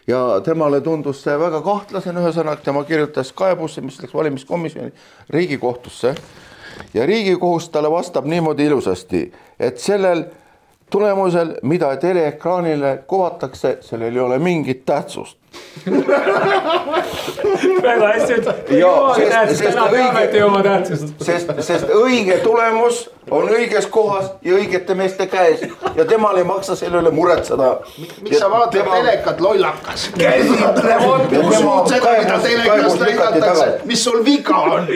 ja temale tundus see väga kahtlasena, ühesõnaga tema kirjutas kaebusse, mis läks valimiskomisjoni Riigikohtusse ja Riigikohus talle vastab niimoodi ilusasti, et sellel tulemusel, mida teleekraanile kuvatakse, sellel ei ole mingit tähtsust. Väga hästi, sest õige tulemus on õiges kohas ja õigete meeste käes ja temal ei maksa selle üle muretseda. Miks sa vaatad telekat lollakas? Käsitle, suud seda, mida telekast näidatakse, mis sul viga on.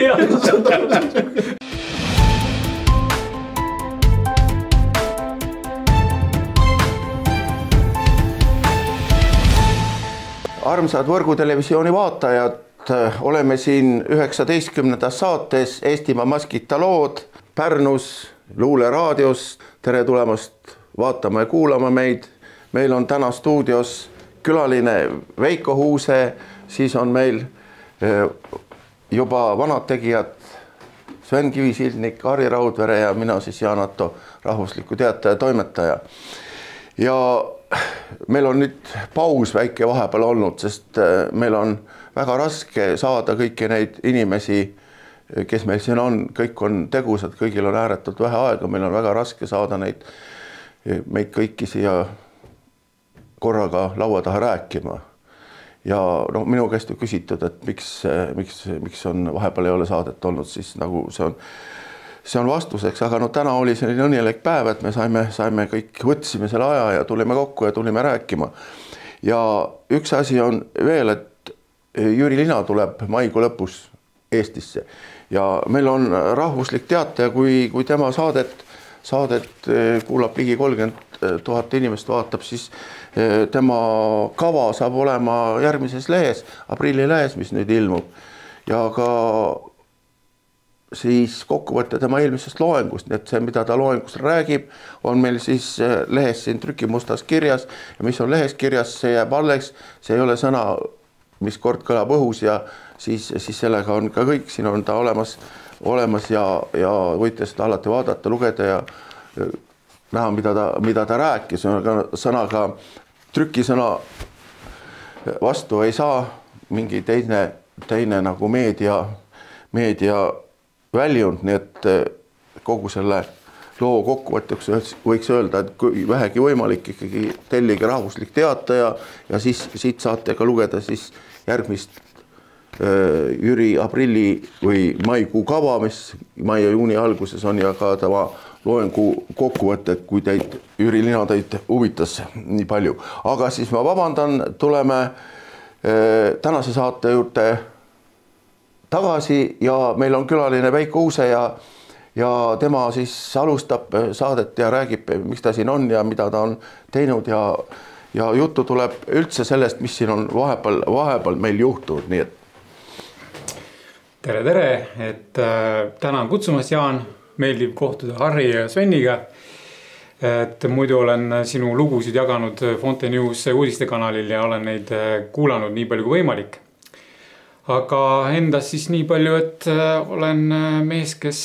Armsad Võrgutelevisiooni vaatajad, oleme siin 19. saates Eestimaa maskita lood Pärnus Luuleraadios. Tere tulemast vaatama ja kuulama meid. Meil on täna stuudios külaline Veiko Huuse, siis on meil juba vanad tegijad Sven Kivisildnik, Harri Raudvere ja mina siis Jaanato, rahvusliku teataja, toimetaja. Ja meil on nüüd paus väike vahepeal olnud, sest meil on väga raske saada kõiki neid inimesi, kes meil siin on, kõik on tegusad, kõigil on ääretult vähe aega, meil on väga raske saada meid kõiki siia korraga laua taha rääkima. Ja minu käest on küsitud, et miks on vahepeal ei ole saadet olnud, siis nagu see on vastuseks, aga täna oli selline õnnelik päev, et me saime kõik, võtsime selle aja ja tulime kokku ja tulime rääkima. Ja üks asi on veel, et Jüri Lina tuleb maikuu lõpus Eestisse ja meil on rahvuslik teataja, kui tema saadet kuulab ligi 30 000 inimest vaatab, siis tema kava saab olema järgmises lehes, aprillilehes, mis nüüd ilmub ja ka siis kokkuvõtte tema eelmisest loengust, nii et see, mida ta loengust räägib, on meil siis lehes siin trükimustas kirjas ja mis on lehes kirjas, see jääb alles, see ei ole sõna, mis kord kõlab õhus ja siis sellega on ka kõik, siin on ta olemas ja võite seda alati vaadata, lugeda ja näha, mida ta rääkis, sõnaga, trükisõna vastu ei saa mingi teine nagu meedia väljund, nii et kogu selle loo kokkuvõtteks võiks öelda, et kui vähegi võimalik ikkagi tellige rahvuslik teataja ja siis siit saate ka lugeda siis järgmist Jüri aprilli või maikuu kava, mis mai ja juuni alguses on ja ka tema loengu kokkuvõtted, kui Jüri Lina teid huvitas nii palju. Aga siis ma vabandan, tuleme tänase saate juurde tagasi ja meil on külaline Veiko Huuse ja tema siis alustab saadet ja räägib, miks ta siin on ja mida ta on teinud ja juttu tuleb üldse sellest, mis siin on vahepeal meil juhtunud, nii et. Tere, et täna on kutsumas Jaan, meeldib kohtuda Harri ja Sveniga, et muidu olen sinu lugusid jaganud Fonte News uudistekanalil ja olen neid kuulanud nii palju kui võimalik. Aga endas siis nii palju, et olen mees, kes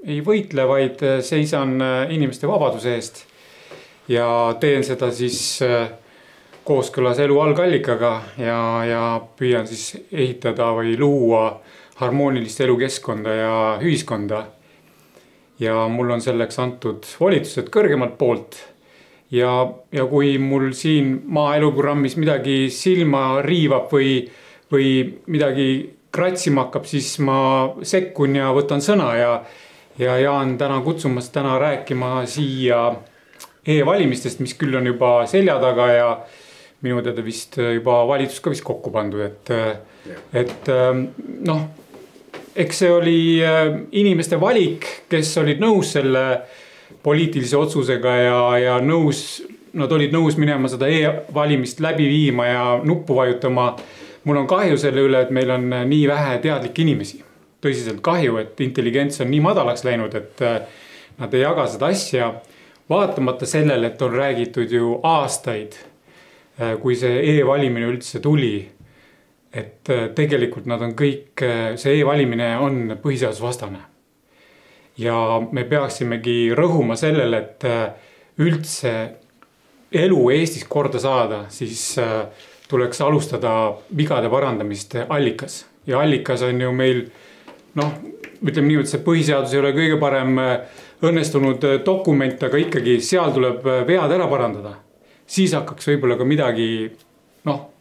ei võitle, vaid seisan inimeste vabaduse eest ja teen seda siis kooskõlas elu algallikaga ja püüan siis ehitada või luua harmoonilist elukeskkonda ja ühiskonda. Ja mul on selleks antud volitused kõrgemalt poolt ja kui mul siin maaeluprogrammis midagi silma riivab või midagi kratsima hakkab, siis ma sekkun ja võtan sõna ja Jaan täna kutsumas rääkima siia e-valimistest, mis küll on juba selja taga ja minu teada vist juba valitsus ka vist kokku pandud, et eks see oli inimeste valik, kes olid nõus selle poliitilise otsusega ja nad olid nõus minema seda e-valimist läbi viima ja nuppu vajutama. Mul on kahju selle üle, et meil on nii vähe teadlikke inimesi. Tõsiselt kahju, et intelligents on nii madalaks läinud, et nad ei jaga seda asja. Vaatamata sellele, et on räägitud ju aastaid, kui see e-valimine üldse tuli, et tegelikult nad on kõik, see e-valimine on põhiseadusvastane. Ja me peaksimegi rõhuma sellele, et üldse elu Eestis korda saada, siis tuleks alustada vigade parandamist allikas. Ja allikas on ju meil, ütleme nii, et see põhiseadus ei ole kõige parem õnnestunud dokument, aga ikkagi seal tuleb vead ära parandada. Siis hakkaks võib-olla ka midagi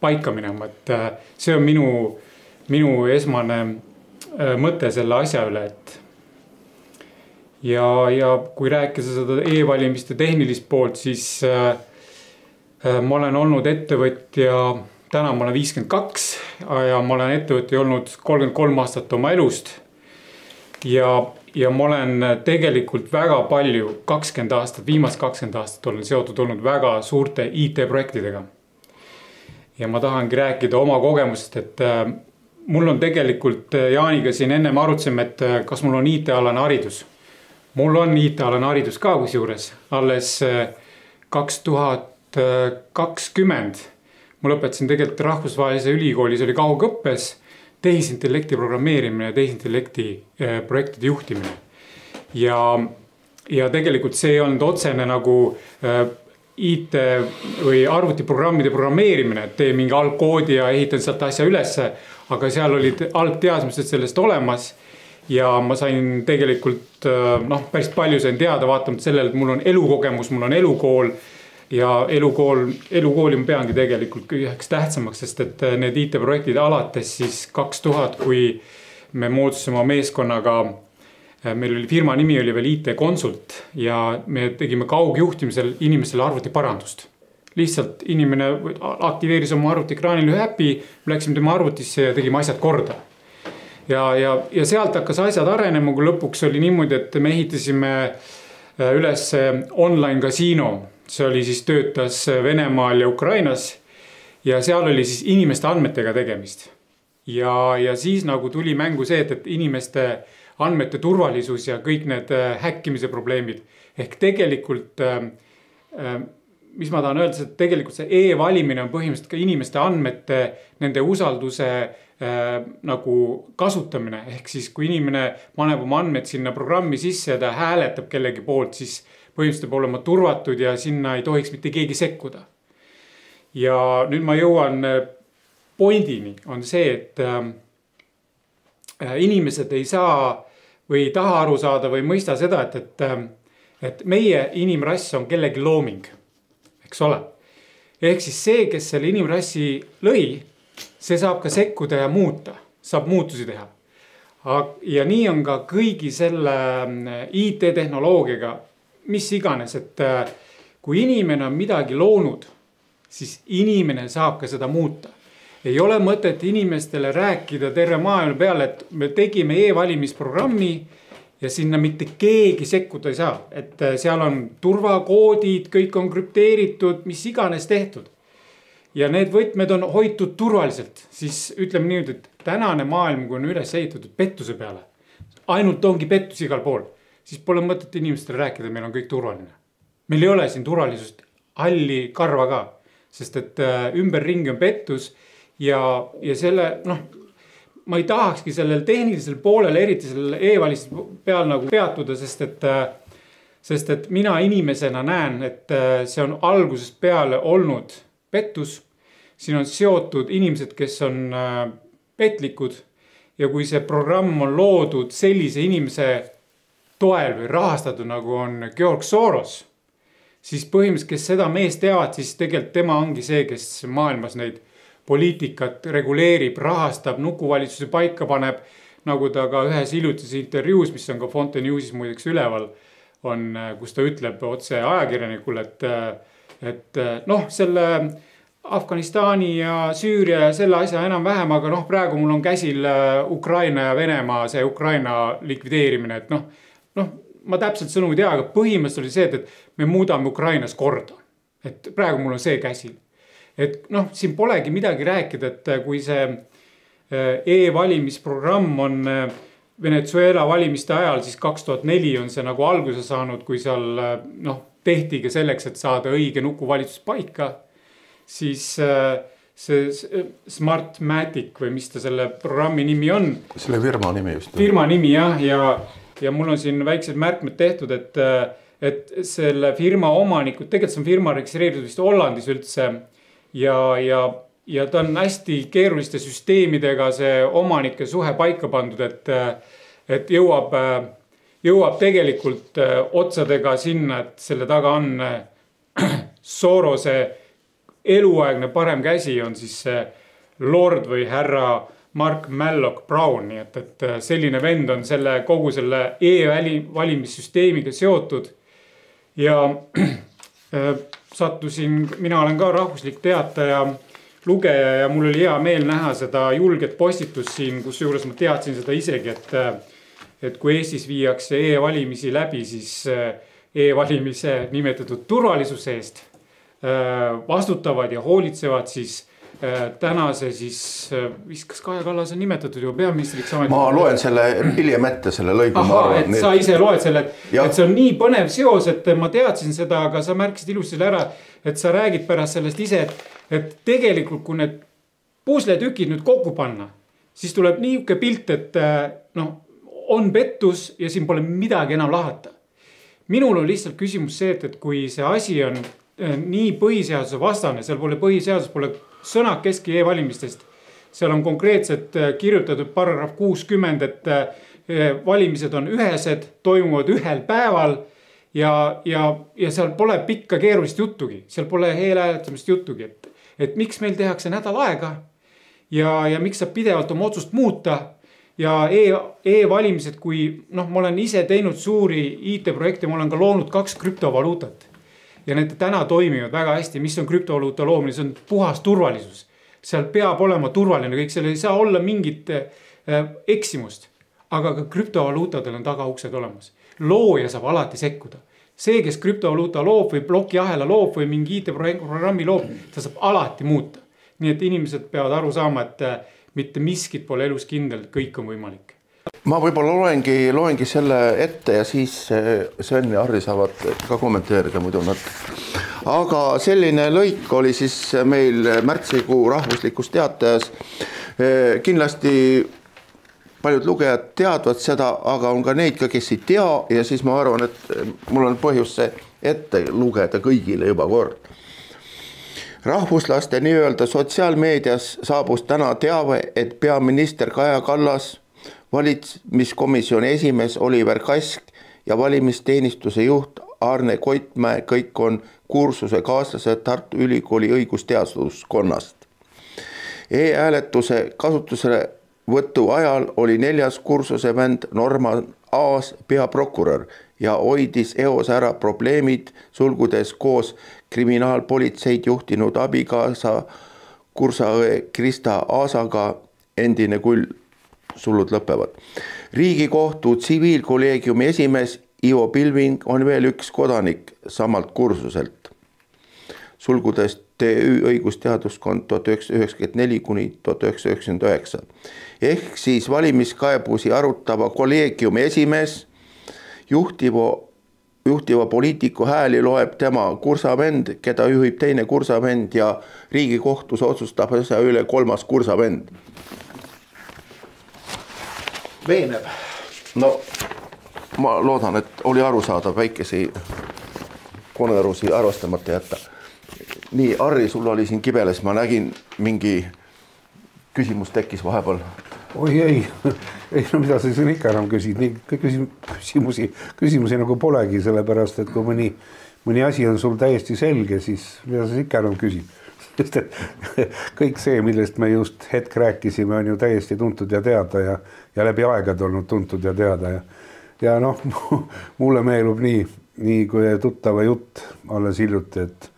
paika minema, et see on minu esmane mõte selle asja üle, et ja kui rääkida seda e-valimiste tehnilist poolt, siis ma olen olnud ettevõtja, täna ma olen 52 ja ma olen ettevõtja olnud 33 aastat oma elust. Ja ma olen tegelikult väga palju, 20 aastat, viimast 20 aastat olen seotud olnud väga suurte IT-projektidega. Ja ma tahangi rääkida oma kogemusest, et mul on tegelikult Jaaniga siin ennem arutseme, et kas mul on IT-alane haridus. Mul on IT-alane haridus ka kusjuures, alles 2020. Ma lõpetasin tegelikult rahvusvahelise ülikoolis, oli kaugõppes tehisintellekti programmeerimine ja tehisintellekti projektide juhtimine. Ja tegelikult see ei olnud otsene nagu IT või arvutiprogrammide programmeerimine, et tee mingi algkoodi ja ehitan sealt asja ülesse, aga seal olid algteadmised sellest olemas. Ja ma sain tegelikult, päris palju sain teada vaatamata sellele, et mul on elukogemus, mul on elukool ja elukooli ma peangi tegelikult üheks tähtsamaks, sest et need IT-projektid alates siis 2000, kui me moodustasime meeskonnaga, meil oli firma nimi oli veel IT-konsult ja me tegime kaugjuhtimisel inimestele arvutiparandust. Lihtsalt inimene aktiveeris oma arvutiekraanil ühe äpi, me läksime tema arvutisse ja tegime asjad korda. Ja sealt hakkas asjad arenema, kui lõpuks oli niimoodi, et me ehitasime üles online kasiino. See oli siis töötas Venemaal ja Ukrainas ja seal oli siis inimeste andmetega tegemist. Ja siis nagu tuli mängu see, et inimeste andmete turvalisus ja kõik need häkkimise probleemid. Ehk tegelikult, mis ma tahan öelda, et tegelikult see e-valimine on põhimõtteliselt ka inimeste andmete, nende usalduse nagu kasutamine. Ehk siis kui inimene paneb oma andmed sinna programmi sisse ja ta hääletab kellegi poolt, siis põhimõtteliselt peab olema turvatud ja sinna ei tohiks mitte keegi sekkuda. Ja nüüd ma jõuan pointini, on see, et inimesed ei saa või ei taha aru saada või mõista seda, et meie inimrass on kellegi looming, eks ole. Ehk siis see, kes selle inimrassi lõi, see saab ka sekkuda ja muuta, saab muutusi teha. Ja nii on ka kõigi selle IT-tehnoloogiaga, mis iganes, et kui inimene on midagi loonud, siis inimene saab ka seda muuta. Ei ole mõtet inimestele rääkida terve maailma peale, et me tegime e-valimisprogrammi ja sinna mitte keegi sekkuda ei saa. Et seal on turvakoodid, kõik on krüpteeritud, mis iganes tehtud. Ja need võtmed on hoitud turvaliselt, siis ütleme nii, et tänane maailm, kui on üles ehitatud pettuse peale, ainult ongi pettus igal pool, siis pole mõtet inimestele rääkida, meil on kõik turvaline. Meil ei ole siin turvalisust halli karva ka, sest et ümberringi on pettus ja selle, ma ei tahakski sellel tehnilisel poolel, eriti sellel e-valist peal nagu peatuda, sest et mina inimesena näen, et see on algusest peale olnud pettus, siin on seotud inimesed, kes on petlikud ja kui see programm on loodud sellise inimese toel või rahastatud, nagu on Georg Soros, siis põhimõtteliselt, kes seda meest teavad, siis tegelikult tema ongi see, kes maailmas neid poliitikat reguleerib, rahastab, nukuvalitsuse paika paneb, nagu ta ka ühes hiljutises intervjuus, mis on ka Fonte Newsis muideks üleval, on, kus ta ütleb otse ajakirjanikule, et selle Afganistani ja Süüria ja selle asja enam vähem, aga praegu mul on käsil Ukraina ja Venemaa, see Ukraina likvideerimine, et ma täpselt sõnu ei tea, aga põhimõtteliselt oli see, et me muudame Ukrainas korda. Et praegu mul on see käsil. Et siin polegi midagi rääkida, et kui see e-valimisprogramm on Venezuela valimiste ajal, siis 2004 on see nagu alguse saanud, kui seal tehtigi selleks, et saada õige nukuvalitsus paika, siis see Smartmatic või mis ta selle programmi nimi on. Selle firma nimi just. Firma nimi jah, ja mul on siin väiksed märkmed tehtud, et selle firma omanikud, tegelikult see on firma registreeritud vist Hollandis üldse ja ta on hästi keeruliste süsteemidega see omanike suhe paika pandud, et jõuab tegelikult otsadega sinna, et selle taga on Sorose eluaegne parem käsi on siis see Lord või härra Mark Mallock Brown, nii et selline vend on kogu selle e-valimissüsteemiga seotud ja mina olen ka rahvuslik teataja, lugeja ja mul oli hea meel näha seda julget postitust siin, kus juures ma teadsin seda isegi, et kui Eestis viiakse e-valimisi läbi, siis e-valimise nimetatud turvalisuse eest vastutavad ja hoolitsevad siis tänase siis kas Kaja Kallas on nimetatud ju peaministriks. Ma loen selle hiljem ette selle lõigu. Et sa ise loed selle, et see on nii põnev seos, et ma teadsin seda, aga sa märkisid ilusti selle ära, et sa räägid pärast sellest ise, et tegelikult kui need pusletükid nüüd kokku panna, siis tuleb niisugune pilt, et on pettus ja siin pole midagi enam lahata. Minul on lihtsalt küsimus see, et kui see asi on nii põhiseaduse vastane, seal põhiseadus pole sõnad keski e-valimistest. Seal on konkreetselt kirjutatud paragrahv 60, et valimised on ühesed, toimuvad ühel päeval ja seal pole pikka keerulist juttugi. Seal pole eelhääletamist juttugi, et miks meil tehakse nädal aega ja miks saab pidevalt oma otsust muuta ja e-valimised, kui ma olen ise teinud suuri IT-projekte, ma olen ka loonud 2 krüptovaluutat. Ja need täna toimivad väga hästi, mis on krüptovaluuta loomine, see on puhas turvalisus. Seal peab olema turvaline kõik, seal ei saa olla mingit eksimust, aga ka krüptovaluutadel on tagauksed olemas. Looja saab alati sekkuda. See, kes krüptovaluuta loob või blokiahela loob või mingi IT-programmi loob, ta saab alati muuta. Nii et inimesed peavad aru saama, et mitte miskit pole elus kindel, kõik on võimalik. Ma võib-olla loengi selle ette ja siis Sven ja Harri saavad ka kommenteerida muidu nad. Aga selline lõik oli siis meil märtsikuu rahvuslikus teatajas. Kindlasti paljud lugejad teadvad seda, aga on ka neid, kes ei tea ja siis ma arvan, et mul on põhjus see ette lugeda kõigile juba kord. Rahvuslaste nii-öelda sotsiaalmeedias saabus täna teave, et peaminister Kaja Kallas, valitsemiskomisjoni esimees Oliver Kask ja valimisteenistuse juht Arne Koitmäe kõik on kursuse kaaslased Tartu Ülikooli õigusteaduskonnast. E-hääletuse kasutusele võtu ajal oli 4. kursuse vend Norman Aas peaprokurör ja hoidis eos ära probleemid sulgudes koos kriminaalpolitseid juhtinud abikaasa kursaõe Krista Aasaga endine kull sullud lõpevad. Riigikohtu tsiviilkolleegiumi esimees Ivo Pilving on veel üks kodanik samalt kursuselt. Sulgudes TÜ õigusteaduskond 1994 kuni 1999. Ehk siis valimiskaebusi arutava kolleegiumi esimees juhtiva poliitiku hääli loeb tema kursavend, keda juhib teine kursavend ja Riigikohtus otsustab asja üle 3. kursavend. Veenev. No ma loodan, et oli arusaadav väikesi konerusi arvestamata jätta. Nii, Harri, sul oli siin kibeles, ma nägin mingi küsimus tekkis vahepeal. Oi ei, no mida sa siin ikka enam küsid, küsimusi nagu polegi, sellepärast, et kui mõni asi on sul täiesti selge, siis mida sa ikka enam küsid. Sest et kõik see, millest me just hetk rääkisime, on ju täiesti tuntud ja teada ja läbi aegad olnud tuntud ja teada. Ja mulle meelub nii kui tuttava jutt alles hiljuti, et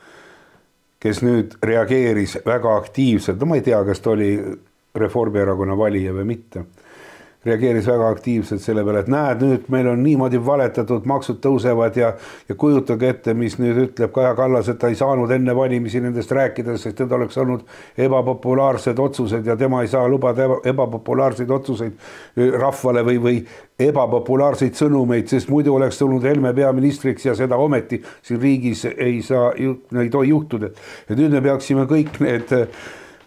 kes nüüd reageeris väga aktiivselt, ma ei tea, kas ta oli Reformierakonna valija või mitte, reageeris väga aktiivselt selle peale, et näed, nüüd meil on niimoodi valetatud, maksud tõusevad ja kujutage ette, mis nüüd ütleb Kaja Kallas, et ta ei saanud enne valimisi nendest rääkida, sest need oleks olnud ebapopulaarsed otsused ja tema ei saa lubada ebapopulaarseid otsuseid rahvale või ebapopulaarseid sõnumeid, sest muidu oleks tulnud Helme peaministriks ja seda ometi siin riigis ei tohi juhtuda. Ja nüüd me peaksime kõik need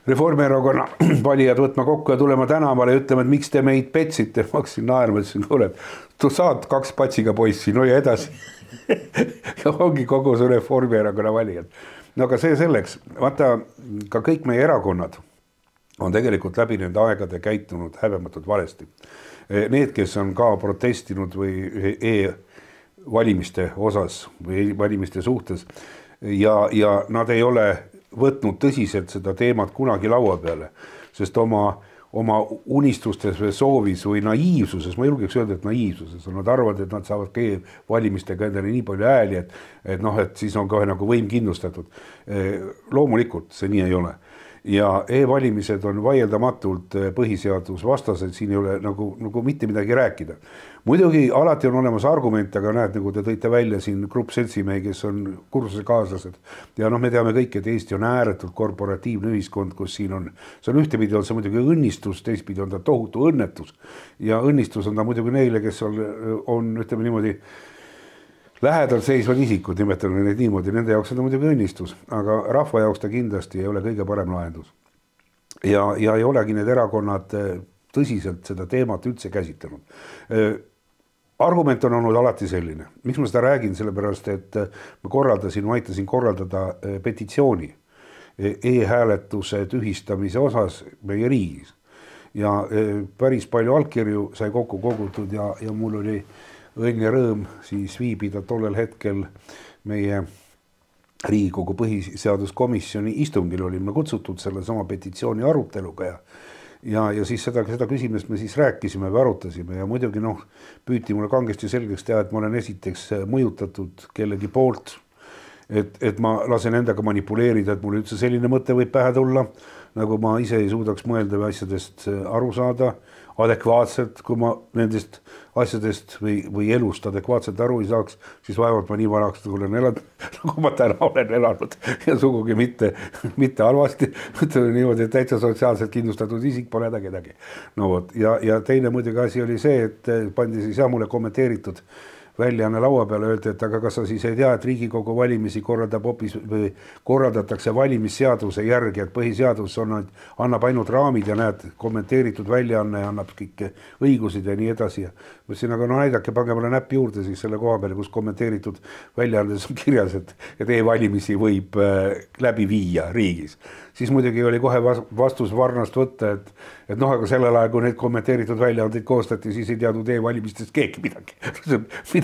Reformierakonna valijad võtma kokku ja tulema tänavale ja ütlema, et miks te meid petsite. Ma hakkasin naerma, ütlesin, kuule, tu saad 2 patsiga poissi, no ja edasi. Ja ongi kogu see Reformierakonna valijad. No aga see selleks, vaata ka kõik meie erakonnad on tegelikult läbi nende aegade käitunud häbematult valesti. Need, kes on ka protestinud või e-valimiste osas või valimiste suhtes ja nad ei ole võtnud tõsiselt seda teemat kunagi laua peale, sest oma unistustes või soovis või naiivsuses, ma julgeks öelda, et naiivsuses, nad arvavad, et nad saavad valimistega endale nii palju hääli, et siis on kohe nagu võim kindlustatud. Loomulikult see nii ei ole. Ja e-valimised on vaieldamatult põhiseadusvastased, siin ei ole nagu mitte midagi rääkida. Muidugi alati on olemas argument, aga näed, nagu te tõite välja siin grupp seltsimehi, kes on kursuse kaaslased. Ja me teame kõik, et Eesti on ääretult korporatiivne ühiskond, kus siin on, see on ühtepidi on see muidugi õnnistus, teistpidi on ta tohutu õnnetus. Ja õnnistus on ta muidugi neile, kes on ütleme niimoodi, lähedal seisvad isikud, nimetame neid niimoodi, nende jaoks on ta muidugi õnnistus, aga rahva jaoks ta kindlasti ei ole kõige parem lahendus. Ja ei olegi need erakonnad tõsiselt seda teemat üldse käsitlenud. Argument on olnud alati selline. Miks ma seda räägin? Sellepärast, et ma aitasin korraldada petitsiooni e-hääletuse tühistamise osas meie riigis. Ja päris palju allkirju sai kokku kogutud ja mul oli õnn ja rõõm siis viibida tollel hetkel meie Riigikogu põhiseaduskomisjoni istungil olime kutsutud selle sama petitsiooni aruteluga ja siis seda küsimust me siis rääkisime või arutasime ja muidugi püüti mulle kangesti selgeks teha, et ma olen esiteks mõjutatud kellegi poolt, et ma lasen endaga manipuleerida, et mul üldse selline mõte võib pähe tulla, nagu ma ise ei suudaks mõelda või asjadest aru saada adekvaatselt, kui ma nendest asjadest või elust adekvaatselt aru ei saaks, siis vaevalt ma nii vanaks nagu ma täna olen elanud ja sugugi mitte halvasti, ütleme niimoodi, et täitsa sotsiaalselt kindlustatud isik pole häda kedagi. No vot, ja teine muidugi asi oli see, et pandi siis mulle kommenteeritud väljaanne laua peale, öeldi, et aga kas sa siis ei tea, et Riigikogu valimisi korraldatakse valimisseaduse järgi, et põhiseadus annab ainult raamid ja näed, kommenteeritud väljaanne annab kõik õigused ja nii edasi. Mõtlesin, aga näidake, pange mulle näpp juurde siis selle koha peale, kus kommenteeritud väljaandes on kirjas, et e-valimisi võib läbi viia riigis. Siis muidugi oli kohe vastus varnast võtta, et aga sellel ajal, kui need kommenteeritud väljaandeid koostati, siis ei teadnud e-valimistest keegi midagi.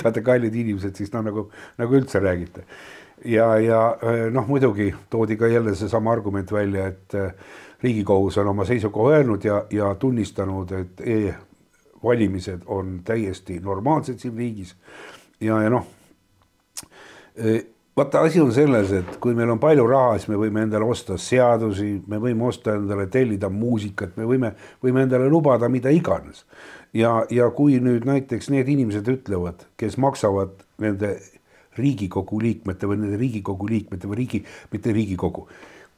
Mida te kallid inimesed siis nagu üldse räägite. Ja muidugi toodi ka jälle see sama argument välja, et Riigikohus on oma seisukoha öelnud ja tunnistanud, et e-valimised on täiesti normaalsed siin riigis. Vaata, asi on selles, et kui meil on palju raha, siis me võime endale osta seadusi, me võime osta endale tellida muusikat, me võime endale lubada mida iganes. Ja kui nüüd näiteks need inimesed ütlevad, kes maksavad nende Riigikogu liikmete või mitte Riigikogu,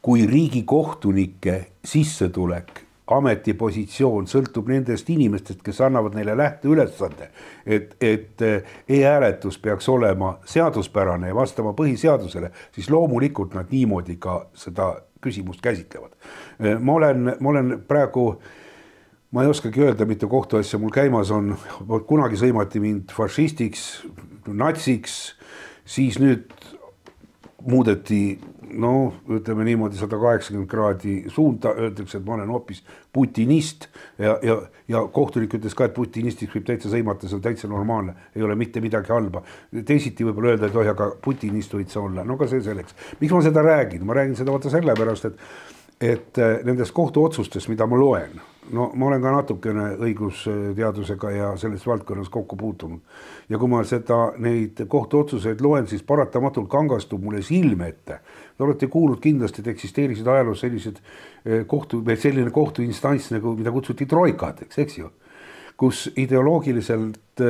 kui riigikohtunike sissetulek, ametipositsioon sõltub nendest inimestest, kes annavad neile lähteülesande, et e-hääletus peaks olema seaduspärane ja vastama põhiseadusele, siis loomulikult nad niimoodi ka seda küsimust käsitlevad. Ma olen praegu, ma ei oskagi öelda, mitu kohtuasja mul käimas on, kunagi sõimati mind fašistiks, natsiks, siis nüüd muudeti, ütleme niimoodi 180 kraadi suunda, öeldakse, et ma olen hoopis putinist ja kohtunik ütles ka, et putinistiks võib täitsa sõimata, see on täitsa normaalne, ei ole mitte midagi halba. Teisiti võib-olla öelda, et aga putinist võid sa olla, ka see selleks. Miks ma seda räägin? Ma räägin seda vaata sellepärast, et nendest kohtuotsustest, mida ma loen, ma olen ka natukene õigusteadusega ja selles valdkonnas kokku puutunud. Ja kui ma neid kohtuotsuseid loen, siis paratamatult kangastub mulle silme ette. Te olete kuulnud kindlasti, et eksisteerisid ajaloos selline kohtuinstants, mida kutsuti troikadeks, eks ju? Kus ideoloogiliselt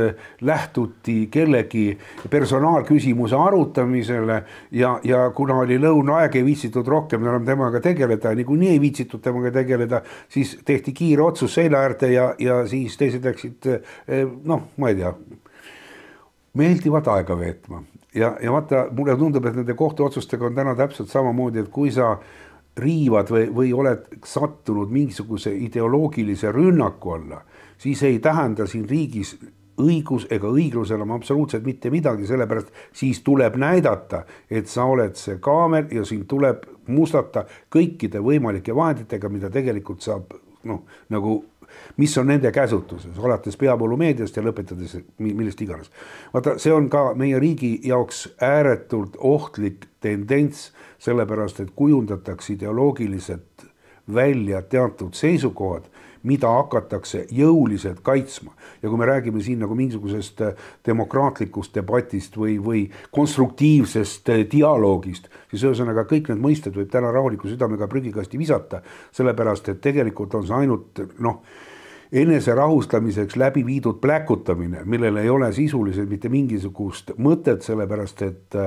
lähtuti kellegi personaalküsimuse arutamisele ja kuna oli lõunaaeg, ei viitsitud rohkem enam temaga tegeleda, niikuinii ei viitsitud temaga tegeleda, siis tehti kiire otsus seina äärde ja siis teised läksid, ma ei tea, meeldivat aega veetma. Ja vaata, mulle tundub, et nende kohtuotsustega on täna täpselt samamoodi, et kui sa riivad või oled sattunud mingisuguse ideoloogilise rünnaku alla, siis ei tähenda siin riigis õigus ega õiglus enam absoluutselt mitte midagi, sellepärast siis tuleb näidata, et sa oled see kaamer ja siin tuleb mustata kõikide võimalike vahenditega, mida tegelikult saab, nagu mis on nende käsutuses, alates peavoolumeediast ja lõpetades millest iganes. Vaata, see on ka meie riigi jaoks ääretult ohtlik tendents, sellepärast, et kujundatakse ideoloogiliselt välja teatud seisukohad, mida hakatakse jõuliselt kaitsma. Ja kui me räägime siin nagu mingisugusest demokraatlikust debatist või konstruktiivsest dialoogist, siis ühesõnaga kõik need mõisted võib täna rahuliku südamega prügikasti visata, sellepärast, et tegelikult on see ainult enese rahustamiseks läbi viidud pläkutamine, millel ei ole sisuliselt mitte mingisugust mõtet, sellepärast, et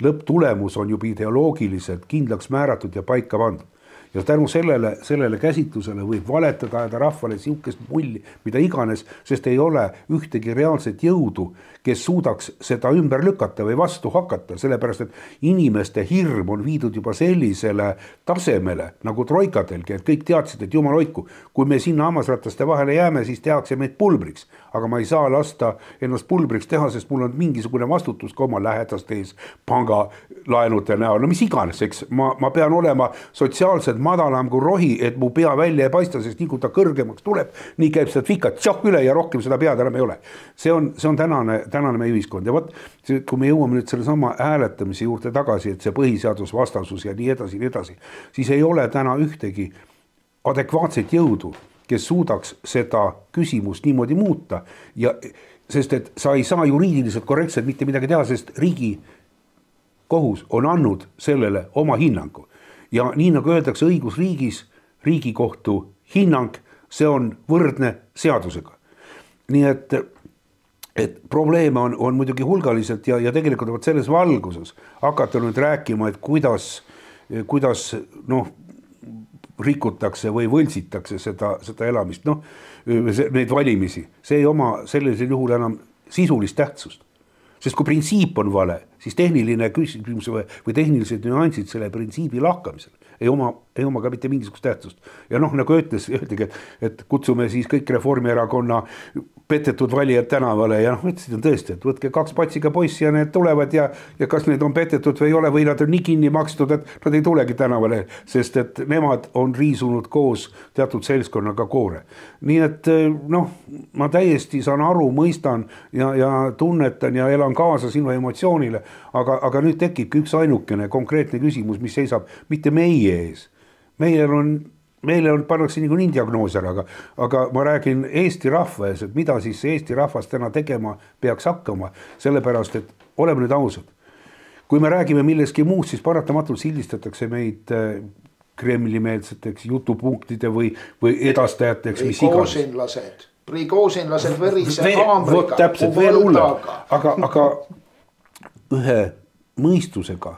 lõpptulemus on juba ideoloogiliselt kindlaks määratud ja paika pandud. Ja tänu sellele käsitlusele võib valetada ajada rahvale siukest mulli, mida iganes, sest ei ole ühtegi reaalset jõudu, kes suudaks seda ümber lükata või vastu hakata, sellepärast, et inimeste hirm on viidud juba sellisele tasemele, nagu troikadelgi, et kõik teadsid, et jumal hoidku, kui me sinna hammasrataste vahele jääme, siis tehakse meid pulbriks, aga ma ei saa lasta ennast pulbriks teha, sest mul on mingisugune vastutus ka oma lähedaste ees pangalaenude näol, no mis iganes, eks ma pean olema sotsiaalselt madalam kui rohi, et mu pea välja ei paista, sest nii kui ta kõrgemaks tuleb, nii käib seda fikat üle ja rohkem seda pead enam ei ole. See on tänane meie ühiskond ja võt, kui me jõuame nüüd selle sama hääletamise juurde tagasi, et see põhiseadusvastasus ja nii edasi, siis ei ole täna ühtegi adekvaatset jõudu, kes suudaks seda küsimust niimoodi muuta ja sest et sa ei saa juriidiliselt korrektselt mitte midagi teha, sest riigi kohus on andnud sellele oma hinnangu. Ja nii nagu öeldakse õigusriigis, riigikohtu hinnang, see on võrdne seadusega. Nii et probleeme on muidugi hulgaliselt ja tegelikult selles valguses hakata nüüd rääkima, et kuidas rikutakse või võltsitakse seda elamist, neid valimisi. See ei oma sellisel juhul enam sisulist tähtsust. Sest kui printsiip on vale, siis tehniline küsimus või tehnilised nüansid selle printsiibi lahkamisel ei oma ka mitte mingisugust tähtsust. Ja nagu öeldigi, et kutsume siis kõik Reformierakonna petetud valijad tänavale ja ütlesid tõesti, et võtke 2 patsiga poissi ja need tulevad ja kas need on petetud või ei ole või nad on nii kinni makstud, et nad ei tulegi tänavale, sest et nemad on riisunud koos teatud seltskonnaga koore. Nii et ma täiesti saan aru, mõistan ja tunnetan ja elan kaasa sinu emotsioonile, aga nüüd tekibki üks ainukene konkreetne küsimus, mis seisab mitte meie ees. Meile on pannakse nii diagnoos ära, aga ma räägin Eesti rahva ees, et mida siis Eesti rahvas täna tegema peaks hakkama, sellepärast, et oleme nüüd ausad. Kui me räägime milleski muust, siis paratamatult sildistatakse meid Kremli-meelseteks jutupunktide või edastajateks, mis iganes. Prigoosinlased verise haamriga. Täpselt, veel hullem. Aga ühe mõistusega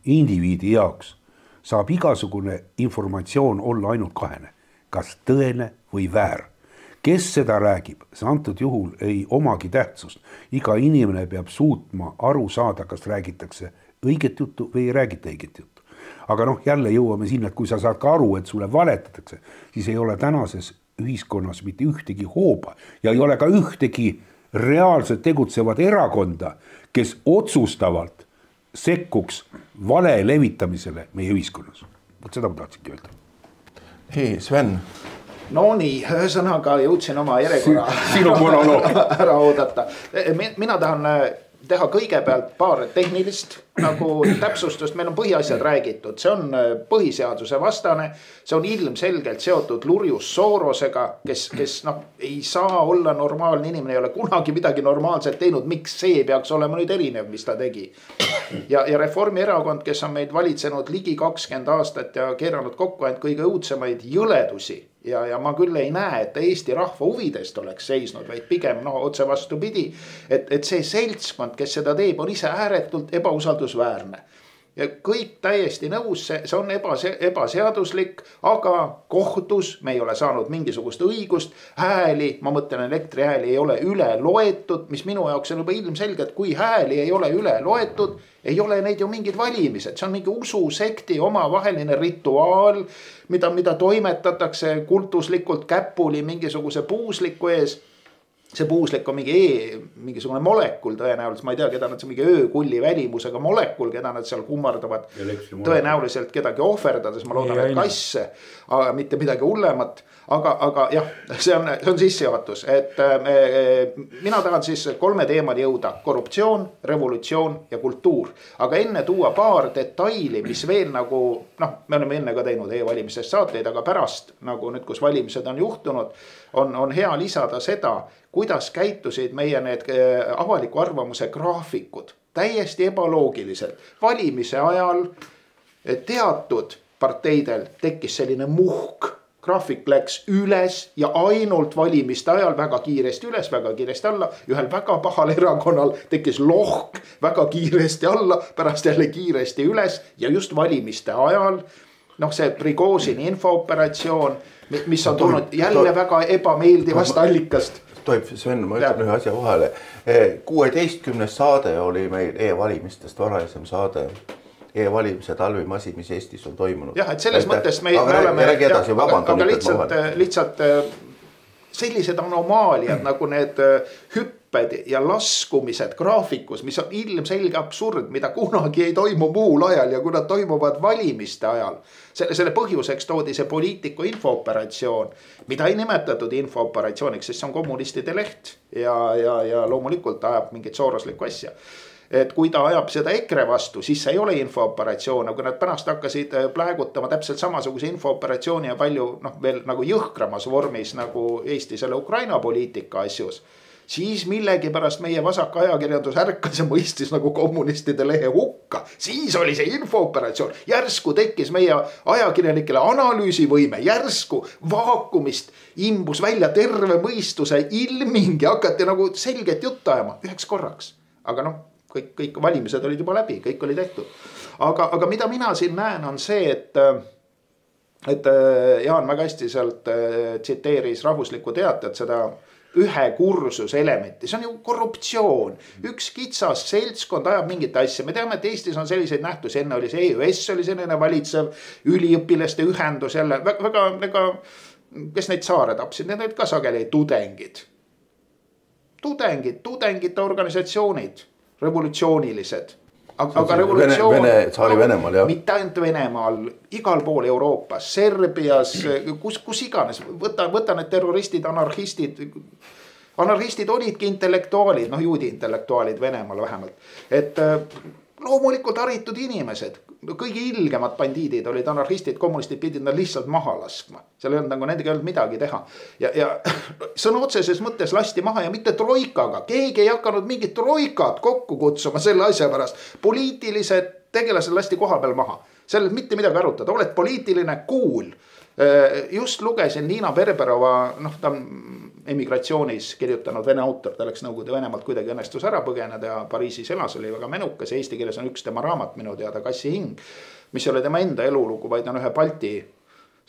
indiviidi jaoks saab igasugune informatsioon olla ainult kahene, kas tõene või väär. Kes seda räägib, see antud juhul ei omagi tähtsust. Iga inimene peab suutma aru saada, kas räägitakse õiget juttu või ei räägita õiget juttu. Aga jälle jõuame sinna, et kui sa saad ka aru, et sulle valetatakse, siis ei ole tänases ühiskonnas mitte ühtegi hooba ja ei ole ka ühtegi reaalselt tegutsevat erakonda, kes otsustavalt sekkuks vale levitamisele meie ühiskonnas. Seda ma tahtsingi öelda. Hei, Sven. No nii, ühesõnaga jõudsin oma järjekorra Sinu monoloog ära oodata. Mina tahan teha kõigepealt paar tehnilist täpsustust. Meil on põhiasjad räägitud. See on põhiseaduse vastane. See on ilmselgelt seotud Lurjus Sorosega, kes ei saa olla normaalne inimene, ei ole kunagi midagi normaalselt teinud. Miks see peaks olema nüüd erinev, mis ta tegi? Ja Reformierakond, kes on meid valitsenud ligi 20 aastat ja keeranud kokku ainult kõige õudsemaid jõledusi. Ja ma küll ei näe, et Eesti rahva huvidest oleks seisnud, vaid pigem otse vastupidi, et see seltskond, kes seda teeb, on ise ääretult ebausaldusväärne. ja kõik täiesti nõus, see on ebaseaduslik, aga kohtus me ei ole saanud mingisugust õigust. Hääli, ma mõtlen elektrihääli ei ole üle loetud, mis minu jaoks on juba ilmselge, et kui hääli ei ole üle loetud, ei ole neid ju mingid valimised, see on mingi ususekti omavaheline rituaal, mida toimetatakse kultuslikult käpuli mingisuguse puusliku ees. See puuslik on mingisugune molekul tõenäoliselt, ma ei tea, keda nad, see mingi öökulli välimusega molekul, keda nad seal kummardavad. Tõenäoliselt kedagi ohverdades, ma loodan, et kasse, aga mitte midagi hullemat. Aga jah, see on sissejuhatus, et mina tahan siis 3 teemani jõuda: korruptsioon, revolutsioon ja kultuur. Aga enne tuua paar detaili, mis veel nagu, me oleme enne ka teinud e-valimistest saateid, aga pärast nagu nüüd, kus valimised on juhtunud, on hea lisada seda, kuidas käitusid meie need avaliku arvamuse graafikud. Täiesti ebaloogiliselt. Valimise ajal teatud parteidel tekkis selline muhk. Graafik läks üles ja ainult valimiste ajal väga kiiresti üles, väga kiiresti alla. Ühel väga pahal erakonnal tekkis lohk väga kiiresti alla, pärast jälle kiiresti üles ja just valimiste ajal. See Prigozhini infooperatsioon, mis on tulnud jälle väga ebameeldivast allikast. Toib, Sven, ma ütlen ühe asja vahele. 16. saade oli meil e-valimistest varasem saade. E-valimise talvimasi, mis Eestis on toimunud. Jah, et selles mõttes me oleme, aga lihtsalt sellised anomaaliad nagu need hüpped ja laskumised graafikus, mis on ilmselge absurd, mida kunagi ei toimu muul ajal ja kui nad toimuvad valimiste ajal. Selle põhjuseks toodi see poliitiku infooperatsioon, mida ei nimetatud infooperatsiooniks, sest see on kommunistide leht ja loomulikult ajab mingit sooroslikku asja. Et kui ta ajab seda EKRE vastu, siis see ei ole infooperatsioon, aga nad pärast hakkasid plägutama täpselt samasuguse infooperatsiooni ja palju veel nagu jõhkramas vormis nagu Eesti selle Ukraina poliitika asjus. Siis millegi pärast meie vasak ajakirjandus ärkas ja mõistis nagu kommunistide lehe hukka. Siis oli see infooperatsioon. Järsku tekkis meie ajakirjanikele analüüsivõime, järsku vaakumist imbus välja terve mõistuse ilming ja hakati nagu selget juttu ajama üheks korraks. Aga kõik valimised olid juba läbi, kõik oli tehtud. Aga mida mina siin näen on see, et Jaan väga hästi sealt tsiteeris Rahvuslikku Teatajat seda ühe kursuse elementi. See on ju korruptsioon. Üks kitsas seltskond ajab mingit asja. Me teame, et Eestis on selliseid nähtusi. Enne oli see EÜS, oli selline valitsev üliõpilaste ühendus jälle. Väga, kes neid saare tapsid, need olid ka sageli tudengid. Tudengite organisatsioonid. Revolutsioonilised. Aga revolutsioon saali Venemaal, jah. Mitte ainult Venemaal, igal pool Euroopas, Serbias, kus iganes. Võta need terroristid, anarhistid olidki intellektuaalid, juudi intellektuaalid Venemaal vähemalt. Et loomulikult haritud inimesed, kõigi ilgemad bandiidid olid anarhistid, kommunistid pidid nad lihtsalt maha laskma. Seal ei olnud nagu nendega ei olnud midagi teha. Ja sõna otseses mõttes lasti maha ja mitte troikaga. Keegi ei hakanud mingit troikat kokku kutsuma selle asja pärast. Poliitilised tegelased lasti koha peal maha. Sellelt mitte midagi arutada. Oled poliitiline kuul. Just lugesin Niina Berberova, ta on emigratsioonis kirjutanud vene autor, ta läks Nõukogude Venemaalt kuidagi õnnestus ära põgeneda ja Pariisis elas, oli väga menukas ja eesti keeles on üks tema raamat minu teada Kassi hing, mis ei ole tema enda elulugu, vaid on ühe Balti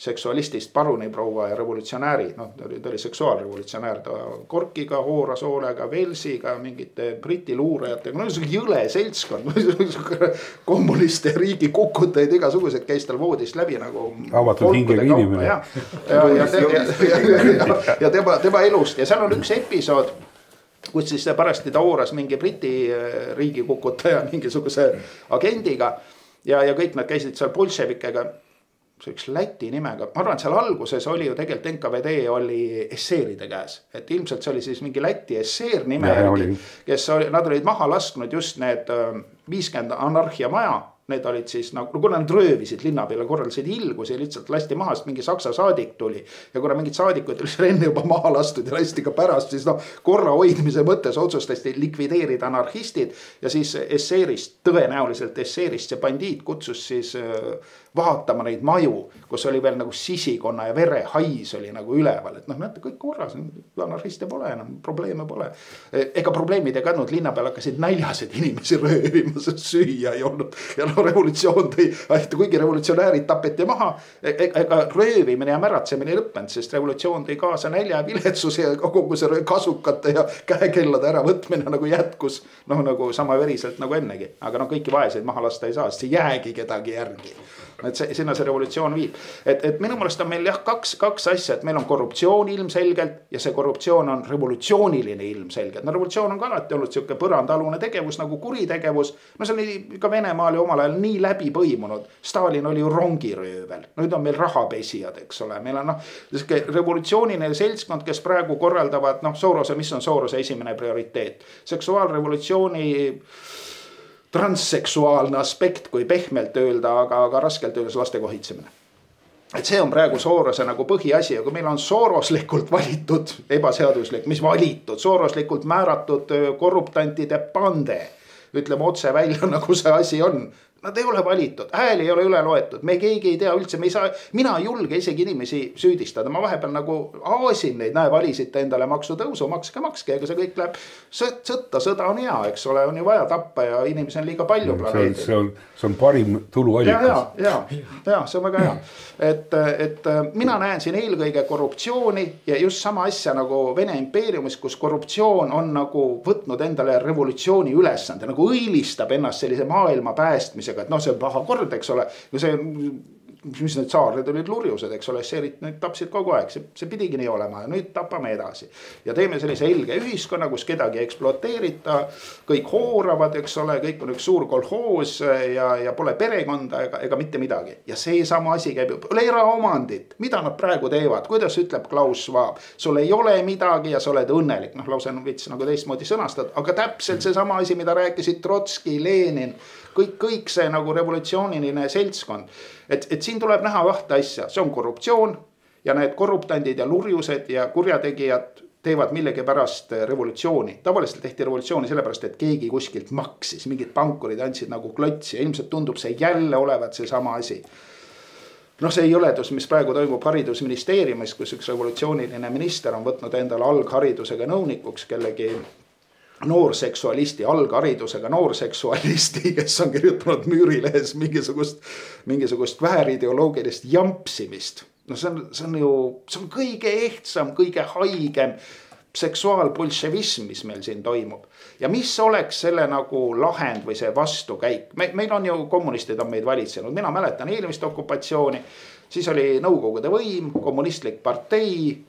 seksualistist paruniproua ja revolutsionääri, ta oli seksuaalrevolutsionäär, ta Korkiga, Hoorasoolega, Velsiga, mingite Briti luurajatega, jõle seltskond, kommuniste, riigi kukutajaid, igasugused käis tal voodist läbi nagu avatud hingega inimene. Ja tema elust ja seal on üks episood, kus siis parasti ta hooras mingi Briti riigi kukutaja mingisuguse agendiga ja kõik nad käisid seal bolševikega. See üks Läti nimega, ma arvan, et seal alguses oli ju tegelikult NKVD oli esseeride käes, et ilmselt see oli siis mingi Läti esseer nime järgi, kes nad olid maha lasknud just need 50 anarhia maja, need olid siis nagu, kuna nad röövisid linna peale, korraldasid ilgusi, lihtsalt lasti maha, sest mingi Saksa saadik tuli ja kuna mingid saadikud oli seal enne juba maha lastud ja lasti ka pärast, siis korra hoidmise mõttes otsustasti likvideerida anarhistid ja siis esseerist, tõenäoliselt esseerist see bandiit kutsus siis vaatama neid maju, kus oli veel nagu sisikonna ja verehais oli nagu üleval, et näete kõik korras, anarhiste pole enam, probleeme pole. Ega probleemid ei kandnud, linna peal hakkasid näljased inimesi röövima, sest süüa ei olnud ja no revolutsioon tõi, kuigi revolutsionäärid tapeti maha, ega röövimine ja märatsemine ei lõppenud, sest revolutsioon tõi kaasa nälja ja viletsuse ja kogu see kasukate ja käekellade äravõtmine nagu jätkus, noh nagu sama veriselt nagu ennegi, aga kõiki vaeseid maha lasta ei saa, sest ei jäägi kedagi järgi. Et sinna see revolutsioon viib. Et minu mõelest on meil jah kaks asja, et meil on korruptsioon ilmselgelt ja see korruptsioon on revolutsiooniline ilmselgelt. No revolutsioon on ka alati olnud siuke põrandaalune tegevus nagu kuritegevus. No see oli ka Venemaal ju omal ajal nii läbi põimunud. Stalin oli ju rongiröövel. Nüüd on meil rahapesijad, eks ole. Meil on revolutsiooniline seltskond, kes praegu korraldavad Sorose, mis on Sorose esimene prioriteet. Seksuaalrevolutsiooni transseksuaalne aspekt, kui pehmelt öelda, aga raskelt öeldes laste kohitsemine. Et see on praegu Sorose nagu põhiasi, aga meil on soroslikult valitud, ebaseaduslik, mis valitud, soroslikult määratud korruptantide pande. Ütleme otse välja, nagu see asi on. Nad ei ole valitud, hääli ei ole üle loetud, me keegi ei tea üldse, mina ei julge isegi inimesi süüdistada, ma vahepeal nagu aasin neid, valisite endale maksutõusu, makske, ega see kõik läheb sõda on hea, eks ole, on ju vaja tappa ja inimesi on liiga palju planeedil. See on parim tuluallikas. Ja, see on väga hea. Et mina näen siin eelkõige korruptsiooni ja just sama asja nagu Vene impeeriumis, kus korruptsioon on nagu võtnud endale revolutsiooni ülesande, nagu õilistab ennast sellise maailma päästmise, et see on paha kord, eks ole, ja see, mis need saared olid lurjused, eks ole, seerid nüüd tapsid kogu aeg, see pidigi nii olema ja nüüd tapame edasi. Ja teeme sellise helge ühiskonna, kus kedagi ekspluateerita, kõik hooravad, eks ole, kõik on üks suur kolhoos ja pole perekonda ega mitte midagi. Ja see sama asi käib, ole eraomandit, mida nad praegu teevad, kuidas ütleb Klaus Schwab, sul ei ole midagi ja sa oled õnnelik, lause on vits nagu teistmoodi sõnastad, aga täpselt see sama asi, mida rääkisid Trotski, Lenin, kõik see nagu revolutsiooniline seltskond. Et siin tuleb näha kahte asja, see on korruptsioon ja need korruptandid ja lurjused ja kurjategijad teevad millegi pärast revolutsiooni. Tavaliselt tehti revolutsiooni sellepärast, et keegi kuskilt maksis, mingid pankurid andsid nagu klotsi ja ilmselt tundub see jälle olevat see sama asi. See jõledus, mis praegu toimub haridusministeeriumis, kus üks revolutsiooniline minister on võtnud endale algharidusega nõunikuks kellegi noorseksualisti, algharidusega noorseksualisti, kes on kirjutanud Müürilehes mingisugust väärideoloogilist jampsimist. See on kõige ehtsam, kõige haigem seksuaalbolševism, mis meil siin toimub. Ja mis oleks selle nagu lahend või see vastukäik? Meil on ju kommunistid on meid valitsenud. Mina mäletan eelmist okupatsiooni, siis oli Nõukogude võim, kommunistlik partei,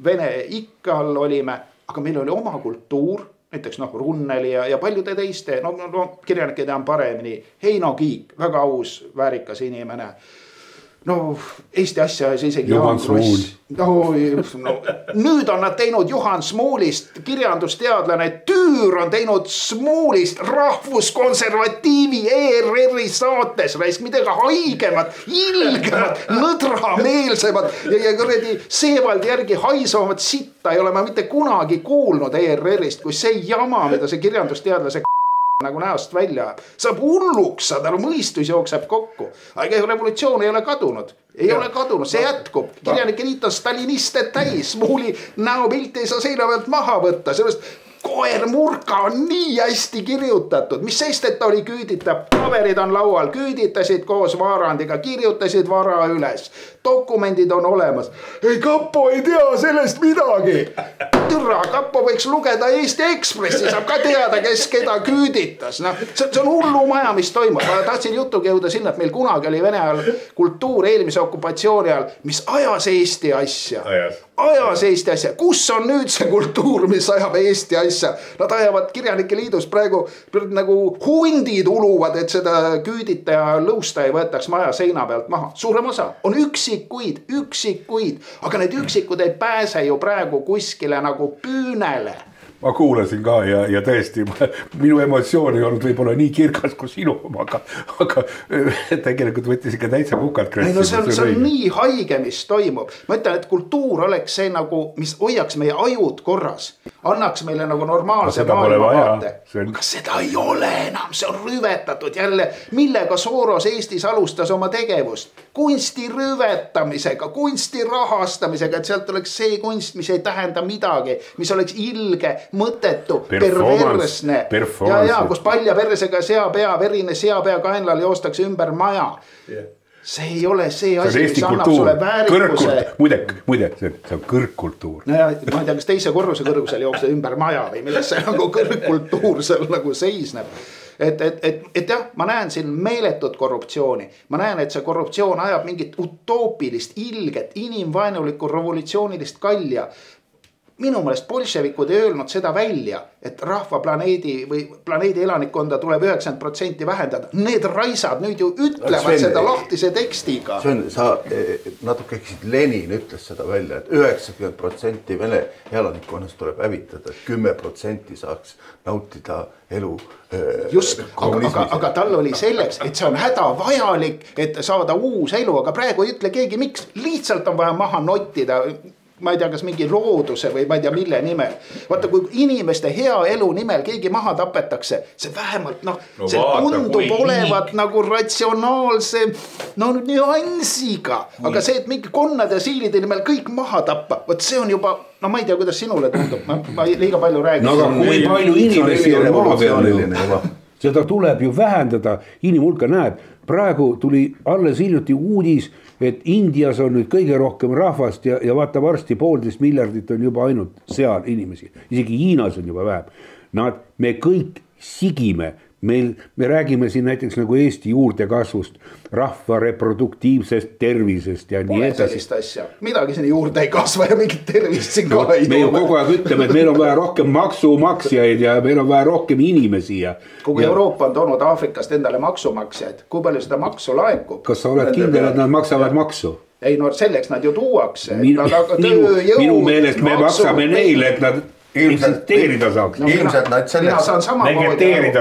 Vene ikka all olime, aga meil oli oma kultuur, näiteks Runneli ja paljude teiste, kirjanike tean paremini, Heino Kiik, väga aus, väärikas inimene. Eesti asja ja isegi Juhan Smuul. Nüüd on nad teinud Juhan Smuulist, kirjandusteadlane Tüür on teinud Smuulist rahvuskonservatiivi ERR-i saates, midagi haigemat, ilgemat, nõdrameelsemat ja kuradi Seevaldi järgi haisvamat sitta ei ole ma mitte kunagi kuulnud ERR-ist, kui see jama, mida see kirjandusteadlase nagu näost välja saab hulluks saada, mõistus jookseb kokku. Aga revolutsioon ei ole kadunud. Ei ole kadunud, see jätkub. Kirjanike liit on staliniste täis. Smuuli näopilt ei saa seina pealt maha võtta. Sellest koermurka on nii hästi kirjutatud. Mis sest, et ta oli küüditav? Paberid on laual, küüditasid koos Vaarandiga, kirjutasid vara üles. Dokumendid on olemas. Ei, Kapo ei tea sellest midagi. Türa, Kapo võiks lugeda Eesti Ekspressi, saab ka teada, kes keda küüditas. See on hullu maja, mis toimub. Ma tahtsin jutuga jõuda sinna, et meil kunagi oli Vene ajal kultuur eelmise okupatsiooni ajal, mis ajas Eesti asja. Ajas Eesti asja. Kus on nüüd see kultuur, mis ajab Eesti asja? Nad ajavad Kirjanike liidus praegu nagu hundid uluvad, et seda küüdita ja lõusta ei võetaks maja seina pealt maha. Suurem osa on üksikuid, aga need üksikud ei pääse ju praegu kuskile nagu püünele. Ma kuulasin ka ja tõesti minu emotsioon ei olnud võib-olla nii kirgas kui sinu oma, aga tegelikult võttis ikka täitsa kukalt kressi. See on nii haige, mis toimub. Ma ütlen, et kultuur oleks see nagu, mis hoiaks meie ajud korras. Annaks meile nagu normaalse maailmavaate. Aga seda ei ole enam, see on rüvetatud jälle. Millega Soros Eestis alustas oma tegevust? kunsti rüvetamisega, kunsti rahastamisega, et sealt oleks see kunst, mis ei tähenda midagi, mis oleks ilge, mõttetu, perversne. Ja, kus palja persega seapea, verine seapea kaenlal joostakse ümber maja. See ei ole see asi, mis annab sulle väärikuse. Muide, see on kõrgkultuur. No ja, ma ei tea, kas teise korruse kõrgusel jooksed ümber maja või milles see nagu kõrgkultuur seal nagu seisneb. Et jah, ma näen siin meeletut korruptsiooni. Ma näen, et see korruptsioon ajab mingit utoopilist, ilget, inimvaenulikku revolutsioonilist kalja. Minu mõelest bolševikud ei öelnud seda välja, et rahva planeedi elanikkonda tuleb 90% vähendada. Need raisad nüüd ju ütlevad seda lahtise tekstiga. Sa natuke eksid, Lenin ütles seda välja, et 90% Vene elanikkonnast tuleb hävitada, et 10% saaks nautida elu. Just, aga tal oli selleks, et see on hädavajalik, et saada uus elu, aga praegu ei ütle keegi miks. Lihtsalt on vaja maha nottida, ma ei tea, kas mingi looduse või ma ei tea, mille nimel. Vaata, kui inimeste hea elu nimel keegi maha tapetakse, see vähemalt, see tundub olevat nagu ratsionaalse nüansiga. Aga see, et mingi konnade ja siilide nimel kõik maha tappa, võt see on juba, ma ei tea, kuidas sinule tundub. Ma liiga palju räägin. No aga kui palju inimesi on maa peal? Seda tuleb ju vähendada. Inimhulka näed, praegu tuli alles hiljuti uudis, et Indias on nüüd kõige rohkem rahvast ja vaata varsti 1,5 miljardit on juba ainult seal inimesi. Isegi Hiinas on juba vähem. Me kõik sigime. Me räägime siin näiteks nagu Eesti juurdekasvust, rahva reproduktiivsest tervisest ja nii edasi. Sellist asja. Midagi sinna juurde ei kasva ja mingit tervist siin ka ei me ju kogu aeg ütleme, et meil on vaja rohkem maksumaksjaid ja meil on vaja rohkem inimesi. Kogu Euroopa on toonud Aafrikast endale maksumaksjaid. Kui palju seda maksu laekub? Kas sa oled kindel, et nad maksavad maksu? Ei, no selleks nad ju tuuakse. Minu meelest me maksame neile, et nad vegeteerida saaksid. Ilmselt nad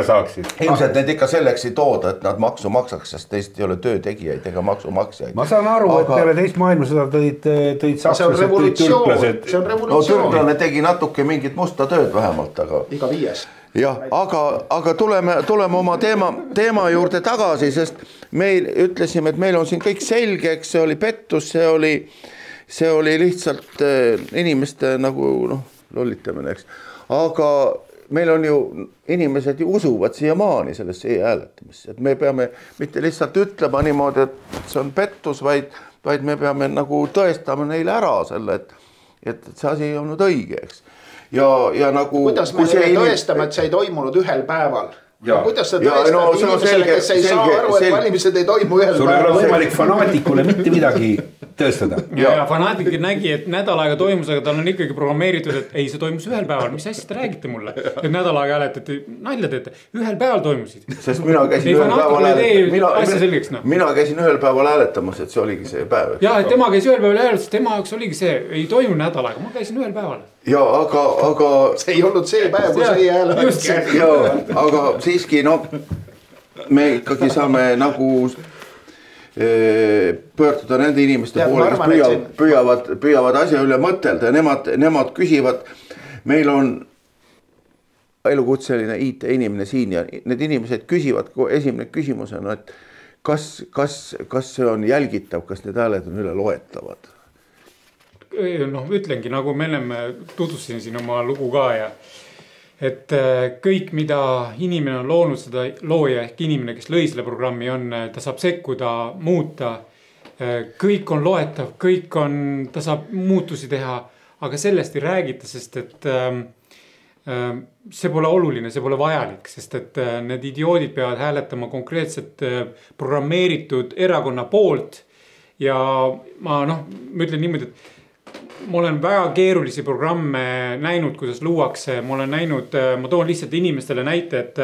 saaksid. Ilmselt need ikka selleks ei tooda, et nad maksu maksaks, sest teist ei ole töötegijaid ega maksumaksjaid. Ma saan aru, et peale teist maailmasõda tõid sakslased, tõid türklased. See on revolutsioon. Türklane tegi natuke mingit musta tööd vähemalt, aga... Iga 5. Jah, aga tuleme oma teema juurde tagasi, sest meil ütlesime, et meil on siin kõik selgeks, see oli pettus, see oli lihtsalt inimeste nagu lollitamine, eks. Aga meil on ju, inimesed ju usuvad siiamaani sellesse e-hääletamisse, et me peame mitte lihtsalt ütlema niimoodi, et see on pettus, vaid me peame nagu tõestama neile ära selle, et see asi ei olnud õige, eks. Ja nagu... Kuidas me neile tõestame, et see ei toimunud ühel päeval? Kuidas sa tõestad inimesele, kes ei saa aru, et valimised ei toimu ühel päeval? Sul ei ole võimalik fanaatikule mitte midagi tõestada. Ja fanaatik nägi, et nädal aega toimus, aga tal on ikkagi programmeeritud, et ei, see toimus ühel päeval. Mis asja te räägite mulle? Et nädal aega hääletati, nalja teete, ühel päeval toimusid. Sest mina käisin ühel päeval hääletamas, et see oligi see päev. Ja, et tema käis ühel päeval hääletamas, tema jaoks oligi see, ei toimu nädal aega, ma käisin ühel päeval. Ja, aga... See ei olnud see päev, kui see ei hääletati. Ja, aga siiski, me ikkagi saame nagu pöörduda nende inimeste poole, kes püüavad asja üle mõtelda ja nemad küsivad, meil on elukutseline IT-inimene siin ja need inimesed küsivad, esimene küsimus on, et kas see on jälgitav, kas need hääled on üle loetavad? Ütlengi, nagu me enne tutvustasin siin oma lugu ka ja et kõik, mida inimene on loonud, seda looja ehk inimene, kes lõi selle programmi on, ta saab sekkuda, muuta, kõik on loetav, ta saab muutusi teha, aga sellest ei räägita, sest et see pole oluline, see pole vajalik, sest et need idioodid peavad hääletama konkreetselt programmeeritud erakonna poolt ja ma ütlen niimoodi, et ma olen väga keerulisi programme näinud, kuidas luuakse, ma olen näinud, ma toon lihtsalt inimestele näite, et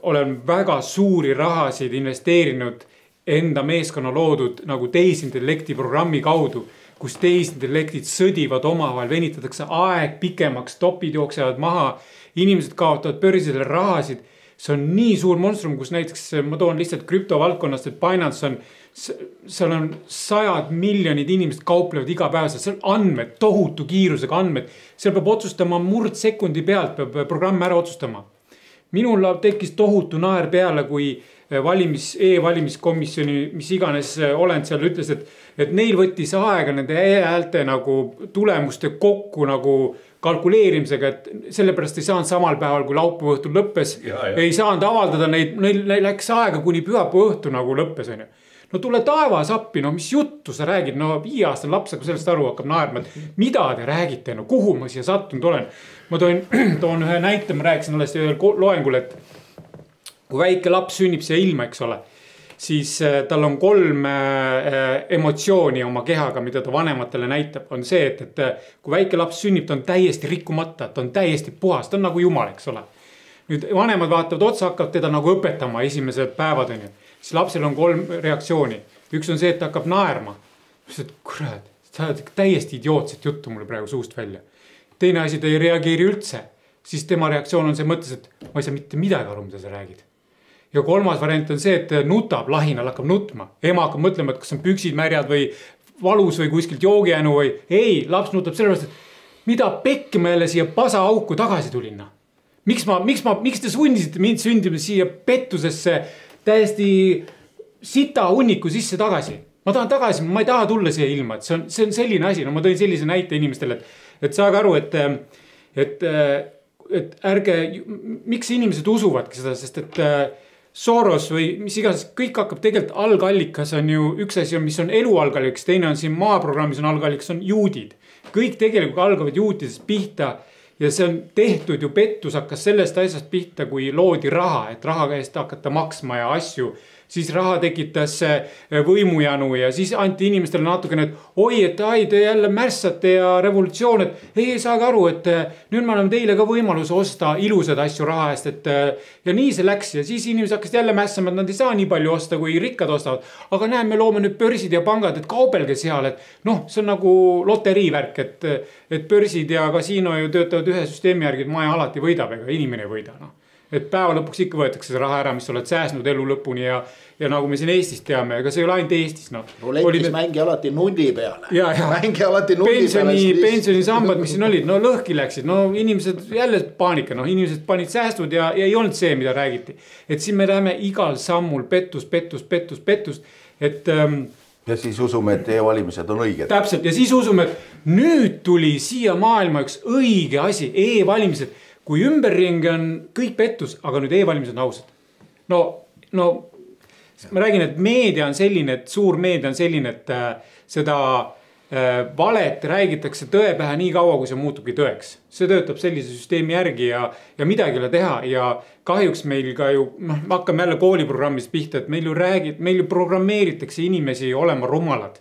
olen väga suuri rahasid investeerinud enda meeskonna loodud nagu tehisintellekti programmi kaudu, kus tehisintellektid sõdivad omavahel, venitatakse aeg pikemaks, topid jooksevad maha, inimesed kaotavad börsile rahasid. See on nii suur monstrum, kus näiteks ma toon lihtsalt krüptovaldkonnast, et Binance on, seal on 100 miljonid inimesed kauplevad iga päev, seal on andmed, tohutu kiirusega andmed, seal peab otsustama murdsekundi pealt, peab programm ära otsustama. Minul tekkis tohutu naer peale, kui e-valimiskomisjoni, mis iganes olend seal ütles, et neil võttis aega nende e-häälte nagu tulemuste kokku nagu kalkuleerimisega, et sellepärast ei saanud samal päeval, kui laupäeva õhtul lõppes, ei saanud avaldada neid, neil läks aega kuni pühapäeva õhtu nagu lõppes, on ju. No tule taevas appi, no mis juttu sa räägid, no 5-aastane laps, kui sellest aru hakkab naerma, et mida te räägite, no kuhu ma siia sattunud olen. Ma toon ühe näite, ma rääkisin alles ühel loengul, et kui väike laps sünnib siia ilma, eks ole, siis tal on 3 emotsiooni oma kehaga, mida ta vanematele näitab, on see, et kui väike laps sünnib, ta on täiesti rikkumata, ta on täiesti puhas, ta on nagu jumal, eks ole. Nüüd vanemad vaatavad otsa, hakkavad teda nagu õpetama esimesed päevad, on ju. Siis lapsel on 3 reaktsiooni. Üks on see, et ta hakkab naerma. Kurat, sa oled täiesti idiootset juttu mulle praegu suust välja. Teine asi, ta ei reageeri üldse. Siis tema reaktsioon on see mõttes, et ma ei saa mitte midagi aru, mida sa räägid. Ja 3. variant on see, et nutab, lahinal hakkab nutma. Ema hakkab mõtlema, et kas on püksid märjad või valus või kuskilt joogijänu või ei, laps nutab sellepärast, et mida pekki ma jälle siia pasa auku tagasi tulinna. Miks te sundisite mind sündima siia pettusesse täiesti sita hunniku sisse tagasi. Ma tahan tagasi, ma ei taha tulla siia ilma, et see on selline asi. No ma tõin sellise näite inimestele, et saage aru, et ärge, miks inimesed usuvadki seda, sest et Soros või mis iganes, kõik hakkab tegelikult algallikas on ju üks asi, mis on elu algallikas, teine on siin maaprogrammis on algallikas, on juudid. Kõik tegelikult algavad juutidest pihta ja see on tehtud ju pettus hakkas sellest asjast pihta, kui loodi raha, et raha käest hakata maksma ja asju. Siis raha tekitas võimujanu ja siis anti inimestele natukene, et oi, et ai, te jälle märssate ja revolutsioon, et ei saage aru, et nüüd me oleme teile ka võimalus osta ilusad asju raha eest, et ja nii see läks ja siis inimesed hakkasid jälle mässama, et nad ei saa nii palju osta, kui rikkad ostavad. Aga näe, me loome nüüd börsid ja pangad, et kaubelge seal, et noh, see on nagu loteriivärk, et börsid ja kasiino ju töötavad ühe süsteemi järgi, et maja alati võidab, ega inimene ei võida, noh. Et päeva lõpuks ikka võetakse see raha ära, mis oled sääsnud elu lõpuni ja nagu me siin Eestis teame, ega see ei ole ainult Eestis. No. Letis mängi alati nulli peale. Mängi alati nulli peale. Pensionisambad, mis siin olid, no lõhki läksid, no inimesed jälle paanika, no inimesed panid säästud ja ei olnud see, mida räägiti. Et siin me läheme igal sammul pettus, et ja siis usume, et e-valimised on õiged. Täpselt, ja siis usume, et nüüd tuli siia maailma üks õige asi, e-valimised. Kui ümberringi on kõik pettus, aga nüüd e-valimised on ausad. No, ma räägin, et meedia on selline, et suur meedia on selline, et seda valet räägitakse tõe pähe nii kaua, kui see muutubki tõeks. See töötab sellise süsteemi järgi ja midagi ei ole teha ja kahjuks meil ka ju, me hakkame jälle kooliprogrammist pihta, et meil ju programmeeritakse inimesi olema rumalad.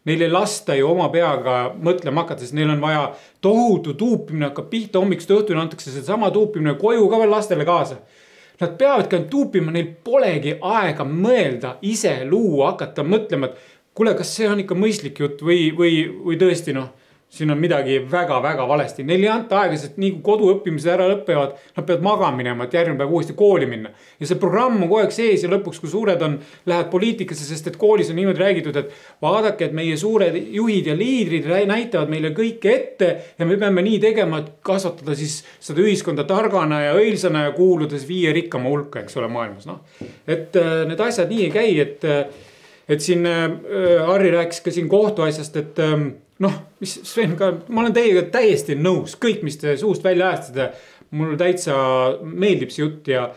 Neil ei lasta ju oma peaga mõtlema hakata, sest neil on vaja tohutu tuupimine hakkab pihta hommikust õhtuni, antakse seda sama tuupimine koju ka veel lastele kaasa. Nad peavadki tuupima, neil polegi aega mõelda, ise luua, hakata mõtlema, et kuule, kas see on ikka mõistlik jutt või tõesti noh, siin on midagi väga-väga valesti. Neil ei anta aega, sest nii kui koduõppimised ära lõppevad, nad peavad magama minema, et järgmine päev uuesti kooli minna. Ja see programm on kogu aeg sees ja lõpuks, kui suured on, lähevad poliitikasse, sest et koolis on niimoodi räägitud, et vaadake, et meie suured juhid ja liidrid näitavad meile kõike ette ja me peame nii tegema, et kasvatada siis seda ühiskonda targana ja õilsana ja kuuludes 5 rikkama hulka, eks ole, maailmas. No. Et need asjad nii ei käi, et siin Harri rääkis ka siin kohtuasjast, et noh, mis Sven ka, ma olen teiega täiesti nõus, kõik, mis te suust välja ajastada, mul täitsa meeldib see jutt ja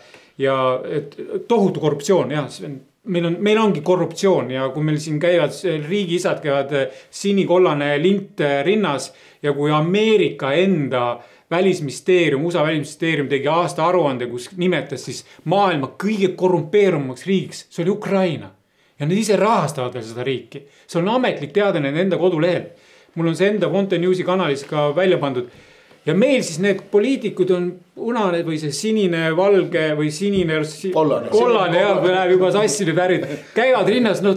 et tohutu korruptsioon, jah, Sven, meil ongi korruptsioon ja kui meil siin käivad riigiisad käivad sinikollane lint rinnas ja kui Ameerika enda välisministeerium, USA välisministeerium tegi aasta aruande, kus nimetas siis maailma kõige korrumpeerumaks riigiks, see oli Ukraina. Ja need ise rahastavad veel seda riiki. See on ametlik teade nende enda kodulehel. Mul on see enda Fonte Newsi kanalis ka välja pandud. Ja meil siis need poliitikud on punane või see sinine, valge või sinine, kollane ja läheb juba sassile värid. Käivad rinnas, no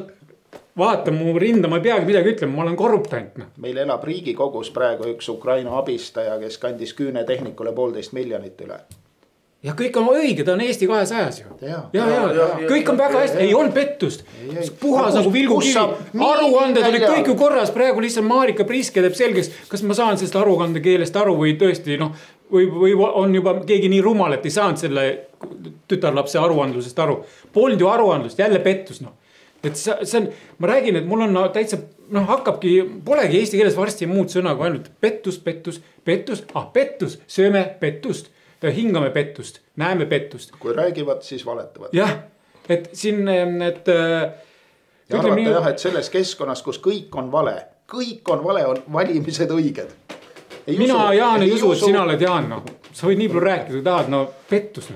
vaata mu rinda, ma ei peagi midagi ütlema, ma olen korruptant. Meil elab Riigikogus praegu üks Ukraina abistaja, kes kandis küünetehnikule 1,5 miljonit üle. ja kõik on õige, ta on Eesti 200-s ju. Ja, kõik on väga hästi, ei olnud pettust. Puhas nagu vilgukivi. Aruanded olid kõik ju korras, praegu lihtsalt Marika Priske teeb selgeks, kas ma saan sellest aruande keelest aru või tõesti, või on juba keegi nii rumal, et ei saanud selle tütarlapse aruandlusest aru. Polnud ju aruandlust, jälle pettus, Et see on, ma räägin, et mul on täitsa, hakkabki, polegi eesti keeles varsti muud sõna kui ainult pettus, sööme pettust, hingame pettust, näeme pettust. Kui räägivad, siis valetavad. Jah, et siin, et... Ja arvata et selles keskkonnas, kus kõik on vale, on valimised õiged. Mina, Jaan, ei usu, et sina oled Jaan, Sa võid nii palju rääkida, kui tahad, pettus,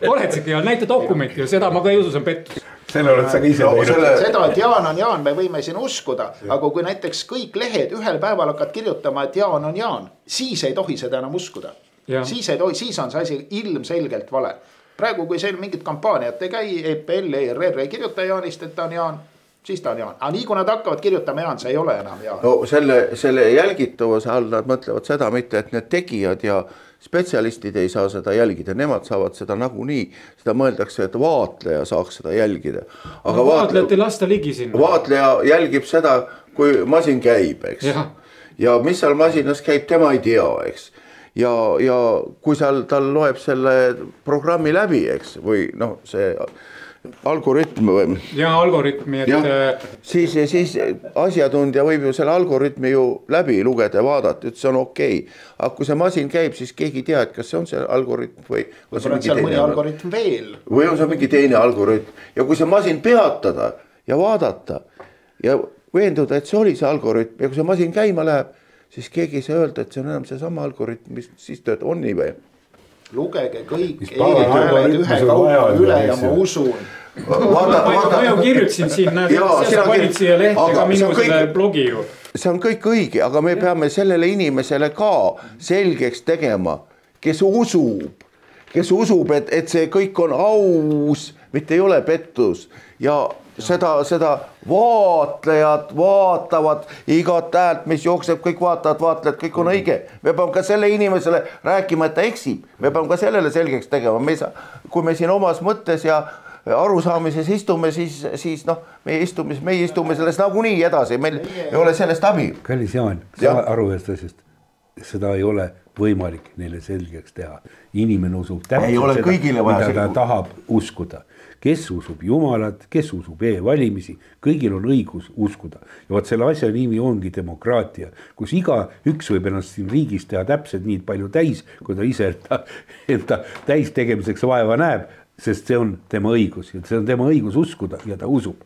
Oled siuke ja näita dokumenti ja seda ma ka ei usu, see on pettus. Selle oled sa ka ise teinud. Seda, et Jaan on Jaan, me võime siin uskuda, aga kui näiteks kõik lehed ühel päeval hakkad kirjutama, et Jaan on Jaan, siis ei tohi seda enam uskuda. Siis ei tohi, siis on see asi ilmselgelt vale. Praegu, kui seal mingit kampaaniat ei käi, EPL, ERR ei kirjuta Jaanist, et ta on Jaan, siis ta on Jaan. Aga nii kui nad hakkavad kirjutama Jaan, see ei ole enam Jaan. No selle jälgitavuse all nad mõtlevad seda mitte, et need tegijad ja spetsialistid ei saa seda jälgida, nemad saavad seda nagunii, seda mõeldakse, et vaatleja saaks seda jälgida. Aga vaatlejat ei lasta ligi sinna. Vaatleja jälgib seda, kui masin käib, eks. Ja mis seal masinas käib, tema ei tea, eks. Ja kui tal loeb selle programmi läbi, eks, või see algoritm või... Ja algoritmi, et... Siis asjatundja võib ju selle algoritmi ju läbi lugeda ja vaadata, et see on okei. Aga kui see masin käib, siis keegi tea, et kas see on see algoritm või... Või on seal mõni algoritm veel. Või on see mingi teine algoritm. Ja kui see masin peatada ja vaadata ja veenduda, et see oli see algoritm ja kui see masin käima läheb, siis keegi ei saa öelda, et see on enam see sama algoritm, mis siis töötab, on nii või? Lugege kõik hääled ühe kaupa üle ja ma usun. Ma ju kirjutasin siin, sa panid siia lehte ka minu selle blogi ju. See on kõik õige, aga me peame sellele inimesele ka selgeks tegema, kes usub, et see kõik on aus, mitte ei ole pettus ja seda vaatlejad vaatavad igat häält, mis jookseb, kõik vaatlejad, kõik on õige. Me peame ka selle inimesele rääkima, et ta eksib. Me peame ka sellele selgeks tegema. Kui me siin omas mõttes ja arusaamises istume, siis me istume sellest nagunii edasi. Meil ei ole sellest abi. Kallis Jaan, sa aru ühest asjast. Seda ei ole võimalik neile selgeks teha. Inimene usub täpselt seda, mida ta tahab uskuda. Kes usub Jumalat, kes usub e-valimisi, kõigil on õigus uskuda. Ja vaat selle asja nimi ongi demokraatia, kus iga üks võib ennast siin riigis teha täpselt nii palju täis, kui ta ise enda täis tegemiseks vaeva näeb, sest see on tema õigus ja see on tema õigus uskuda ja ta usub.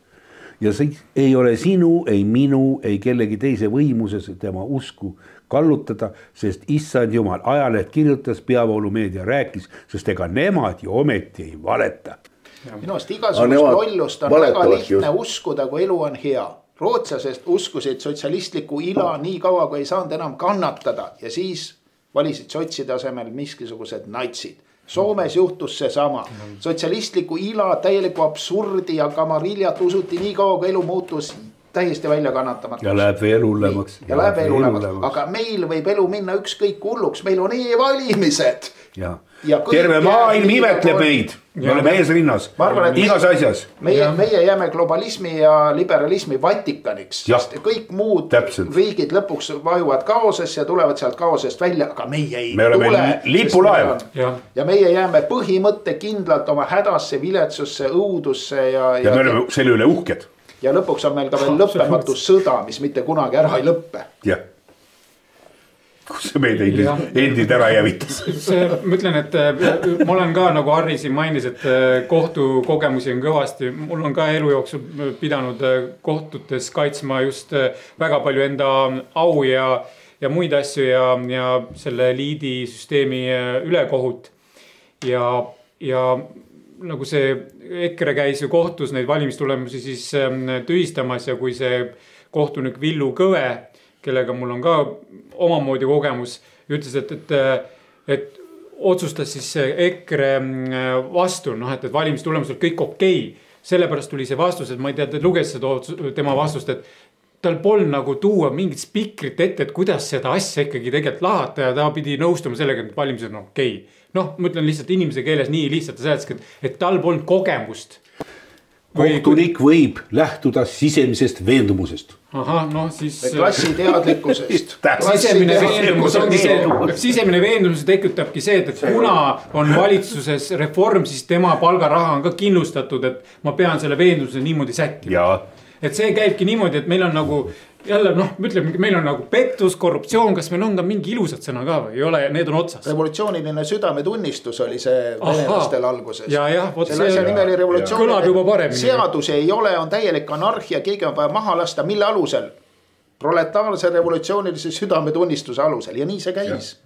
Ja see ei ole sinu, ei minu, ei kellegi teise võimuses tema usku kallutada, sest issand Jumal, ajaleht kirjutas, peavoolumeedia rääkis, sest ega nemad ju ometi ei valeta. Minust igasugust lollust on väga lihtne uskuda, kui elu on hea. Rootslasest uskusid sotsialistliku ila nii kaua, kui ei saanud enam kannatada ja siis valisid sotside asemel miskisugused natsid. Soomes juhtus see sama. Sotsialistliku ila täieliku absurdi ja kamariljat usuti nii kaua, kui elu muutus täiesti välja kannatamatuks. Ja läheb veel hullemaks. Aga meil võib elu minna ükskõik hulluks. Meil on e-valimised. Ja terve maailm imetleb meid. Me oleme eesrinnas. Igas asjas. Meie jääme globalismi ja liberalismi Vatikaniks. Sest kõik muud riigid lõpuks vajuvad kaoses ja tulevad sealt kaosest välja. Aga meie ei tule. Me oleme lipulaev. Ja meie jääme põhimõtte kindlalt oma hädasse, viletsusse, õudusse. Ja me oleme selle üle uhked. Ja lõpuks on meil ka veel lõppematu sõda, mis mitte kunagi ära ei lõppe. Jah. Kus see meid endid ära jävitas? Ma ütlen, et ma olen ka nagu Harri siin mainis, et kohtukogemusi on kõvasti. Mul on ka elu jooksul pidanud kohtutes kaitsma just väga palju enda au ja muid asju ja selle liidi süsteemi ülekohut. Ja nagu see EKRE käis ju kohtus neid valimistulemusi siis tühistamas ja kui see kohtunik Villu Kõve, kellega mul on ka omamoodi kogemus, ütles, et otsustas siis EKRE vastu, et valimistulemused kõik okei. Sellepärast tuli see vastus, et ma ei tea, et luges seda tema vastust, et tal polnud nagu tuua mingit spikrit ette, et kuidas seda asja ikkagi tegelikult lahata ja ta pidi nõustuma sellega, et valimised on okei. Noh, ma ütlen lihtsalt inimese keeles nii lihtsalt seletas, et tal polnud kogemust. Kohtunik võib lähtuda sisemisest veendumusest. Aha, noh siis... Klassiteadlikkusest. Sisemine veendumus tekitabki see, et kuna on valitsuses reform, siis tema palgaraha on ka kindlustatud, et ma pean selle veendumuse niimoodi sättima. Et see käibki niimoodi, et meil on nagu... Jälle, noh, ütleme, meil on nagu pettus, korruptsioon, kas meil on ka mingi ilusad sõna ka või? Ei ole, need on otsas. Revolutsiooniline südametunnistus oli see venelastel alguses. Selle asja nime oli revolutsioon. Kõlab juba paremini. Seadus ei ole, on täielik anarhia, keegi on vaja maha lasta, mille alusel? Proletaarse revolutsioonilise südametunnistuse alusel ja nii see käis.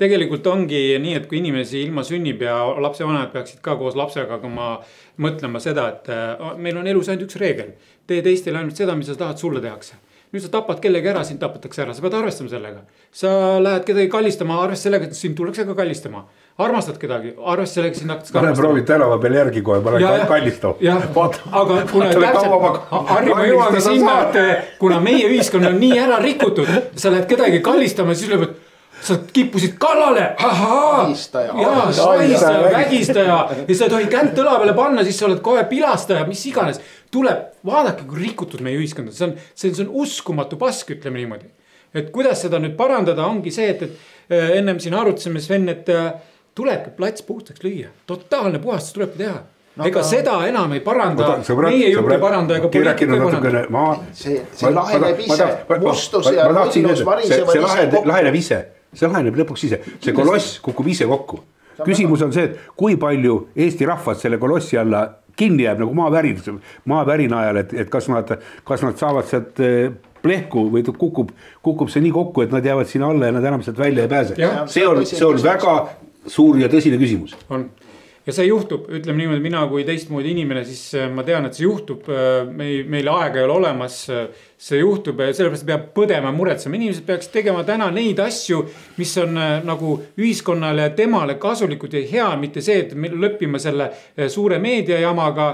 Tegelikult ongi nii, et kui inimesi ilma sünnib ja lapsevanemad peaksid ka koos lapsega mõtlema seda, et meil on elus ainult üks reegel. Tee teistele ainult seda, mis sa tahad, sulle tehakse. Nüüd sa tapad kellegi ära, sind tapatakse ära, sa pead arvestama sellega. Sa lähed kedagi kallistama, arvest sellega, et sind tullakse ka kallistama. Armastad kedagi, arvest sellega, sind hakatakse arvestama. Proovid tänava peal järgi kohe, ma olen kallistav. Aga kuna täpselt, Harri, ma jõuangi sinna, et kuna meie ühiskond on nii ära rikutud, sa lähed kedagi kallistama, siis lööb, sa kippusid kallale, vägistaja ja sa tohi känt õla peale panna, siis sa oled kohe pilastaja, mis iganes. Tuleb, vaadake, kui rikutud meie ühiskond. See on uskumatu pask, ütleme niimoodi. Et kuidas seda nüüd parandada, ongi see, et ennem siin arutasime, Sven, et tulebki plats puhtaks lüüa. Totaalne puhastus tulebki teha. Ega seda enam ei paranda, meie juht ei paranda ega poliitika ei paranda. See laheneb ise, mustus ja võinos variseva ise laheneb ise. See laheneb lõpuks ise. See koloss kukub ise kokku. Küsimus on see, et kui palju Eesti rahvas selle kolossi alla kinni jääb nagu maavärin ajal, et kas nad saavad sealt plehku või kukub see nii kokku, et nad jäävad sinna alla ja nad enam sealt välja ei pääse. See on väga suur ja tõsine küsimus. Ja see juhtub, ütleme niimoodi, mina kui teistmoodi inimene, siis ma tean, et see juhtub, meile aega ei ole olemas, see juhtub ja sellepärast peab põdema muretsema. Inimesed peaks tegema täna neid asju, mis on nagu ühiskonnale ja temale kasulikud ja hea, mitte see, et me lõppime selle suure meediajamaga,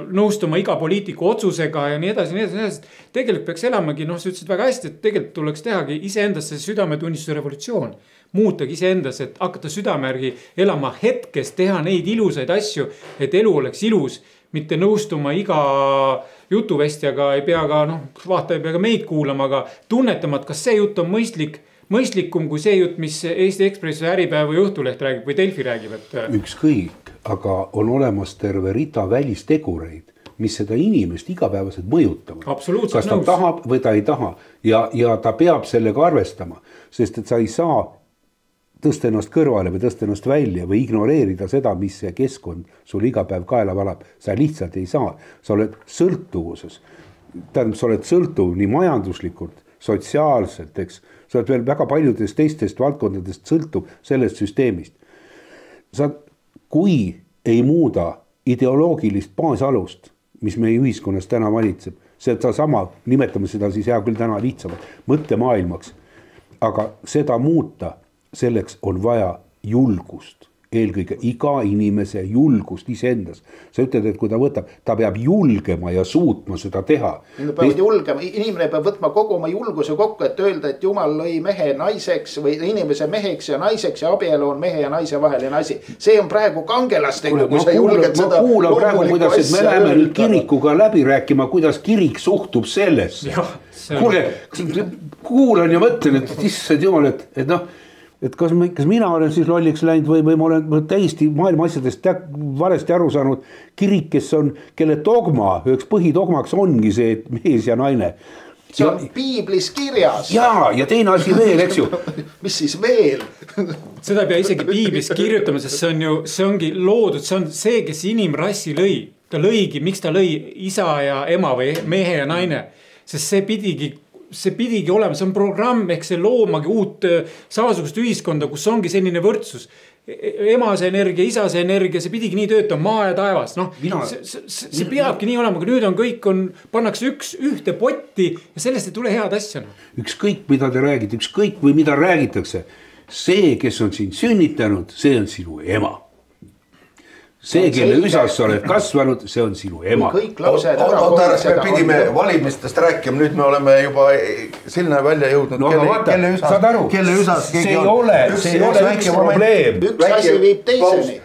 nõustuma iga poliitiku otsusega ja nii edasi. Tegelikult peaks elamagi, sa ütlesid väga hästi, et tegelikult tuleks tehagi iseendasse südametunnistuse revolutsioon. Muutagi iseendas, et hakata südamärgi elama hetkes, teha neid ilusaid asju, et elu oleks ilus, mitte nõustuma iga jutuvestjaga, ei pea ka, vaata, ei pea ka meid kuulama, aga tunnetama, et kas see jutt on mõistlikum kui see jutt, mis Eesti Ekspress või Äripäev või Õhtuleht räägib või Delfi räägib. Ükskõik, aga on olemas terve rida välistegureid, mis seda inimest igapäevaselt mõjutavad. Kas ta tahab või ta ei taha ja ta peab sellega arvestama, sest et sa ei saa tõsta ennast kõrvale või tõsta ennast välja või ignoreerida seda, mis see keskkond sul iga päev kaela valab. Sa lihtsalt ei saa. Sa oled sõltuvuses. Tähendab, sa oled sõltuv nii majanduslikult, sotsiaalselt, eks. Sa oled veel väga paljudest teistest valdkondadest sõltuv sellest süsteemist. Kui ei muuda ideoloogilist baasalust, mis meie ühiskonnas täna valitseb, see sama, nimetame seda siis hea küll täna lihtsamalt, mõttemaailmaks, aga seda muuta, selleks on vaja julgust, eelkõige iga inimese julgust iseendas. Sa ütled, et kui ta võtab, ta peab julgema ja suutma seda teha. Inimene peab võtma kogu oma julguse kokku, et öelda, et Jumal lõi mehe naiseks või inimese meheks ja naiseks ja abielu on mehe ja naise vaheline asi. See on praegu kangelastegu, kui sa julged seda. Ma kuulan praegu, kuidas me läheme nüüd kirikuga läbi rääkima, kuidas kirik suhtub sellesse. Kuulan ja mõtlen, et issand jumal, et kas mina olen siis lolliks läinud või ma olen täiesti maailma asjadest valesti aru saanud. Kirik, kelle dogma, üheks põhidogmaks ongi see, et mees ja naine. See on piiblis kirjas. Ja teine asi veel, eks ju. Mis siis veel? Seda ei pea isegi piiblis kirjutama, sest see ongi loodud, see on see, kes inimrassi lõi. Ta lõigi, miks ta lõi isa ja ema või mehe ja naine, sest see pidigi olema, see on programm, ehk see loomagi uut samasugust ühiskonda, kus ongi selline võrdsus. Emase energia, isase energia, see pidigi nii töötama, maa ja taevas. See peabki nii olema, aga nüüd on kõik, pannakse ühte potti ja sellest ei tule head asja. Ükskõik, mida te räägite, ükskõik või mida räägitakse, see, kes on sind sünnitanud, see on sinu ema. see, kelle üsas sa oled kasvanud, see on sinu ema. Kõik lapsed oota, me pidime valimistest rääkima, nüüd me oleme juba sinna välja jõudnud. No aga vaata, saad aru, see ei ole üks probleem. Üks asi viib teiseni.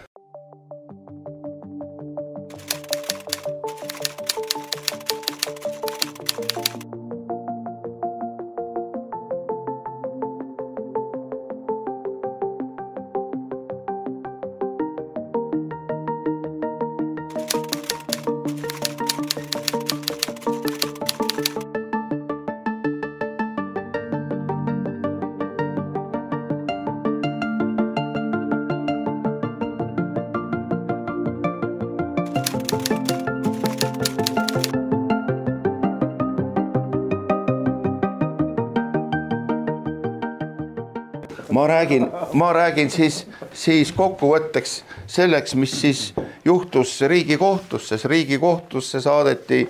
Ma räägin siis kokkuvõtteks selleks, mis siis juhtus Riigikohtusse. Riigikohtusse saadeti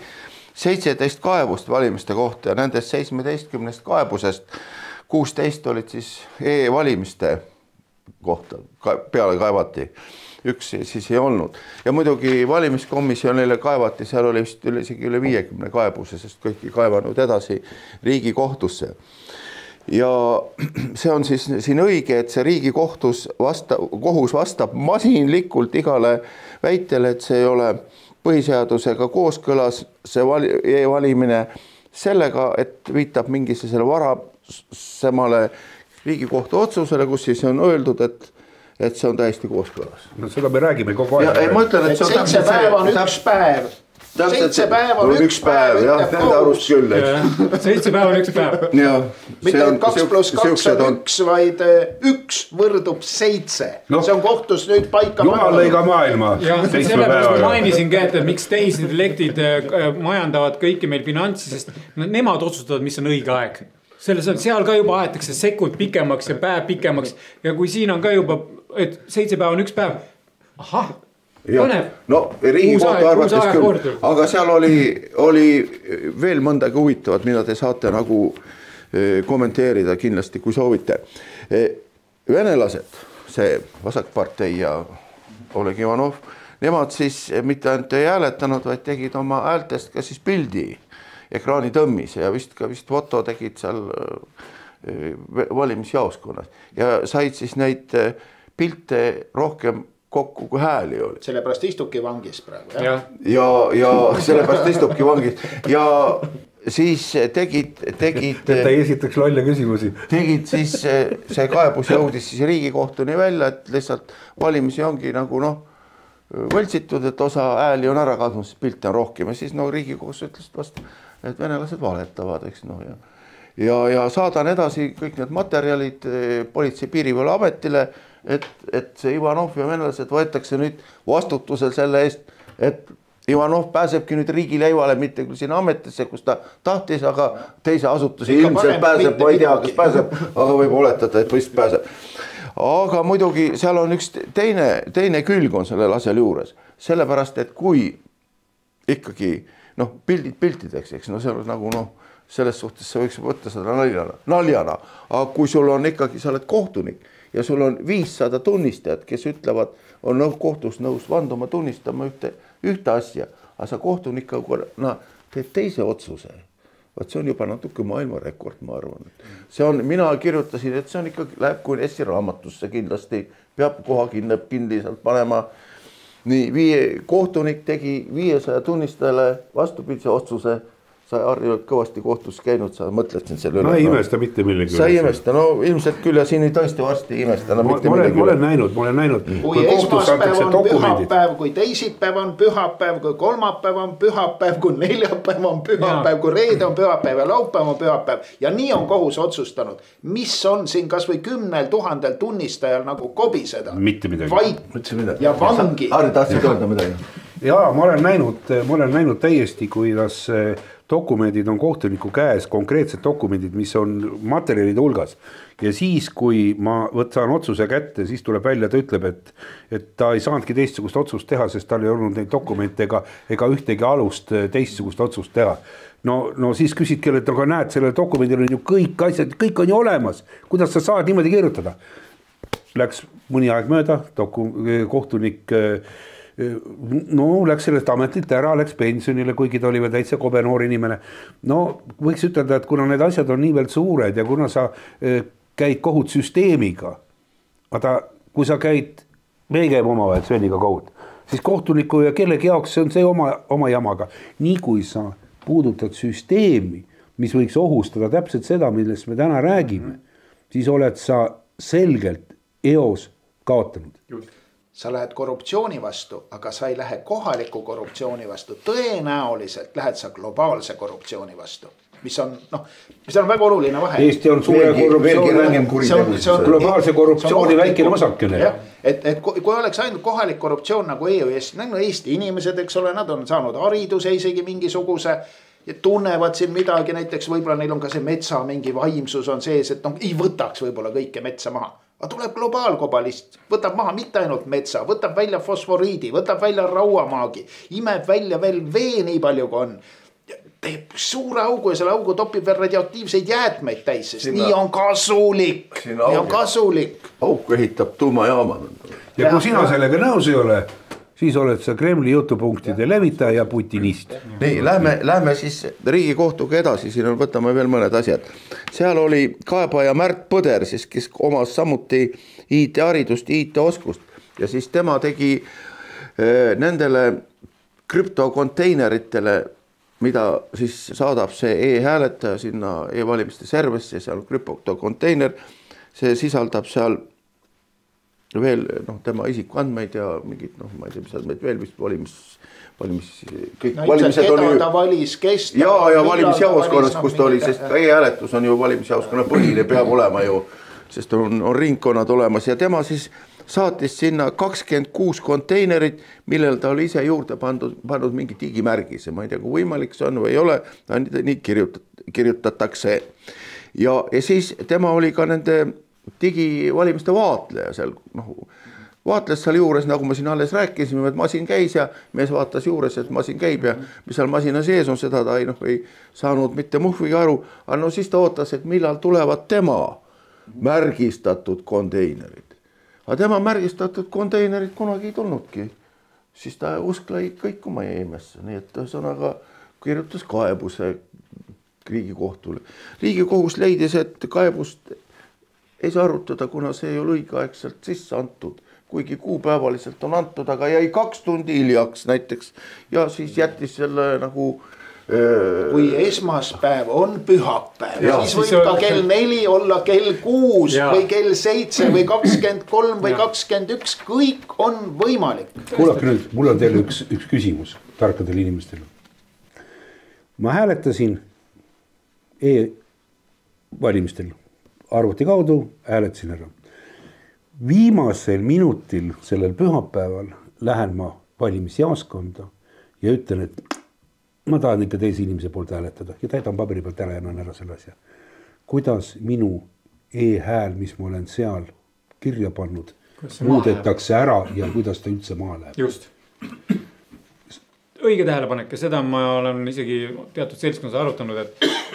17 kaebust valimiste kohta ja nendest 17 kaebusest 16 olid siis e-valimiste kohta peale kaevati. Üks siis ei olnud. Ja muidugi valimiskomisjonile kaevati, seal oli vist isegi üle 50 kaebuse, sest kõiki kaevanud edasi Riigikohtusse. Ja see on siis siin õige, et see Riigikohus vastab masinlikult igale väitele, et see ei ole põhiseadusega kooskõlas see e-valimine sellega, et viitab mingisugusele varasemale Riigikohtu otsusele, kus siis on öeldud, et see on täiesti kooskõlas. No seda me räägime kogu aeg. Ma ütlen, et 7 päev on üks päev. 7 päev on üks päev, jah, nende arust küll, eks. 7 päev on üks päev. Mitte 2 + 2 on 1, vaid 1 võrdub 7. No, see on kohtus nüüd paika. Jumal lõiga maailma. Ja sellepärast ma mainisingi, et miks tehisintelektid majandavad kõiki meil finantsi, sest nemad otsustavad, mis on õige aeg. Seal ka juba aetakse sekund pikemaks ja päev pikemaks. Ja kui siin on ka juba, et 7 päev on üks päev, ahah. No Riigikohtu arvates küll, aga seal oli veel mõndagi huvitavat, mida te saate nagu kommenteerida kindlasti, kui soovite. Venelased, see Vasakpartei ja Oleg Ivanov, nemad siis mitte ainult ei hääletanud, vaid tegid oma häältest ka siis pildi ekraani tõmmis ja vist foto tegid seal valimisjaoskonnas ja said siis neid pilte rohkem kokku, kui hääli oli. Sellepärast istubki vangis praegu. Ja sellepärast istubki vangis. Ja siis tegid... Ta ei esitaks lolle küsimusi. Tegid siis, see kaebus jõudis siis Riigikohtuni välja, et lihtsalt valimisi ongi nagu võltsitud, et osa hääli on ära kadnud, siis pilte on rohkem. Ja siis Riigikohus ütles vastu, et venelased valetavad, eks ja saadan edasi kõik need materjalid Politsei- Piirivalveametile, et see Ivanov ja venelased võetakse nüüd vastutusel selle eest, et Ivanov pääsebki nüüd riigileivale, mitte küll sinna ametisse, kus ta tahtis, aga teise asutusi ilmselt pääseb, ma ei tea, kas pääseb, aga võib oletada, et vist pääseb. Aga muidugi seal on üks teine külg on sellel asjal juures, sellepärast, et kui ikkagi piltideks, eks, see on nagu selles suhtes sa võiks võtta seda naljana, aga kui sul on ikkagi, sa oled kohtunik ja sul on 500 tunnistajat, kes ütlevad, on kohtus nõus vanduma tunnistama ühte asja, aga sa kohtunikuna teed teise otsuse. Vaat see on juba natuke maailmarekord, ma arvan. Mina kirjutasin, et see on ikkagi, läheb kui Eesti raamatusse kindlasti, peab koha kindliselt panema. Nii, kohtunik tegi 500 tunnistajale vastupidise otsuse, sa Harri oled kõvasti kohtus käinud, sa mõtled siin selle üle. No ei imesta mitte millegi. Sa ei imesta, ilmselt küll ja siin ei tõesti varsti imesta. Ma olen näinud. Kui esmaspäev on pühapäev, kui teisipäev on pühapäev, kui kolmapäev on pühapäev, kui neljapäev on pühapäev, kui reede on pühapäev ja laupäev on pühapäev. Ja nii on kohus otsustanud. Mis on siin kas või 10 000 tunnistajal nagu kobiseda? Mitte midagi. Vaid ja vangi. Harri, tahtsid öelda midagi? Jaa, ma olen näinud täiesti, kuidas dokumendid on kohtuniku käes, konkreetsed dokumendid, mis on materjalide hulgas. Ja siis, kui ma saan otsuse kätte, siis tuleb välja, ta ütleb, et ta ei saanudki teistsugust otsust teha, sest tal ei olnud neid dokumente ega ühtegi alust teistsugust otsust teha. No siis küsidki, et aga näed, sellel dokumendil on ju kõik asjad, kõik on ju olemas. Kuidas sa saad niimoodi kirjutada? Läks mõni aeg mööda, kohtunik no läks sellest ametilt ära, läks pensionile, kuigi ta oli veel täitsa kobe noor inimene. No võiks ütelda, et kuna need asjad on niivõrd suured ja kuna sa käid kohut süsteemiga, kui sa käid, me ei käib omavahel Sveniga kohut, siis kohtuniku ja kellegi jaoks see on see oma jamaga. Nii kui sa puudutad süsteemi, mis võiks ohustada täpselt seda, millest me täna räägime, siis oled sa selgelt eos kaotanud. Sa lähed korruptsiooni vastu, aga sa ei lähe kohaliku korruptsiooni vastu. Tõenäoliselt lähed sa globaalse korruptsiooni vastu, mis on väga oluline vahe. Eesti on suure korruptsiooni, globaalse korruptsiooni väikene osakene. Et kui oleks ainult kohalik korruptsioon nagu Eesti inimesed, eks ole, nad on saanud hariduse isegi mingisuguse ja tunnevad siin midagi, näiteks võib-olla neil on ka see metsa mingi vaimsus on sees, et ei võtaks võib-olla kõike metsa maha. Aga tuleb globaalkobalist, võtab maha mitte ainult metsa, võtab välja fosforiidi, võtab välja rauamaagi, imeb välja veel vee nii palju kui on. Teeb suure augu ja selle augu topib veel radioaktiivseid jäätmeid täis, sest nii on kasulik. Nii on kasulik. Auk ehitab tuumajaamad. Ja kui sina sellega nõus ei ole, siis oled sa Kremli jutupunktide levitaja ja putinist. Nii, lähme siis Riigikohtuga edasi, siin võtame veel mõned asjad. Seal oli kaebaja Märt Põder, siis, kes omas samuti IT-haridust, IT-oskust ja siis tema tegi nendele krüptokonteineritele, mida siis saadab see e-hääletaja sinna e-valimiste servesse, seal on krüptokonteiner, see sisaldab seal veel tema isikuandmeid ja mingid, ma ei tea, mis andmeid veel vist kõik valimised on ju. Valis, ja valimisjaoskonnas, kus ta oli, sest e-hääletus on ju valimisjaoskonna põhine, peab olema ju, sest on ringkonnad olemas ja tema siis saatis sinna 26 konteinerit, millel ta oli ise juurde pandud mingi digimärgise, ma ei tea, kui võimalik see on või ei ole, nii kirjutatakse. Ja siis tema oli ka nende digivalimiste vaatleja seal, vaatles seal juures, nagu me siin alles rääkisime, et masin käis ja mees vaatas juures, et masin käib ja mis seal masina sees on, seda ta ei saanud mitte muhviga aru, aga siis ta ootas, et millal tulevad tema märgistatud konteinerid. Aga tema märgistatud konteinerid kunagi ei tulnudki, siis ta usk lõi kõikuma jäimesse, nii et ühesõnaga kirjutas kaebuse Riigikohtule. Riigikohus leidis, et kaebust ei saa arutada, kuna see ei ole õigeaegselt sisse antud, kuigi kuupäevaliselt on antud, aga jäi 2 tundi hiljaks näiteks ja siis jättis selle nagu kui esmaspäev on pühapäev, siis võib ka kell 4 olla kell 6 või kell 7 või 23 või 21, kõik on võimalik. Kuulake nüüd, mul on teile üks küsimus tarkadele inimestele. Ma hääletasin e-valimistel. Arvuti kaudu hääletasin ära. Viimasel minutil sellel pühapäeval lähen ma valimisjaoskonda ja ütlen, et ma tahan ikka teise inimese poolt hääletada ja täidan paberi pealt ära ja annan ära selle asja. Kuidas minu e-hääl, mis ma olen seal kirja pannud, muudetakse ära ja kuidas ta üldse maha läheb? Just. Õige tähelepanek ja seda ma olen isegi teatud seltskonnas arutanud,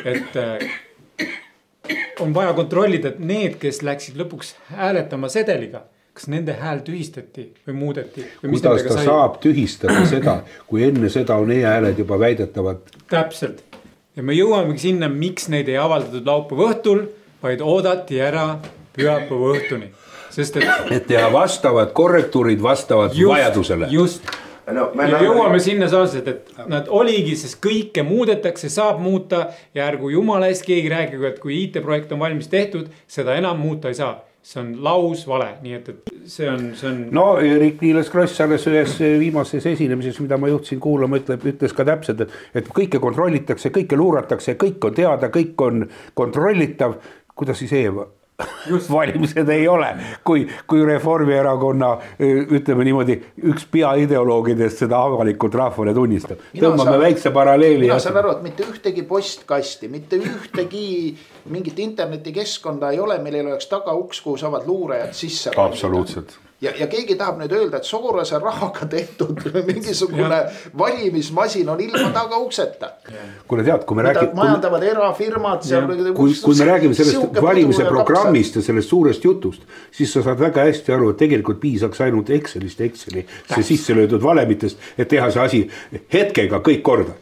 et on vaja kontrollida, et need, kes läksid lõpuks hääletama sedeliga, kas nende hääl tühistati või muudeti? Või kuidas ta saab tühistada seda, kui enne seda on e-hääled juba väidetavad? Täpselt. Ja me jõuamegi sinna, miks neid ei avaldatud laupäeva õhtul, vaid oodati ära pühapäeva õhtuni. Sest et teha vastavad korrektuurid vastavad vajadusele. Just. No, ja jõuame sinna saaselt, et nad oligi, sest kõike muudetakse, saab muuta ja ärgu jumala eest keegi räägigu, et kui IT-projekt on valmis tehtud, seda enam muuta ei saa. See on laus vale, nii et see on... No Erik-Niiles Kross alles ühes viimases esinemises, mida ma juhtsin kuulama, ütles ka täpselt, et kõike kontrollitakse, kõike luuratakse, kõik on teada, kõik on kontrollitav. Kuidas siis valimised ei ole, kui Reformierakonna, ütleme niimoodi, üks peaideoloogidest seda avalikult rahvale tunnistab. Tõmbame väikse paralleeli. Mina saan aru, et mitte ühtegi postkasti, mitte ühtegi mingit internetikeskkonda ei ole, millel oleks tagauks, kuhu saavad luurajad sisse. Absoluutselt. ja keegi tahab nüüd öelda, et Sorose rahaga tehtud mingisugune valimismasin on ilma taga ukseta. Kuule tead, kui me räägime... Majandavad erafirmad. Kui me räägime sellest valimise programmist ja sellest suurest jutust, siis sa saad väga hästi aru, et tegelikult piisaks ainult Exceli see sisse löödud valemitest, et teha see asi hetkega kõik korda.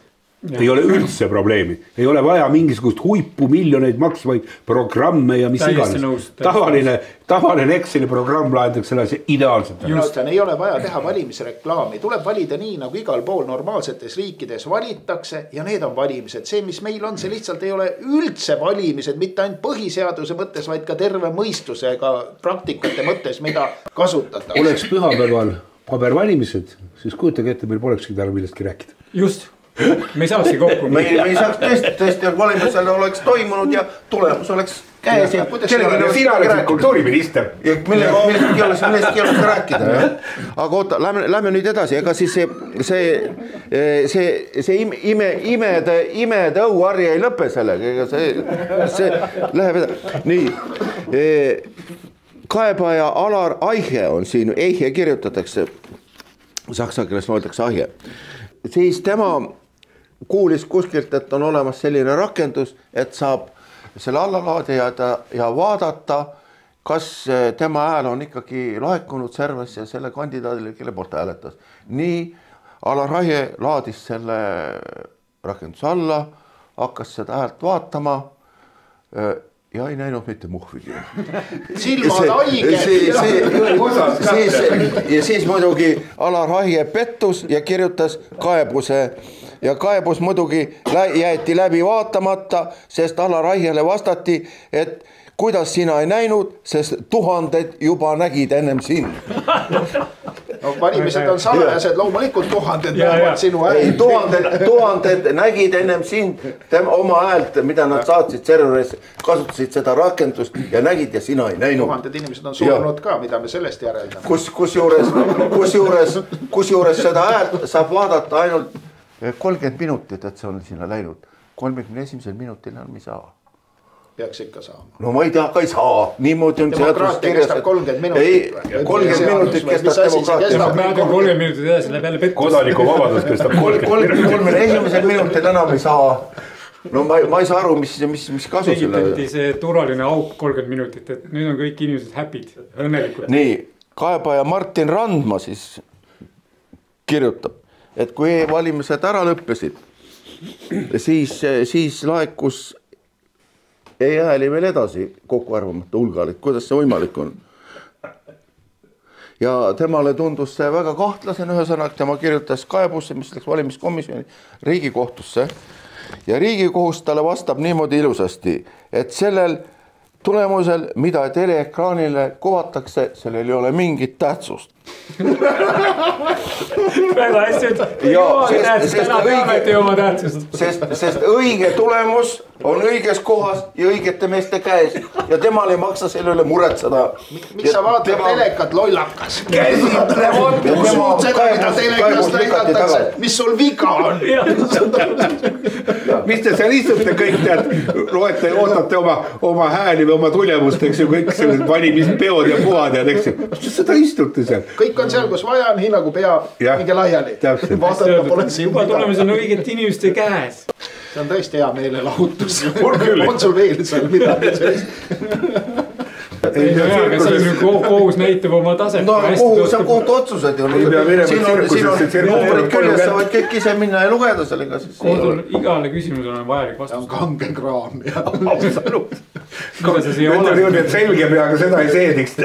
Ja. Ei ole üldse probleemi, ei ole vaja mingisugust huipu miljoneid maksvaid programme ja mis iganes. Tavaline Exceli programm lahendaks selle asja ideaalselt. Ei ole vaja teha valimisreklaami, tuleb valida nii nagu igal pool normaalsetes riikides valitakse ja need on valimised. See, mis meil on, see lihtsalt ei ole üldse valimised, mitte ainult põhiseaduse mõttes, vaid ka terve mõistusega praktikate mõttes, mida kasutatakse. Oleks pühapäeval pabervalimised, siis kujutage ette, meil polekski täna millestki rääkida. Just. Me ei saakski kokku. Me ei saaks tõesti valimisel oleks toimunud ja tulemus oleks käes. Ja sina oleksid kultuuriminister. Millestki oleks rääkida. Aga oota, lähme nüüd edasi. Ega siis see imede õuarje ei lõpe sellega. Ega see läheb edasi. Nii, kaebaja Alar Aihe on siin. Eihe kirjutatakse. Saksa keeles mõeldakse Aihe. Siis tema kuulis kuskilt, et on olemas selline rakendus, et saab selle alla laadida ja vaadata, kas tema hääl on ikkagi laekunud servesse selle kandidaadile, kelle poolt hääletas. Nii Alar Aihe laadis selle rakenduse alla, hakkas seda häält vaatama ja ei näinud mitte muhvigi. Silmad haige. Ja siis muidugi Alar Aihe pettus ja kirjutas kaebuse. Ja kaebus muidugi jäeti läbi vaatamata, sest Alar Aihele vastati, et kuidas sina ei näinud, sest tuhanded juba nägid ennem sind. No, valimised on salajased, loomulikult tuhanded näevad sinu häält. Tuhanded nägid ennem sind oma häält, mida nad saatsid serveris, kasutasid seda rakendust ja nägid ja sina ei näinud. Tuhanded inimesed on surnud ka, mida me sellest järeldame. Kusjuures seda häält saab vaadata ainult 30 minutit, et see on sinna läinud. 31. minutil enam ei saa. Peaks ikka saama. No ma ei tea, ka ei saa. Niimoodi on demokraatia kestab 30 minutit. 30 minutit kestab demokraatia. 30 minutit edasi läheb jälle pettus. Kodaniku vabadus kestab 31. minutil enam ei saa. No ma ei saa aru, mis kasu selle. Tegitati see turvaline auk 30 minutit, et nüüd on kõik inimesed happy'd, õnnelikud. Nii, kaebaja Martin Randma siis kirjutab, et kui valimised ära lõppesid, siis laekus ei hääli veel edasi kokku arvamata hulgal, et kuidas see võimalik on. Ja temale tundus see väga kahtlasen, ühesõnaga tema kirjutas kaebusse, mis läks valimiskomisjoni Riigikohtusse. Ja Riigikohus talle vastab niimoodi ilusasti, et sellel tulemusel, mida teleekraanile kuvatakse, sellel ei ole mingit tähtsust. Väga hästi, sest õige tulemus on õiges kohas ja õigete meeste käes ja temal ei maksa selle üle muretseda. Miks sa vaatad telekat lollakas? Suud seda, mida telekast näidatakse, mis sul viga on? Mis te seal istute kõik tead, loete ja ootate oma hääli või oma tulemust, eks ju, kõik sellised valimispeod ja puhad ja eks ju, mis te seda istute seal? Kõik on seal, kus vaja on, nii nagu pea mingi laiali. Vaadata pole siin midagi. Tulemus on õigete inimeste käes. See on tõesti hea meile lahutus. On sul veel seal midagi sellist? Kohus näitab oma taset. No kohus on kohtu otsused. Siin on numbrid küljes, sa võid kõik ise minna ja lugeda sellega. Kohtul igale küsimusele on vajalik vastus. On kange kraam. Absoluut. Ütleme, et selge peaga seda ei seediks.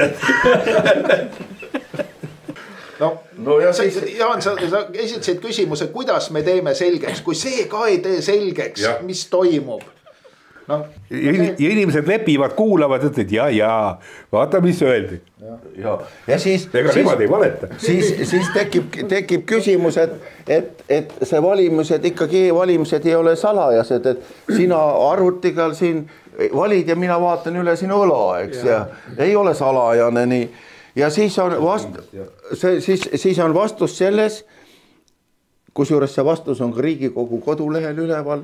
No ja Jaan, sa esitasid küsimuse, kuidas me teeme selgeks, kui see ka ei tee selgeks, mis toimub. No, ja inimesed lepivad, kuulavad, et ja, vaata, mis öeldi. Ja siis tekib küsimus, et see valimised ikkagi valimised ei ole salajased, et sina arvutigal siin valid ja mina vaatan üle sinu õla, eks ja ei ole salajane nii. Ja siis on vastus selles, kusjuures see vastus on ka Riigikogu kodulehel üleval,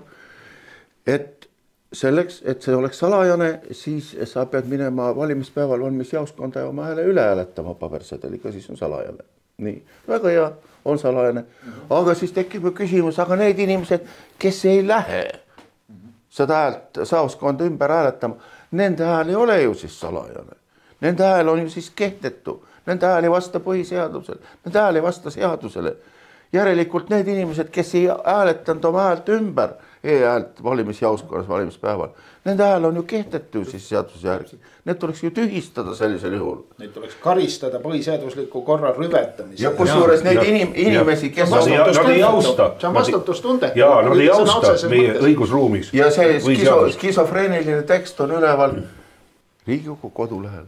et selleks, et see oleks salajane, siis sa pead minema valimispäeval valimisjaoskonda ja oma hääle üle hääletama pabersedeliga, siis on salajane. Nii, väga hea, on salajane. Aga siis tekib ju küsimus, aga need inimesed, kes ei lähe seda häält jaoskonda ümber hääletama, nende hääl ei ole ju siis salajane. Nende hääl on ju siis kehtetu. Nende hääl ei vasta põhiseadusele. Nende hääl ei vasta seadusele. Järelikult need inimesed, kes ei hääletanud oma häält ümber e-häält valimisjaoskonnas valimispäeval, nende hääl on ju kehtetu siis seaduse järgi. Need tuleks ju tühistada sellisel juhul. Neid tuleks karistada põhiseadusliku korra rüvetamise. Ja kusjuures neid inimesi, kes on... Nad ei austa. See on vastutustunde. Jaa, nad ei austa meie õigusruumis. Ja see skisofreeniline tekst on üleval Riigikogu kodulehel.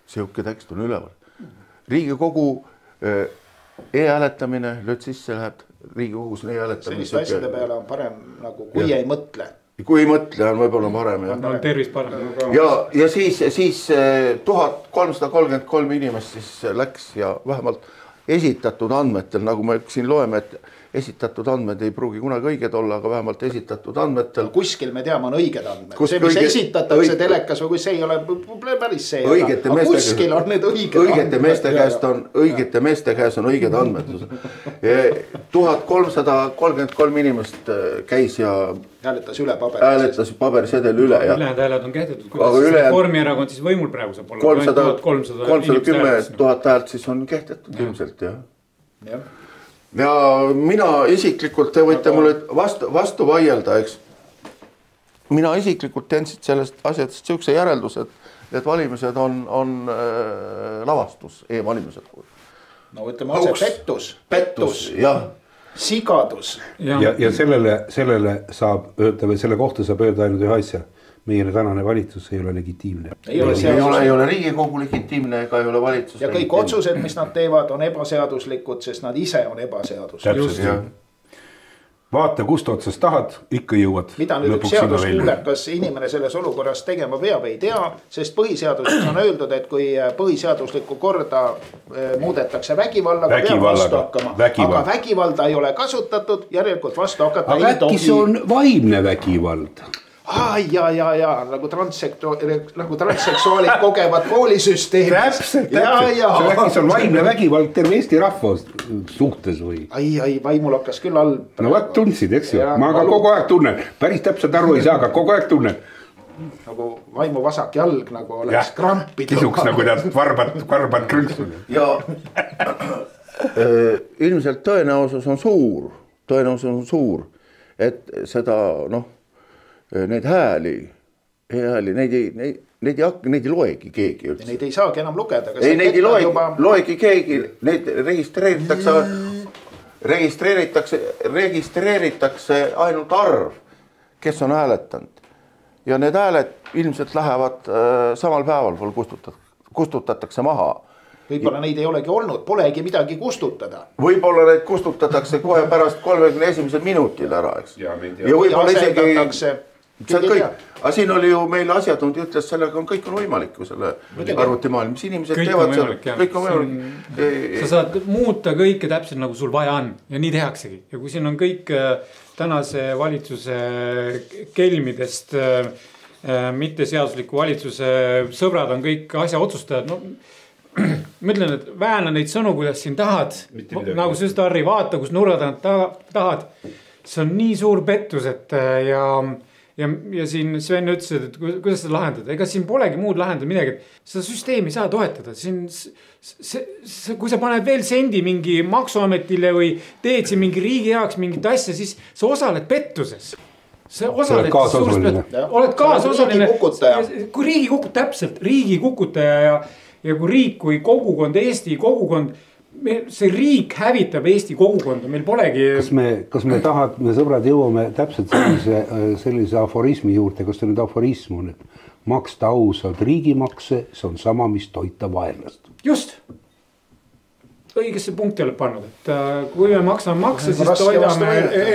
Siuke tekst on üleval. Riigikogu e-hääletamine, lööd sisse, läheb Riigikogus e-hääletamine. Sellist asjade peale on parem, nagu kui ei mõtle. Kui ei mõtle, on võib-olla parem. On tervist parem. Ja siis 1333 inimest siis läks ja vähemalt esitatud andmetel, nagu me siin loeme, et esitatud andmed ei pruugi kunagi õiged olla, aga vähemalt esitatud andmetel. Kuskil me teame, on õiged andmed. See, mis esitatakse telekas või kui see ei ole päris see. Aga kuskil on need õiged andmed. Õigete meeste käes on õiged andmed. 1333 inimest käis ja hääletas pabersedel üle. Ülejäänud hääled on kehtetud. Kuidas Reformierakond siis võimul praegu saab olla? 310 000 häält siis on kehtetud ilmselt, jah. Ja mina isiklikult, te võite mulle vastu vaielda, eks. Mina isiklikult teen sellest asjadest siukse järeldused, et valimised on lavastus, e-valimised. No ütleme otse pettus, jah. Sigadus. Ja sellele saab öelda või selle kohta saab öelda ainult ühe asja. Meie tänane valitsus ei ole legitiimne. Ei ole Riigikogu legitiimne ega ei ole valitsus. Ja kõik otsused, mis nad teevad, on ebaseaduslikud, sest nad ise on ebaseaduslikud. Vaata, kust otsast tahad, ikka jõuad. Mida nüüd üks seaduskuulekas inimene selles olukorras tegema peab, ei tea, sest põhiseaduses on öeldud, et kui põhiseaduslikku korda muudetakse vägivallaga, peab vastu hakkama. Aga vägivalda ei ole kasutatud, järelikult vastu hakata ei tohi. Aga äkki see on vaimne vägivald? Nagu transseksuaalid kogevad koolisüsteemi. Täpselt. See on vaimne vägivald terve Eesti rahva suhtes või? Vaimul hakkas küll all. No vaat tundsid, eks ju. Ma ka kogu aeg tunnen. Päris täpselt aru ei saa, aga kogu aeg tunnen. Nagu vaimu vasak jalg nagu oleks krampi. Kisuks nagu tead varbad krüntsul. Ja ilmselt tõenäosus on suur, et seda, need hääli, neid ei loegi keegi üldse. Neid ei saagi enam lugeda. Ei, neid ei loegi keegi, neid registreeritakse ainult arv, kes on hääletanud. Ja need hääled ilmselt lähevad samal päeval, kustutatakse maha. Võib-olla neid ei olegi olnud, polegi midagi kustutada. Võib-olla neid kustutatakse kohe pärast 31. minutil ära, eks. Ja võib-olla isegi... Aga siin oli ju meil asjatundja ütles, sellega on kõik on võimalik ju selle arvutimaailm, mis inimesed teevad seal, kõik on võimalik. Sa saad muuta kõike täpselt nagu sul vaja on ja nii tehaksegi. Ja kui siin on kõik tänase valitsuse kelmidest, mitte seadusliku valitsuse sõbrad on kõik asja otsustajad, ma ütlen, et vähena neid sõnu, kuidas siin tahad, nagu sest Harri, vaata, kus nurrad tahad. See on nii suur pettus, et ja siin Sven ütles, et kuidas seda lahendada. Ega siin polegi muud lahendada midagi. Seda süsteemi saa toetada. Kui sa paned veel sendi mingi maksuametile või teed siin mingi riigi jaoks mingit asja, siis sa osaled pettuses. Sa oled kaasosaline. Kui riigi kukut, täpselt, riigi kukutaja ja kui riik, kui kogukond, Eesti kogukond, see riik hävitab Eesti kogukonda, meil polegi... Kas me sõbrad jõuame täpselt sellise aforismi juurde, kas see nüüd aforism on, et maksta ausalt riigimakse, see on sama, mis toita vaenlast. Just. Õigesse punkti oled pannud, et kui me maksame makse, siis toidame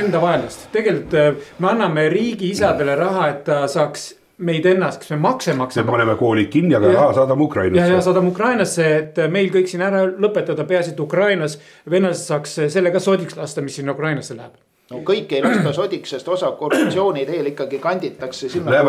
enda vaenlast. Tegelikult me anname riigi isadele raha, et ta saaks meid ennast, kas me makse maksame. Me paneme koolid kinni, aga raha saadame Ukrainasse. Ja saadame Ukrainasse, et meil kõik siin ära lõpetada peaasi, et Ukrainas venelased saaks sellega sodiks lasta, mis siin Ukrainasse läheb. No kõik ei lasta sodiks, sest osa korruptsiooni teel ikkagi kanditakse sinna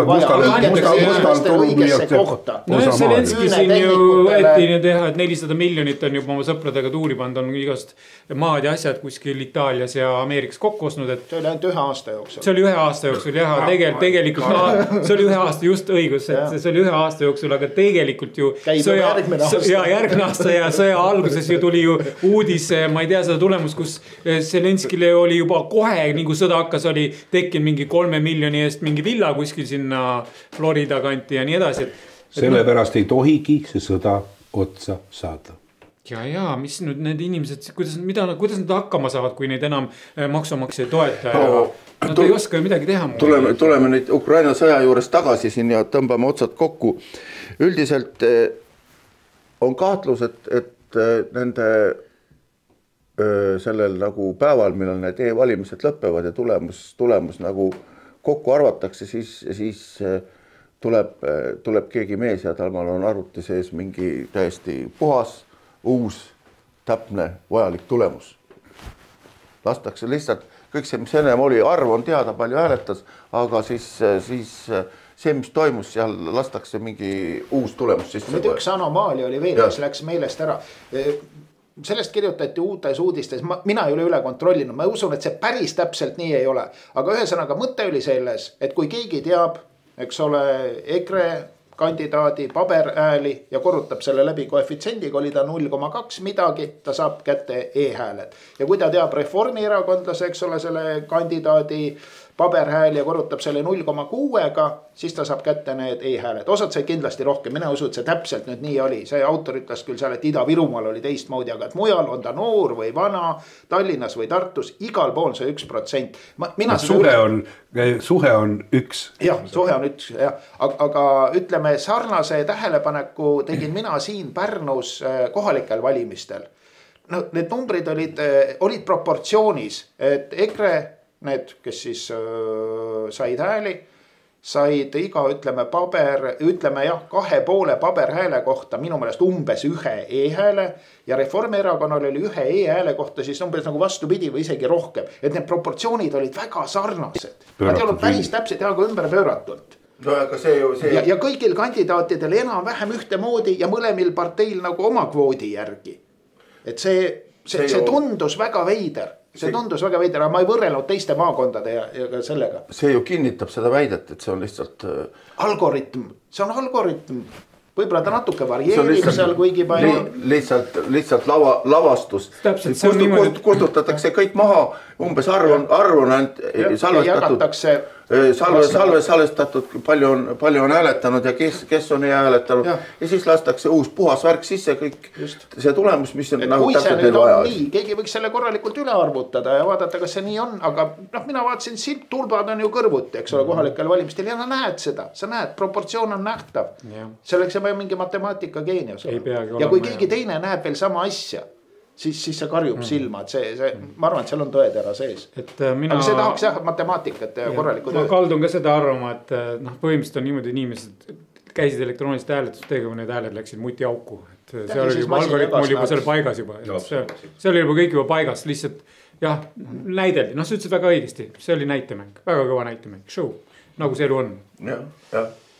õigesse kohta. No Zelenski siin ju võeti teha, et 400 miljonit on juba oma sõpradega tuuri pannud, on igast maad ja asjad kuskil Itaalias ja Ameerikas kokku ostnud. See oli ainult 1 aasta jooksul. See oli 1 aasta jooksul jah, tegelikult see oli 1 aasta just õigus, et see oli 1 aasta jooksul, aga tegelikult ju järgmine aasta ja sõja alguses ju tuli ju uudis, ma ei tea seda tulemust, kus Zelenskile oli juba kohe nagu sõda hakkas, oli tekkinud mingi 3 miljoni eest mingi villa kuskil sinna Florida kanti ja nii edasi. Sellepärast ei tohigi see sõda otsa saada. Ja, mis nüüd need inimesed, kuidas nad hakkama saavad, kui neid enam maksumaksja ei toeta ja nad ei oska ju midagi teha. Tuleme nüüd Ukraina sõja juures tagasi siin ja tõmbame otsad kokku. Üldiselt on kahtlus, et nende sellel nagu päeval, millal need e-valimised lõppevad ja tulemus nagu kokku arvatakse, siis tuleb keegi mees ja tal on arvuti sees mingi täiesti puhas, uus, täpne, vajalik tulemus. Lastakse lihtsalt kõik see, mis ennem oli, arv on teada, palju hääletas, aga siis see, mis toimus, seal lastakse mingi uus tulemus. Nüüd üks anomaali oli veel, mis läks meelest ära. Sellest kirjutati uutes uudistes, mina ei ole üle kontrollinud, ma usun, et see päris täpselt nii ei ole. Aga ühesõnaga mõte oli selles, et kui keegi teab, eks ole, EKRE kandidaadi paberhääli ja korrutab selle läbi koefitsendiga, oli ta 0,2 midagi, ta saab kätte e-hääled. Ja kui ta teab Reformierakondlase, eks ole, selle kandidaadi paberhääl ja korrutab selle 0,6-ga, siis ta saab kätte need e-hääled. Osad sai kindlasti rohkem, mina usun, et see täpselt nüüd nii oli. See autor ütles küll seal, et Ida-Virumaal oli teistmoodi, aga et mujal on ta noor või vana, Tallinnas või Tartus, igal pool see 1%. Suhe on 1. Jah, suhe on 1. Aga ütleme, sarnase tähelepaneku tegin mina siin Pärnus kohalikel valimistel. No, need numbrid olid proportsioonis, et EKRE need, kes siis said hääli, said iga, ütleme 2,5 paberhääle kohta minu meelest umbes 1 e-hääle ja Reformierakonnal oli 1 e-hääle kohta siis umbes nagu vastupidi või isegi rohkem. Et need proportsioonid olid väga sarnased. Nad ei olnud päris täpselt ja ümber pööratult. No, aga see ju, ja kõigil kandidaatidel enam vähem ühtemoodi ja mõlemil parteil nagu oma kvoodi järgi. Et see tundus väga veider. See tundus väga veider, aga ma ei võrrelnud teiste maakondade ja sellega. See ju kinnitab seda väidet, et see on lihtsalt algoritm, see on algoritm. Võib-olla ta natuke varieerib seal kuigi palju. Lihtsalt lavastus. Kustutatakse kõik maha, umbes arv on salvestatud, palju on hääletanud ja kes on hääletanud ja siis lastakse uus puhas värk sisse kõik see tulemus, mis on nagu täpselt neil vaja. Keegi võiks selle korralikult üle arvutada ja vaadata, kas see nii on, aga mina vaatasin silt, tulbad on ju kõrvuti, eks ole, kohalikel valimistel ja näed seda, sa näed, proportsioon on nähtav. Selleks on mingi matemaatika geenius. Ja kui keegi teine näeb veel sama asja, siis see karjub silma, et ma arvan, et seal on tõetera sees. Aga see tahaks matemaatikat ja korralikku tööd. Ma kaldun ka seda arvama, et põhimõtteliselt on niimoodi inimesed käisid elektroonilist hääletust teega, kui need hääled läksid mutiauku. See oli juba algoritm oli juba seal paigas juba. See oli juba kõik juba paigas, lihtsalt näideldi. Sa ütlesid väga õigesti, see oli näitemäng, väga kõva näitemäng, show, nagu see elu on.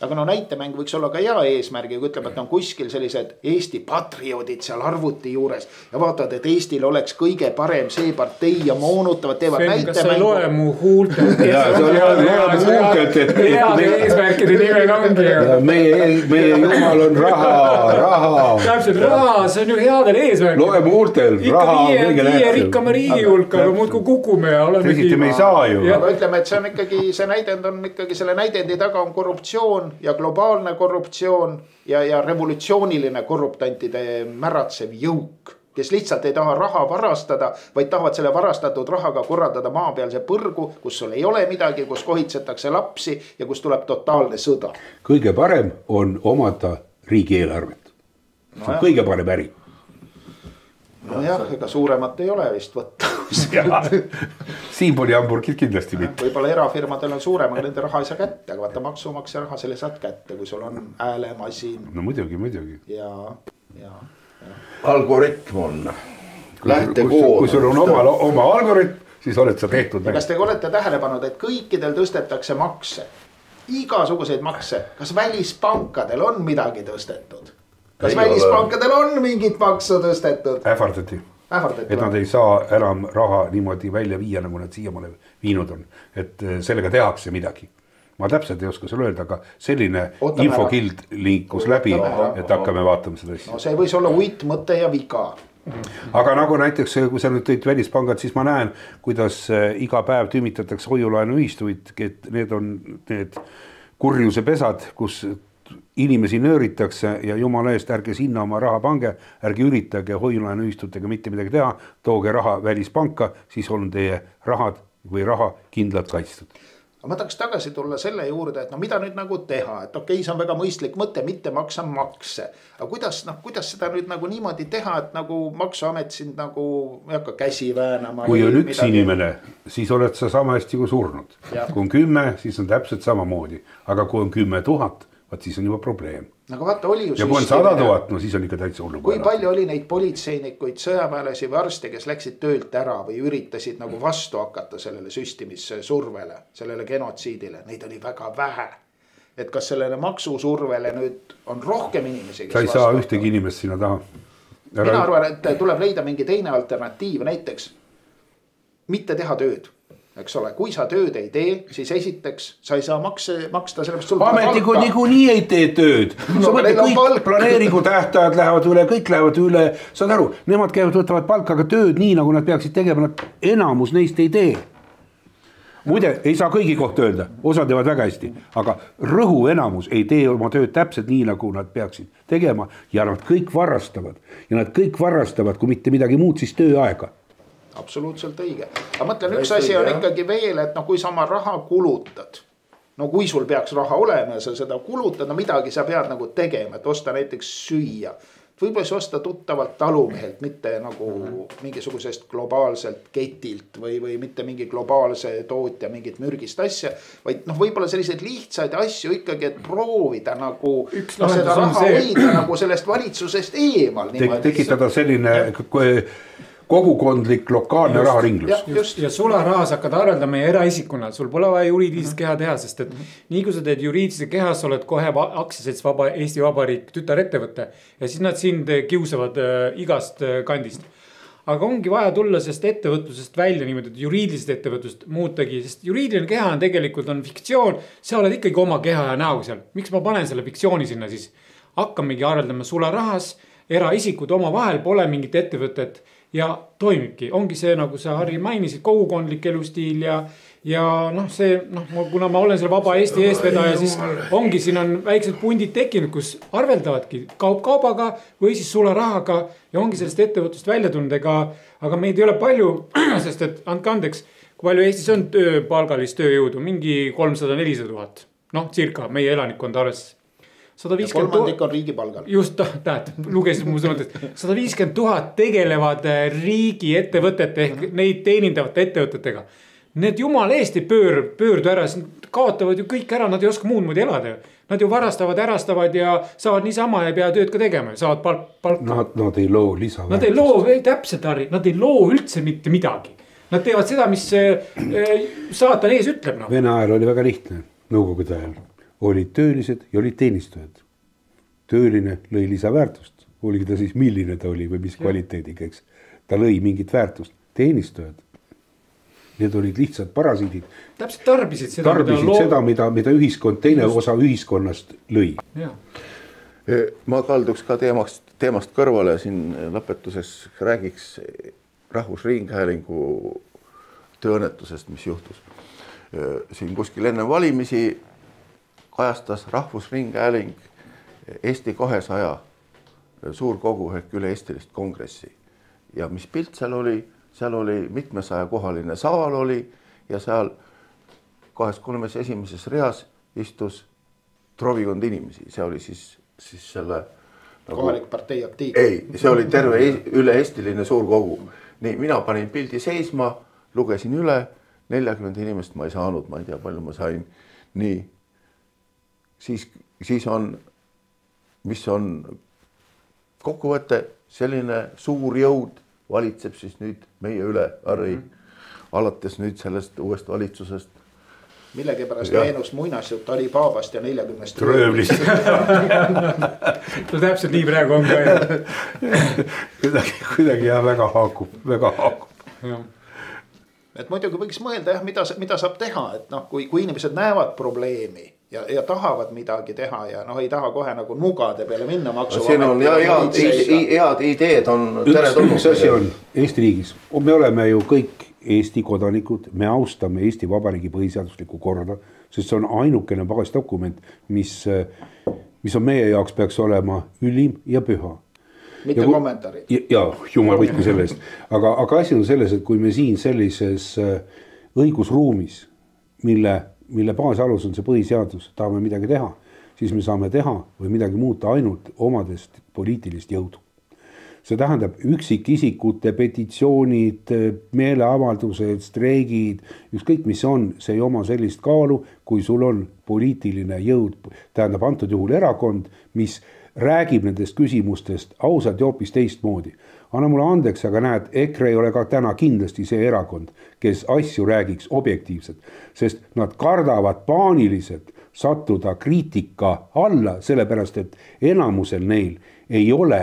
Aga näitemäng võiks olla ka hea eesmärgi, kui ütleb, et on kuskil sellised Eesti patrioodid seal arvuti juures ja vaatavad, et Eestil oleks kõige parem see partei ja moonutavad, teevad näitemängu. Kas sa ei loe mu huultelt? Head eesmärkide nimel ongi. Meie jumal on raha. Täpselt raha, see on ju headel eesmärkide. Loe mu huultelt, raha on kõige lähtsem. Viie rikkama riigi hulka, aga muudku kukume ja oleme me ei saa ju. Aga ütleme, et see on ikkagi, see näidend on ikkagi, selle näidendi taga on korruptsioon ja globaalne korruptsioon ja revolutsiooniline korruptantide märatsev jõuk, kes lihtsalt ei taha raha varastada, vaid tahavad selle varastatud rahaga korraldada maapealse põrgu, kus sul ei ole midagi, kus kohitsetakse lapsi ja kus tuleb totaalne sõda. Kõige parem on omada riigieelarvet. See on kõige parem äri. Nojah, ega suuremat ei ole vist võtta. Siimpoli Hamburgid kindlasti mitte. Võib-olla erafirmadel on suurem, aga nende raha ei saa kätte, aga vaata maksumaksja raha selle saad kätte, kui sul on häälemasin. No muidugi. Ja. Algoritm on lähtekood. Kui sul on oma algoritm, siis oled sa tehtud. Kas te olete tähele pannud, et kõikidel tõstetakse makse, igasuguseid makse, kas välispankadel on midagi tõstetud? Kas välispankadel on mingit maksu tõstetud? Ähvardati. Et nad ei saa enam raha niimoodi välja viia, nagu nad siiamaale viinud on. Et sellega tehakse midagi. Ma täpselt ei oska sulle öelda, aga selline infokild liikus läbi, et hakkame vaatama seda asja. No see võis olla uitmõte ja viga. Aga nagu näiteks, kui sa nüüd tõid välispangad, siis ma näen, kuidas iga päev tümitatakse hoiulaenuühistuid, et need on need kurjuse pesad, kus inimesi nööritakse ja jumala eest ärge sinna oma raha pange, ärge üritage hoiulaenuühistutega mitte midagi teha, tooge raha välispanka, siis on teie rahad või raha kindlalt kaitstud. Ma tahaks tagasi tulla selle juurde, et no mida nüüd nagu teha, et okei, see on väga mõistlik mõte, mitte maksa makse. Aga kuidas seda nüüd nagu niimoodi teha, et nagu maksuamet sind nagu ei hakka käsi väänama? Kui on üks inimene, siis oled sa sama hästi kui surnud. Kui on 10, siis on täpselt samamoodi. Aga kui on 10 000, vaat siis on juba probleem. Aga vaata, oli ju ja kui on 100 000, no siis on ikka täitsa hullu. Kui palju oli neid politseinikuid, sõjaväelasi või arste, kes läksid töölt ära või üritasid nagu vastu hakata sellele süstimissurvele, sellele genotsiidile, neid oli väga vähe. Et kas sellele maksusurvele nüüd on rohkem inimesi, kes sa ei saa ühtegi inimest sinna taha. Mina arvan, et tuleb leida mingi teine alternatiiv, näiteks mitte teha tööd. Eks ole, kui sa tööd ei tee, siis esiteks sa ei saa maksta sellepärast sul ametikud niikuinii ei tee tööd. Sa mõtled, kõik planeeringu tähtajad lähevad üle, kõik lähevad üle. Saad aru, nemad käivad, võtavad palka, aga tööd nii, nagu nad peaksid tegema, nad enamus neist ei tee. Muide, ei saa kõigi kohta öelda, osa teevad väga hästi, aga rõhu enamus ei tee oma tööd täpselt nii, nagu nad peaksid tegema ja nad kõik varastavad. Ja nad kõik varastavad, kui mitte midagi muud, siis tööaega. Absoluutselt õige. Aga mõtlen, üks asi on ikkagi veel, et no kui sa oma raha kulutad, no kui sul peaks raha olema ja sa seda kulutad, no midagi sa pead nagu tegema, et osta näiteks süüa. Võib-olla sa osta tuttavalt talumehelt, mitte nagu mingisugusest globaalselt ketilt või mitte mingi globaalse tootja mingit mürgist asja, vaid noh, võib-olla selliseid lihtsaid asju ikkagi, et proovida nagu seda raha hoida nagu sellest valitsusest eemal. Tekitada selline kogukondlik lokaalne raharinglus. Ja sularahas hakkad arveldama meie eraisikuna, sul pole vaja juriidilist keha teha, sest et nii kui sa teed juriidilise kehas, oled kohe aktsiaselts Eesti Vabariik tütarettevõte ja siis nad sind kiusavad igast kandist. Aga ongi vaja tulla sellest ettevõtlusest välja niimoodi, et juriidilisest ettevõtlust muutagi, sest juriidiline keha on tegelikult on fiktsioon, sa oled ikkagi oma keha ja näo seal. Miks ma panen selle fiktsiooni sinna siis? Hakkamegi arveldama sularahas, eraisikud oma vahel pole mingit ettevõtet ja toimibki, ongi see nagu sa Harri mainisid, kogukondlik elustiil ja noh, see noh, kuna ma olen selle Vaba Eesti eestvedaja, siis ongi, siin on väiksed pundid tekkinud, kus arveldavadki kaubaga või siis sularahaga ja ongi sellest ettevõtlust välja tulnud, aga meid ei ole palju, sest et andke andeks, kui palju Eestis on palgalist tööjõudu, mingi 300-400 000, noh circa meie elanikkond arvestas. 150 000 on riigipalgal. Just, lugesid mu sõnutest. 150 000 tegelevad riigi ettevõtete ehk neid teenindavate ettevõtetega. Need jumala eest ei pöördu ära, kaotavad ju kõik ära, nad ei oska muud moodi elada. Nad ju varastavad, ärastavad ja saavad niisama ja pea tööd ka tegema, saavad palka. Nad ei loo lisaväärtust. Nad ei loo, täpselt Harri, nad ei loo üldse mitte midagi. Nad teevad seda, mis saatan ees ütleb. Vene ajal oli väga lihtne, nõukogude ajal. Olid töölised ja olid teenistujad. Tööline lõi lisaväärtust. Oligi ta siis milline ta oli või mis kvaliteediga, eks. Ta lõi mingit väärtust. Teenistujad. Need olid lihtsalt parasiidid. Täpselt tarbisid seda, mida ühiskond, teine osa ühiskonnast lõi. Ja. Ma kalduks ka teemast kõrvale siin lõpetuses räägiks Rahvusringhäälingu tööõnnetusest, mis juhtus. Siin kuskil enne valimisi kajastas Rahvusringhääling Eesti 200 suurkogu ehk üle-eestilist kongressi. Ja mis pilt seal oli mitmesaja kohaline saal oli ja seal 2-3 esimeses reas istus trovikond inimesi. See oli siis selle kohalik partei aktiiv. Ei, see oli terve üle-eestiline suurkogu. Nii, mina panin pildi seisma, lugesin üle, 40 inimest ma ei saanud, ma ei tea, palju ma sain. Nii. Siis on, mis on kokkuvõte, selline suur jõud valitseb siis nüüd meie üle, Harri, alates nüüd sellest uuest valitsusest. Millegipärast meenus muinasjutt Ali Babast ja 40 röövlist. No täpselt nii praegu on ka. kuidagi jah, väga haakub. Et muidugi võiks mõelda jah, mida saab teha, et noh, kui inimesed näevad probleemi ja tahavad midagi teha ja ei taha kohe nagu nugade peale minna maksu. Siin on head ideed on teretulnud. Üks asi on Eesti riigis. Me oleme ju kõik Eesti kodanikud, me austame Eesti Vabariigi põhiseaduslikku korda, sest see on ainukene baasdokument, mis on meie jaoks peaks olema ülim ja püha. Mitte kommentaarid. Ja jumal võitku selle eest. Aga asi on selles, et kui me siin sellises õigusruumis, mille baasalus on see põhiseadus, tahame midagi teha, siis me saame teha või midagi muuta ainult omadest poliitilist jõudu. See tähendab üksikisikute petitsioonid, meeleavaldused, streigid, ükskõik mis on, see ei oma sellist kaalu, kui sul on poliitiline jõud, tähendab antud juhul erakond, mis räägib nendest küsimustest ausalt ja hoopis teistmoodi. Anna mulle andeks, aga näed, EKRE ei ole ka täna kindlasti see erakond, kes asju räägiks objektiivselt, sest nad kardavad paaniliselt sattuda kriitika alla, sellepärast et enamusel neil ei ole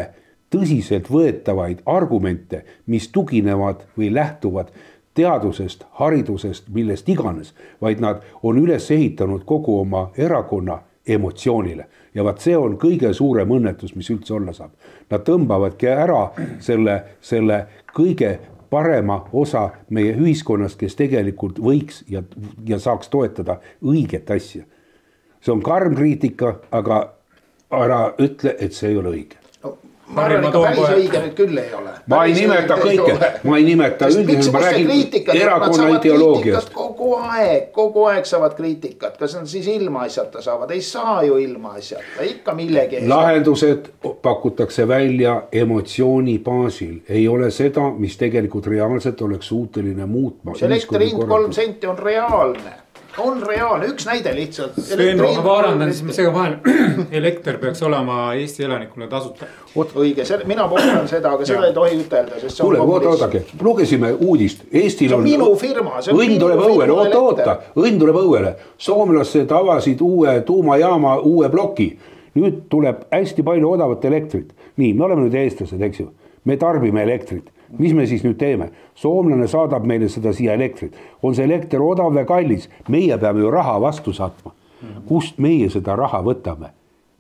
tõsiselt võetavaid argumente, mis tuginevad või lähtuvad teadusest, haridusest, millest iganes, vaid nad on üles ehitanud kogu oma erakonna emotsioonile. Ja vaat see on kõige suurem õnnetus, mis üldse olla saab. Nad tõmbavadki ära selle kõige parema osa meie ühiskonnast, kes tegelikult võiks ja saaks toetada õiget asja. See on karm kriitika, aga ära ütle, et see ei ole õige. Ma arvan, ikka päris õige nüüd küll ei ole. Ma ei nimeta kõike, ma ei nimeta üldiselt, ma räägin erakonna ideoloogiast. Kogu aeg saavad kriitikat, kas nad siis ilma asjata saavad, ei saa ju ilma asjata, ikka millegi. Lahendused pakutakse välja emotsiooni baasil, ei ole seda, mis tegelikult reaalselt oleks suuteline muutma. Elektri hind 3 senti on reaalne. On reaalne, üks näide lihtsalt. Sven, ma varandan, siis ma sega vahel. Elekter peaks olema Eesti elanikule tasuta. Õige, mina pooldan seda, aga seda ei tohi ütelda. Oodake, lugesime uudist. Eestil on minu firma. Õnn tuleb õuele, õnn tuleb õuele. Soomlased avasid uue tuumajaama, uue ploki. Nüüd tuleb hästi palju odavat elektrit. Nii, me oleme nüüd eestlased, eks ju. Me tarbime elektrit. Mis me siis nüüd teeme? Soomlane saadab meile seda siia elektrit. On see elekter odav või kallis? Meie peame ju raha vastu saatma. Kust meie seda raha võtame?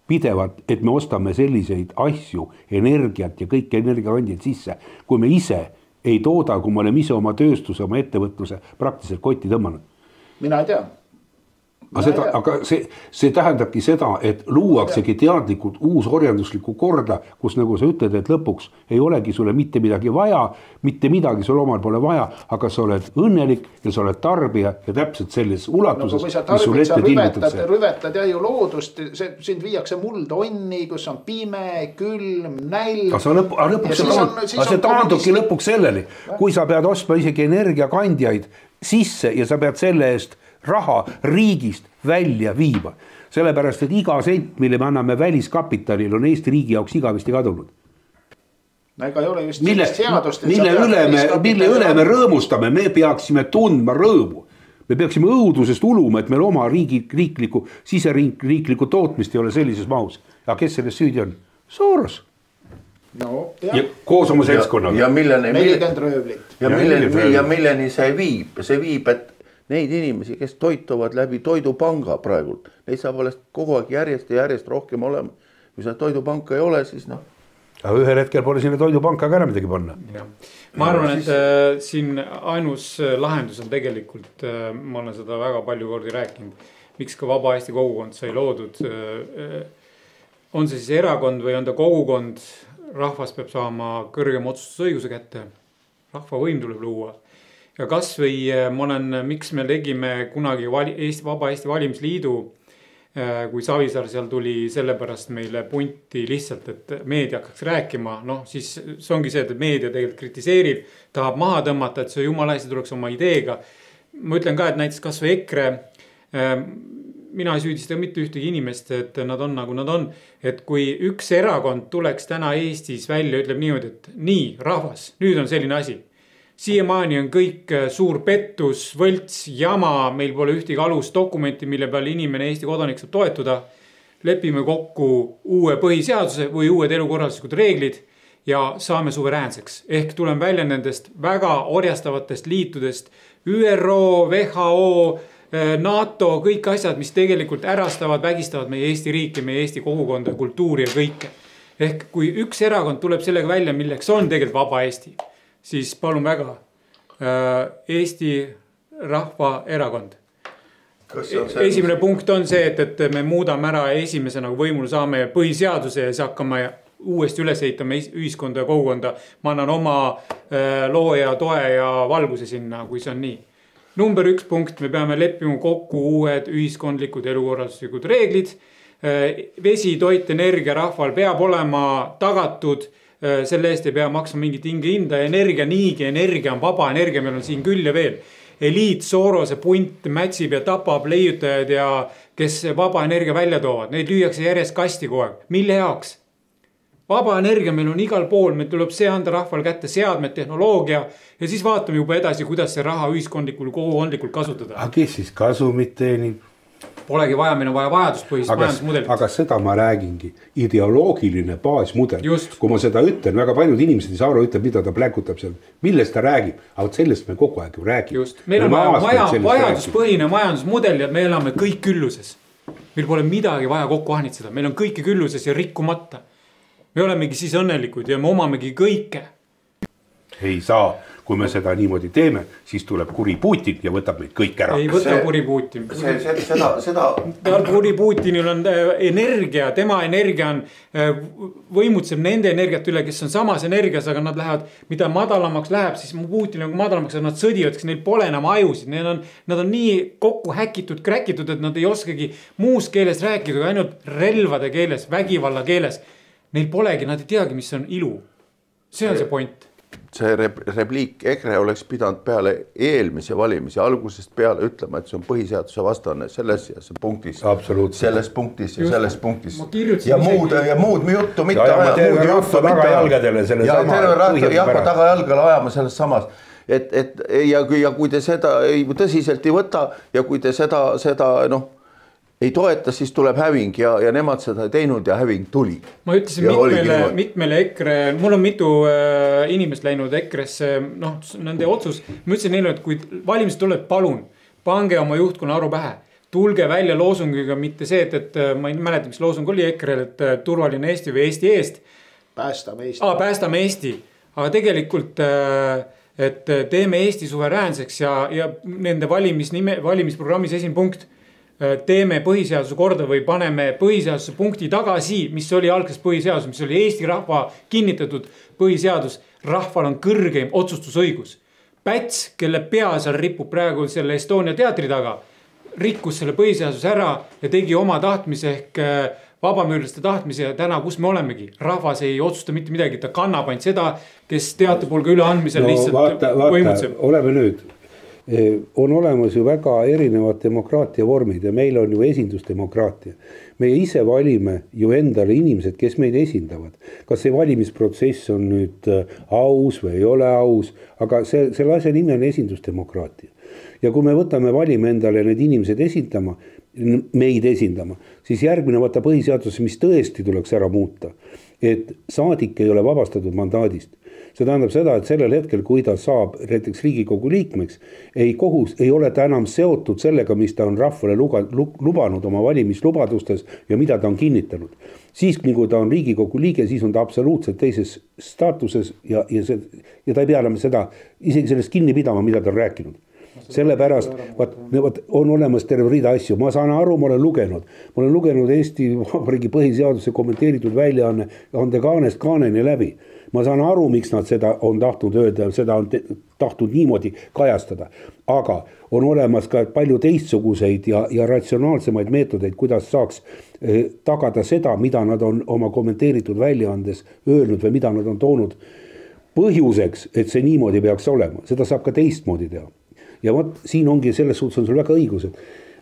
Pidevalt, et me ostame selliseid asju, energiat ja kõik energiakandjad sisse. Kui me ise ei tooda, kui me oleme ise oma tööstuse, oma ettevõtluse praktiliselt kotti tõmmanud. Mina ei tea. Aga see tähendabki seda, et luuaksegi teadlikult uus orjanduslikku korda, kus nagu sa ütled, et lõpuks ei olegi sulle mitte midagi vaja, mitte midagi sul omal pole vaja, aga sa oled õnnelik ja sa oled tarbija ja täpselt selles ulatuses, mis sul ette tilmutakse. Rüvetad ja ju loodust, sind viiakse muldonni, kus on pime, külm, nälg. Aga see taandubki lõpuks selleni, kui sa pead ostma isegi energiakandjaid sisse ja sa pead selle eest raha riigist välja viima. Sellepärast, et iga sent, mille me anname väliskapitalil, on Eesti riigi jaoks igavesti kadunud. Ega ei ole just seadust. Mille üle me rõõmustame, me peaksime tundma rõõmu. Me peaksime õudusest uluma, et meil oma siseriiklikku tootmist ei ole sellises mahus. Ja kes selles süüdi on? Soros. No, ja koos oma seltskonnaga. Ja 40 röövlit. Ja milleni see viib? See viib, et neid inimesi, kes toituvad läbi toidupanga praegult, neid saab alles kogu aeg järjest ja järjest rohkem olema. Kui seda toidupanka ei ole, siis noh. Aga ühel hetkel pole sinna toidupanka ka enam midagi panna. Ma arvan, et siin ainus lahendus on tegelikult, ma olen seda väga palju kordi rääkinud, miks ka Vaba Eesti kogukond sai loodud. On see siis erakond või on ta kogukond, rahvas peab saama kõrgem otsustusõiguse kätte, rahva võim tuleb luua. Ja kas või miks me tegime kunagi Vaba Eesti Valimisliidu, kui Savisaar seal tuli sellepärast meile punti lihtsalt, et meedia hakkaks rääkima, siis see ongi see, et meedia tegelikult kritiseerib, tahab maha tõmmata, et see jumala hästi tuleks oma ideega. Ma ütlen ka, et näiteks kas või EKRE, mina ei süüdista mitte ühtegi inimest, et nad on nagu nad on, et kui üks erakond tuleks täna Eestis välja, ütleb niimoodi, et nii, rahvas, nüüd on selline asi. siiamaani on kõik suur pettus, võlts, jama, meil pole ühtegi alusdokumenti, mille peale inimene Eesti kodanik saab toetuda. Lepime kokku uue põhiseaduse või uued elukorralduslikud reeglid ja saame suveräänseks. Ehk tulen välja nendest väga orjastavatest liitudest, ÜRO, WHO, NATO, kõik asjad, mis tegelikult ärastavad, vägistavad meie Eesti riiki, meie Eesti kogukonda, kultuuri ja kõike. Ehk kui üks erakond tuleb sellega välja, milleks on tegelikult vaba Eesti, siis palun väga, Eesti Rahva Erakond. Esimene punkt on see, et me muudame ära esimese nagu võimul saame põhiseaduse ja siis hakkame uuesti üles ehitama ühiskonda ja kogukonda. Ma annan oma loo ja toe ja valguse sinna, kui see on nii. Number 1 punkt, me peame leppima kokku uued ühiskondlikud elukorralduslikud reeglid. Vesi, toit, energia rahval peab olema tagatud, selle eest ei pea maksma mingit hinda. Energia niigi, energia on vaba, energia meil on siin küll ja veel. Eliit, Soorose punt mätsib ja tapab leiutajad ja kes vaba energia välja toovad. Neid lüüakse järjest kasti kogu aeg. Mille heaks? Vaba energia meil on igal pool, meil tuleb see anda rahval kätte seadmed, tehnoloogia ja siis vaatame juba edasi, kuidas see raha ühiskondlikul, kogukondlikult kasutada. Aga kes siis kasumit teenib? Polegi vaja, meil on vaja vajaduspõhist majandusmudelit. Aga seda ma räägingi, ideoloogiline baasmudel. Kui ma seda ütlen, väga paljud inimesed ei saa aru, ütleb, mida ta pläkutab seal. Millest ta räägib? Aga sellest me kogu aeg ju räägime. Just. Meil on vajaduspõhine majandusmudel ja me elame kõik külluses. Meil pole midagi vaja kokku ahnitseda. Meil on kõike külluses ja rikkumata. Me olemegi siis õnnelikud ja me omamegi kõike. Ei saa. Kui me seda niimoodi teeme, siis tuleb kuri Putin ja võtab meid kõik ära. Ei võta kuri Putin. Kuri Putinil on energia, tema energia on, võimutseb nende energiat üle, kes on samas energias, aga nad lähevad, mida madalamaks läheb, siis Putin on madalamaks, nad sõdivad, kes neil pole enam ajusid. Nad on nii kokku häkitud, kräkitud, et nad ei oskagi muus keeles rääkida, ainult relvade keeles, vägivalla keeles. Neil polegi, nad ei teagi, mis on ilu. See on see point. See repliik EKRE oleks pidanud peale eelmise valimise algusest peale ütlema, et see on põhiseaduse vastane selles ja see punktis. Selles punktis ja selles punktis. Ja muud juttu mitte aja. Terve rahva tagajalgadele selle sama. Rahva tagajalgale ajama selles samas. Ja kui te seda tõsiselt ei võta ja kui te seda ei toeta, siis tuleb häving ja nemad seda teinud ja häving tuli. Ma ütlesin mitmele EKRE, mul on mitu inimest läinud EKRE-sse, nende otsus. Ma ütlesin neile, et kui valimised tuleb, palun, pange oma juhtkonna aru pähe. Tulge välja loosungiga, mitte see, et ma ei mäleta, mis loosung oli EKRE-l, et turvaline Eesti või Eesti eest. Päästame Eesti. Päästame Eesti. Aga tegelikult, et teeme Eesti suveräänseks ja nende valimisprogrammis esimene punkt, teeme põhiseaduse korda või paneme põhiseaduse punkti tagasi, mis oli algses põhiseadus, mis oli Eesti rahva kinnitatud põhiseadus. Rahval on kõrgeim otsustusõigus. Päts, kelle pea seal ripub praegu selle Estonia teatri taga, rikkus selle põhiseaduse ära ja tegi oma tahtmise ehk vabamüürlaste tahtmise ja täna, kus me olemegi. Rahvas ei otsusta mitte midagi, ta kannab ainult seda, kes teatepulga üleandmisel lihtsalt võimutseb. Oleme nüüd. On olemas ju väga erinevad demokraatia vormid ja meil on ju esindusdemokraatia. Meie ise valime ju endale inimesed, kes meid esindavad. Kas see valimisprotsess on nüüd aus või ei ole aus, aga selle asja nimi on esindusdemokraatia. Ja kui me valime endale need inimesed esindama, meid esindama, siis järgmine võtta põhiseaduse, mis tõesti tuleks ära muuta, et saadik ei ole vabastatud mandaadist. See tähendab seda, et sellel hetkel, kui ta saab näiteks Riigikogu liikmeks, ei ole ta enam seotud sellega, mis ta on rahvale lubanud oma valimislubadustes ja mida ta on kinnitanud. Siis, kui ta on Riigikogu liige, siis on ta absoluutselt teises staatuses ja ta ei pea enam seda, isegi sellest kinni pidama, mida ta on rääkinud. Sellepärast on olemas terve rida asju. Ma saan aru, ma olen lugenud Eesti Vabariigi põhiseaduse kommenteeritud väljaande Kaanest Kaaneni läbi. Ma saan aru, miks nad seda on tahtnud öelda, seda on tahtnud niimoodi kajastada. Aga on olemas ka palju teistsuguseid ja ratsionaalsemaid meetodeid, kuidas saaks tagada seda, mida nad on oma kommenteeritud väljaandes öelnud või mida nad on toonud põhjuseks, et see niimoodi peaks olema. Seda saab ka teistmoodi teha. Ja siin ongi selles suhtes on sul väga õigus,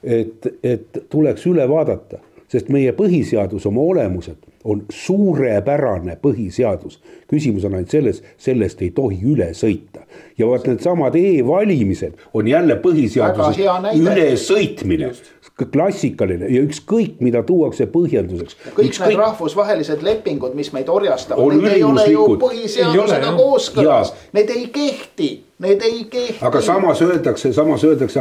et tuleks üle vaadata sest meie põhiseadus oma olemuselt on suurepärane põhiseadus. Küsimus on ainult sellest ei tohi üle sõita. Ja vaat need samad e-valimised on jälle põhiseaduse üle sõitmine. Klassikaline ja ükskõik mida tuuakse põhjenduseks. Kõik need rahvusvahelised lepingud, mis meid orjastavad, need ei ole ju põhiseadusega kooskõlas. Need ei kehti. Aga samas öeldakse,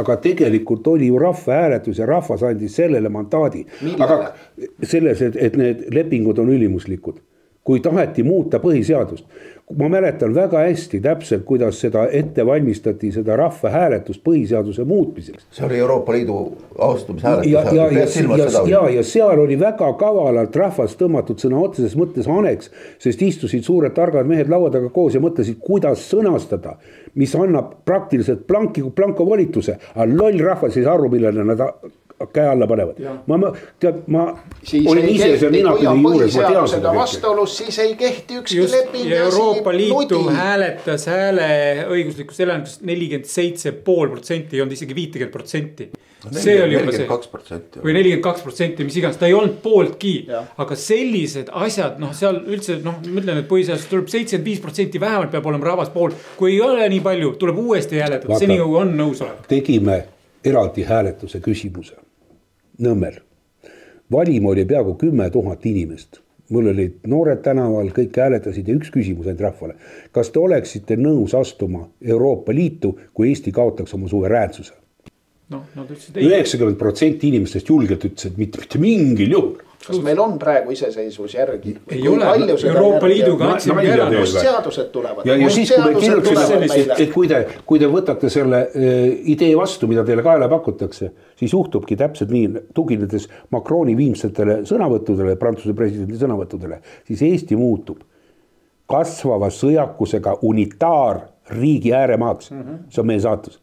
aga tegelikult oli ju rahvahääletus ja rahvas andis sellele mandaadi. Aga selles, et need lepingud on ülimuslikud, kui taheti muuta põhiseadust. Ma mäletan väga hästi täpselt, kuidas seda ette valmistati, seda rahvahääletust põhiseaduse muutmiseks. See oli Euroopa Liidu austushääletus. Ja seal oli väga kavalalt rahvas tõmmatud sõna otseses mõttes aneks, sest istusid suured targad mehed laua taga koos ja mõtlesid, kuidas sõnastada, mis annab praktiliselt blanko volituse, aga loll rahvas ei saa aru, millele nad käe alla panevad. Ma olin ise seal ninaküdi juures. Põhiseadusega vastuolus, siis ei kehti ükski leping. Ja Euroopa Liitu hääletas hääle õiguslikust elanikust 47,5%, ei olnud isegi 50%. See oli juba see. 42%. Või 42%, mis iganes, ta ei olnud pooltki. Aga sellised asjad, seal üldse, mõtlen, et põhiseadus tuleb 75% vähemalt peab olema rahvas poolt. Kui ei ole nii palju, tuleb uuesti hääletada. Seni kui on nõus olema. Tegime eraldi hääletuse küsimuse. Nõmmel. Valima oli peaaegu 10 000 inimest. Mul olid noored tänaval, kõik hääletasid ja üks küsimus ainult rahvale. Kas te oleksite nõus astuma Euroopa Liitu, kui Eesti kaotaks oma suveräänsuse? 90% inimestest julgelt ütlesid, mitte mingil juhul. Kas meil on praegu iseseisvus järgi? Ei ole, Euroopa Liiduga andsime ära. Just seadused tulevad. Ja siis kui me kirjutasime, et kui te võtate selle idee vastu, mida teile kaela pakutakse, siis juhtubki täpselt nii, tuginedes Macroni viimsetele sõnavõttudele, Prantsuse presidendi sõnavõttudele, siis Eesti muutub kasvava sõjakusega unitaarriigi ääremaaks. See on meie saatus.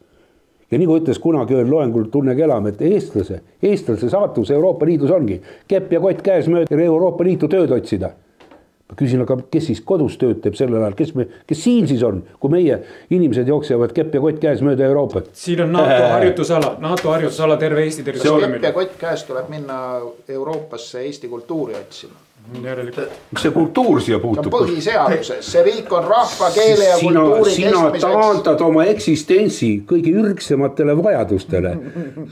Ja nii kui ütles kunagi ööl loengul Tunne Kelam, et eestlase saatus Euroopa Liidus ongi kepp ja kott käes mööda Euroopa Liitu tööd otsida. Ma küsin, aga kes siis kodus tööd teeb sellel ajal, kes siin siis on, kui meie inimesed jooksevad kepp ja kott käes mööda Euroopat? Siin on NATO harjutusala terve Eesti territooriumil. Kepp ja kott käes tuleb minna Euroopasse Eesti kultuuri otsima. Mis see kultuur siia puutub? Põhiseaduses, see riik on rahva, keele ja kultuuri kestmiseks. Sina taandad oma eksistentsi kõige ürgsematele vajadustele.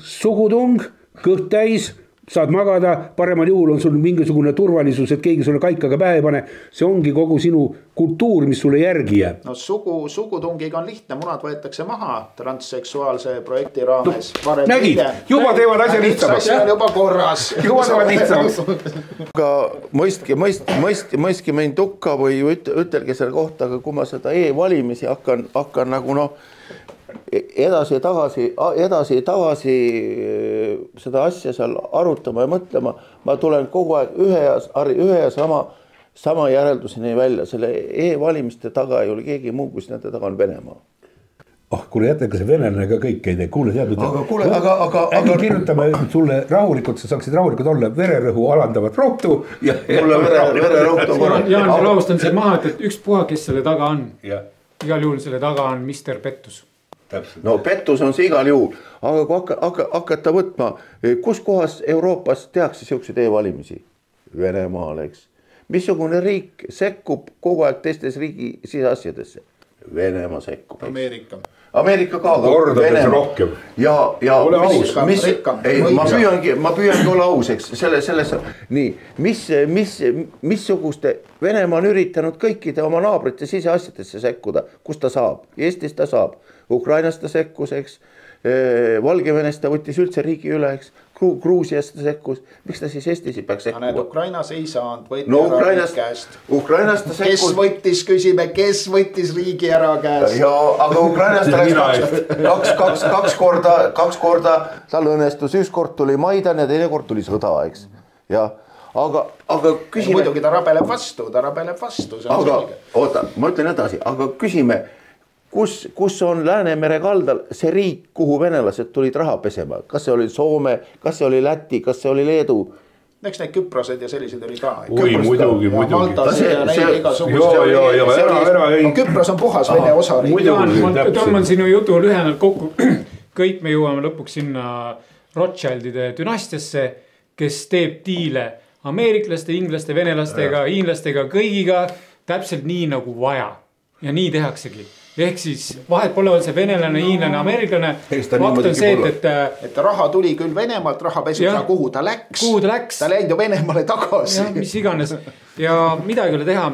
Sugutung, kõht täis, saad magada, paremal juhul on sul mingisugune turvalisus, et keegi sulle kaikaga pähe ei pane. See ongi kogu sinu kultuur, mis sulle järgi jääb. Sugutungiga on lihtne, munad võetakse maha transseksuaalse projekti raames. Nägid, juba teevad asja lihtsamaks. See on juba korras. Juba teevad lihtsamaks. Aga mõistki mind tukka või ütelge selle kohta, aga kui ma seda e-valimisi hakkan nagu edasi tagasi seda asja seal arutama ja mõtlema, ma tulen kogu aeg ühe ja sama järelduseni välja. Selle e-valimiste taga ei ole keegi muu, kus nende taga on Venemaa. Kuule, jätlega see venelane ka kõik ei tee. Kuule, aga kirjutame sulle rahulikult, sa saaksid rahulikult olla vererõhu alandavat rohtu. Mulle vererõhtu on korral. Jaan, ma laustan see maha, et üks puha, kes selle taga on. Igal juhul selle taga on Mr. Pettus. No pettus on see igal juhul, aga kui hakata võtma, kus kohas Euroopas tehakse siukseid e-valimisi? Venemaal, eks. Missugune riik sekkub kogu aeg teistes riigi siseasjadesse? Venemaa sekkub. Amerika ka. Kordades rohkem. Ja ole aus. Ma püüangi olla aus, eks. Nii, missuguste Venemaa on üritanud kõikide oma naabrite siseasjadesse sekkuda, kus ta saab. Eestis ta saab. Ukrainas ta sekkus, eks. Valgevenes ta võttis üldse riigi üle, eks. Gruusias ta sekkus. Miks ta siis Eestis ei peaks sekkuma? Ukrainas ei saanud, võeti ära riigi käest. Ukrainas ta sekkus. Kes võttis riigi ära käest? Aga Ukrainas ta läks kaks korda, tal õnnestus, üks kord tuli Maidan ja teine kord tuli sõda, eks. Aga küsime... Muidugi ta rabeleb vastu. Aga oota, ma ütlen edasi, aga küsime, kus on Läänemere kaldal see riik, kuhu venelased tulid raha pesema? Kas see oli Soome, kas see oli Läti, kas see oli Leedu? Eks need Küprosed ja sellised oli ka. Oi, muidugi. Küpros on puhas Vene osariik. Ma tõmban sinu jutu lühenalt kokku. Kõik me jõuame lõpuks sinna Rothschildide dünastiasse kes teeb diile ameeriklaste, inglaste, venelastega, hiinlastega, kõigiga täpselt nii nagu vaja. Ja nii tehaksegi. Ehk siis vahet pole see venelane, hiinlane, ameeriklane. Fakt on see, et raha tuli küll Venemaalt, rahapesuga, kuhu ta läks. Ta läinud ju Venemaale tagasi. Ja, mis iganes. Ja midagi ole teha.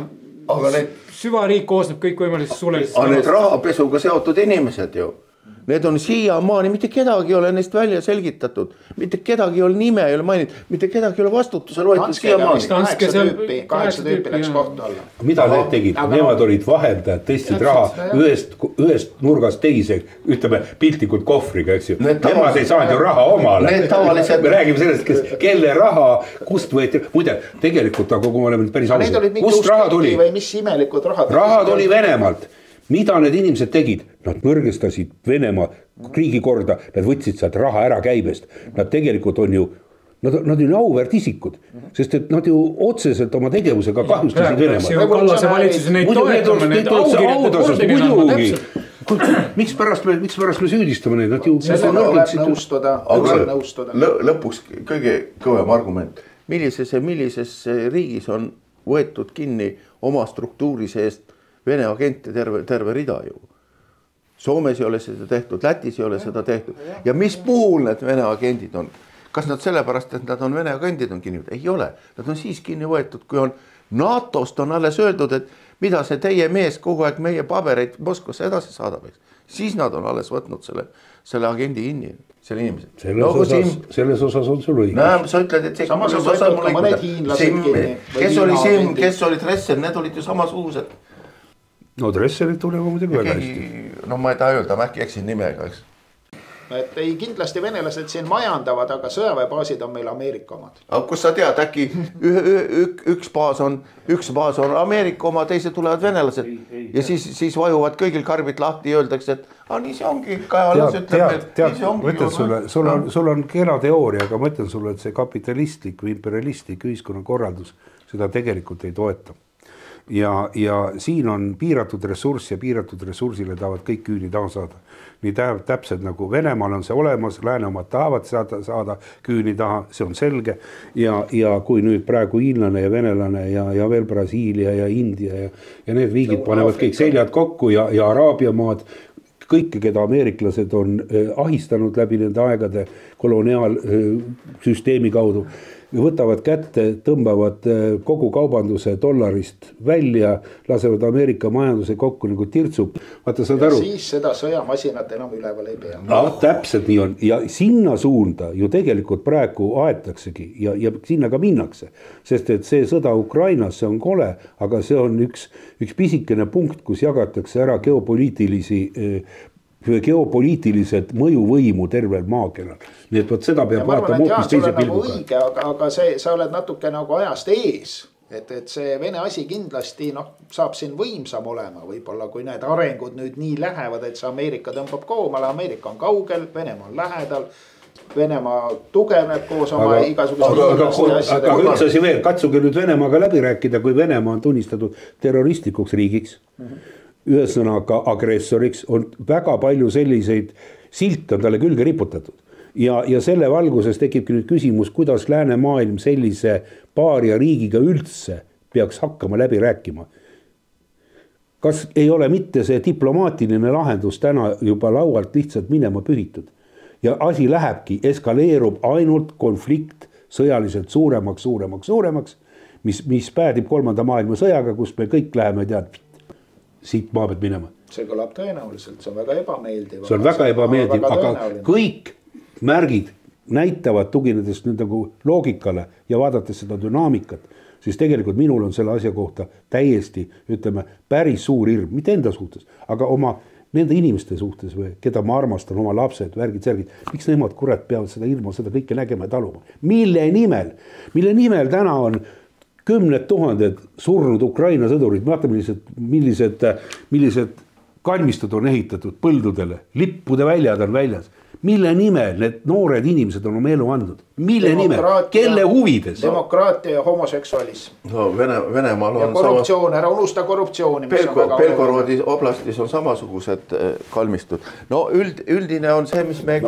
Süvariik koosneb kõik võimalikest sulelisest. Aga need rahapesuga seotud inimesed ju. Need on siiamaani, mitte kedagi ei ole neist välja selgitatud. Mitte kedagi ei ole nime, ei ole mainitud. Mitte kedagi ei ole vastutusel võetud siiamaani. 8 tüüpi läks kohtu alla. Mida need tegid? Nemad olid vahendajad, tõstsid raha ühest nurgast teise, ütleme piltlikult kohvriga, eks ju. Nemad ei saanud ju raha omale. Me räägime sellest, kelle raha, kust võeti. Muide, tegelikult, kui me oleme päris ausad, kust raha tuli? Raha tuli Venemaalt. Mida need inimesed tegid? Nad nõrgestasid Venemaa riigi korda, nad võtsid sealt raha ära käibest. Nad tegelikult on ju, nad on auväärt isikud, sest et nad ju otseselt oma tegevusega kahjustasid Venemaa. Kallase valitsuse neid toetama, neid aukirjad. Miks pärast me süüdistame neid? Lõpuks kõige kõvem argument. Millises riigis on võetud kinni oma struktuuri seest Vene agente terve rida ju. Soomes ei ole seda tehtud, Lätis ei ole seda tehtud. Ja mis puhul need Vene agendid on? Kas nad sellepärast, et nad on Vene agendid on kinni? Ei ole. Nad on siis kinni võetud, kui on NATO-st on alles öeldud, et mida see teie mees kogu aeg meie pabereid Moskvasse edasi saadab. Siis nad on alles võtnud selle agendi kinni, selle inimese. Selles osas on sul õigus. Sa ütled, et kes oli Simm, kes oli Dressel, need olid ju samasugused. No Dresselit tuleb muidugi väga hästi. No ma ei taha öelda, ma äkki eksin nimega, eks. Et ei kindlasti venelased siin majandavad, aga sõjaväebaasid on meil Ameerika omad. Aga kus sa tead, äkki üks baas on Ameerika oma, teised tulevad venelased. Ja siis vajuvad kõigil karbid lahti ja öeldakse, et nii see ongi. Sul on kena teooria, aga ma ütlen sulle, et see kapitalistlik või imperialistlik ühiskonnakorraldus seda tegelikult ei toeta. Ja siin on piiratud ressurss ja piiratud ressursile tahavad kõik küüni taha saada. Nii täpselt nagu Venemaal on see olemas, lääneomad tahavad saada küüni taha, see on selge. Ja kui nüüd praegu hiinlane ja venelane ja veel Brasiilia ja India ja need riigid panevad kõik seljad kokku ja Araabia maad, kõike, keda ameeriklased on ahistanud läbi nende aegade koloniaalsüsteemi kaudu, võtavad kätte, tõmbavad kogu kaubanduse dollarist välja, lasevad Ameerika majanduse kokku nagu tirtsub. Vaata, saad aru? Ja siis seda sõjamasinat enam üleval ei pea. Täpselt nii on. Ja sinna suunda ju tegelikult praegu aetaksegi ja sinna ka minnakse. Sest et see sõda Ukrainas, see on kole, aga see on üks pisikene punkt, kus jagatakse ära geopoliitilised mõjuvõimu tervel maakeral. Nii et seda peab vaatama hoopis teise pilguga. Aga sa oled natuke nagu ajast ees. Et see Vene asi kindlasti saab siin võimsam olema. Võib-olla kui need arengud nüüd nii lähevad, et see Ameerika tõmbab koomale, Ameerika on kaugel, Venemaa on lähedal. Venemaa tugevneb koos oma igasugused. Aga üks asi veel, katsuge nüüd Venemaaga läbi rääkida, kui Venemaa on tunnistatud terroristlikuks riigiks. Ühesõnaga agressoriks on väga palju selliseid silte on talle külge riputatud. Ja selle valguses tekibki nüüd küsimus, kuidas läänemaailm sellise paaria riigiga üldse peaks hakkama läbi rääkima. Kas ei ole mitte see diplomaatiline lahendus täna juba laualt lihtsalt minema pühitud? Ja asi lähebki, eskaleerub ainult konflikt sõjaliselt suuremaks, mis päädib 3. maailma sõjaga, kus me kõik läheme siit maa pealt minema. See kõlab tõenäoliselt, see on väga ebameeldiv. See on väga ebameeldiv, aga kõik märgid näitavad tuginedes nüüd nagu loogikale ja vaadates seda dünaamikat, siis tegelikult minul on selle asja kohta täiesti, ütleme, päris suur hirm, mitte enda suhtes, aga nende inimeste suhtes või keda ma armastan, oma lapsed, värgid, miks nemad kurat peavad seda hirmu, seda kõike nägema ja taluma. Mille nimel täna on 10 000 surnud Ukraina sõdurid, vaata millised kalmistud on ehitatud põldudele, lippude väljad on väljas. mille nimel need noored inimesed on oma elu andnud, mille nimel, kelle huvides? Demokraatia ja homoseksualism. No Venemaal on ja korruptsioon, ära unusta korruptsiooni. Belgorodi oblastis on samasugused kalmistud. No üldine on see, mis me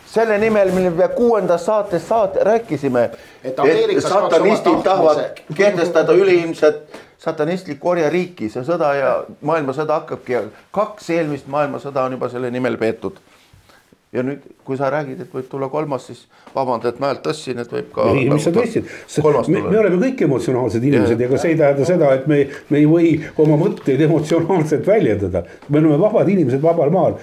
selle nimel, mille me 6. saates rääkisime, et satanistid tahavad kehtestada üleilmset satanistlik orjariiki, see sõda ja maailmasõda hakkabki ja 2 eelmist maailmasõda on juba selle nimel peetud. Ja nüüd, kui sa räägid, et võib tulla 3, siis vabanda, et ma häält tõssin, et võib ka... Ei, mis sa tõstsid? Me oleme kõik emotsionaalsed inimesed ja ka see ei tähenda seda, et me ei või oma mõtteid emotsionaalselt väljendada. Me oleme vabad inimesed vabal maal.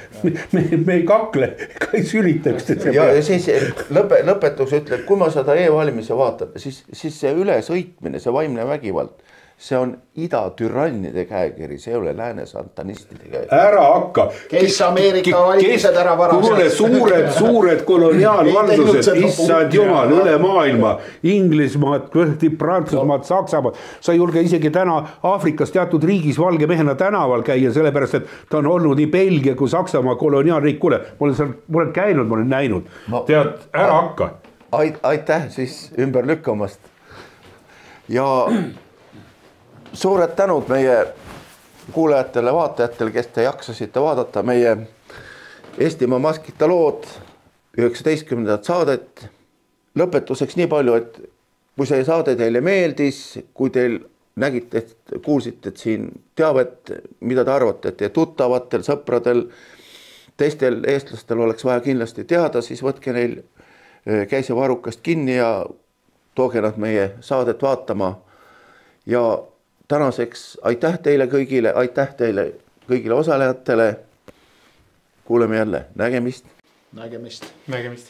Me ei kakle, ka ei sülita üksteise peale. Ja siis lõpetus ütleb, kui ma seda e-valimise vaatan, siis see ülesõitmine, see vaimne vägivald, see on ida türannide käekiri, see ei ole lääne santanistide käekiri. Ära hakka. Kes Ameerika valimised ära varas? Suured koloniaalvaldused, issand jumal, üle maailma, Inglismaad, Prantsusmaad, Saksamaad. Sa ei julge isegi täna Aafrikas teatud riigis valge mehena tänaval käia, sellepärast, et ta on olnud nii Belgia kui Saksamaa koloniaalriik. Kuule, ma olen käinud, ma olen näinud. Tead, ära hakka. Aitäh siis ümber lükkamast. Ja... Suured tänud meie kuulajatele, vaatajatele, kes te jaksasite vaadata meie Eestimaa maskita lood 19. saadet. Lõpetuseks nii palju, et kui see saade teile meeldis, kui teil nägite, kuulsite siin teavet, mida te arvate, et teie tuttavatel, sõpradel, teistel eestlastel oleks vaja kindlasti teada, siis võtke neil käise varrukast kinni ja tooge nad meie saadet vaatama. Ja tänaseks aitäh teile kõigile, aitäh teile kõigile osalejatele. Kuuleme jälle, nägemist. Nägemist. Nägemist.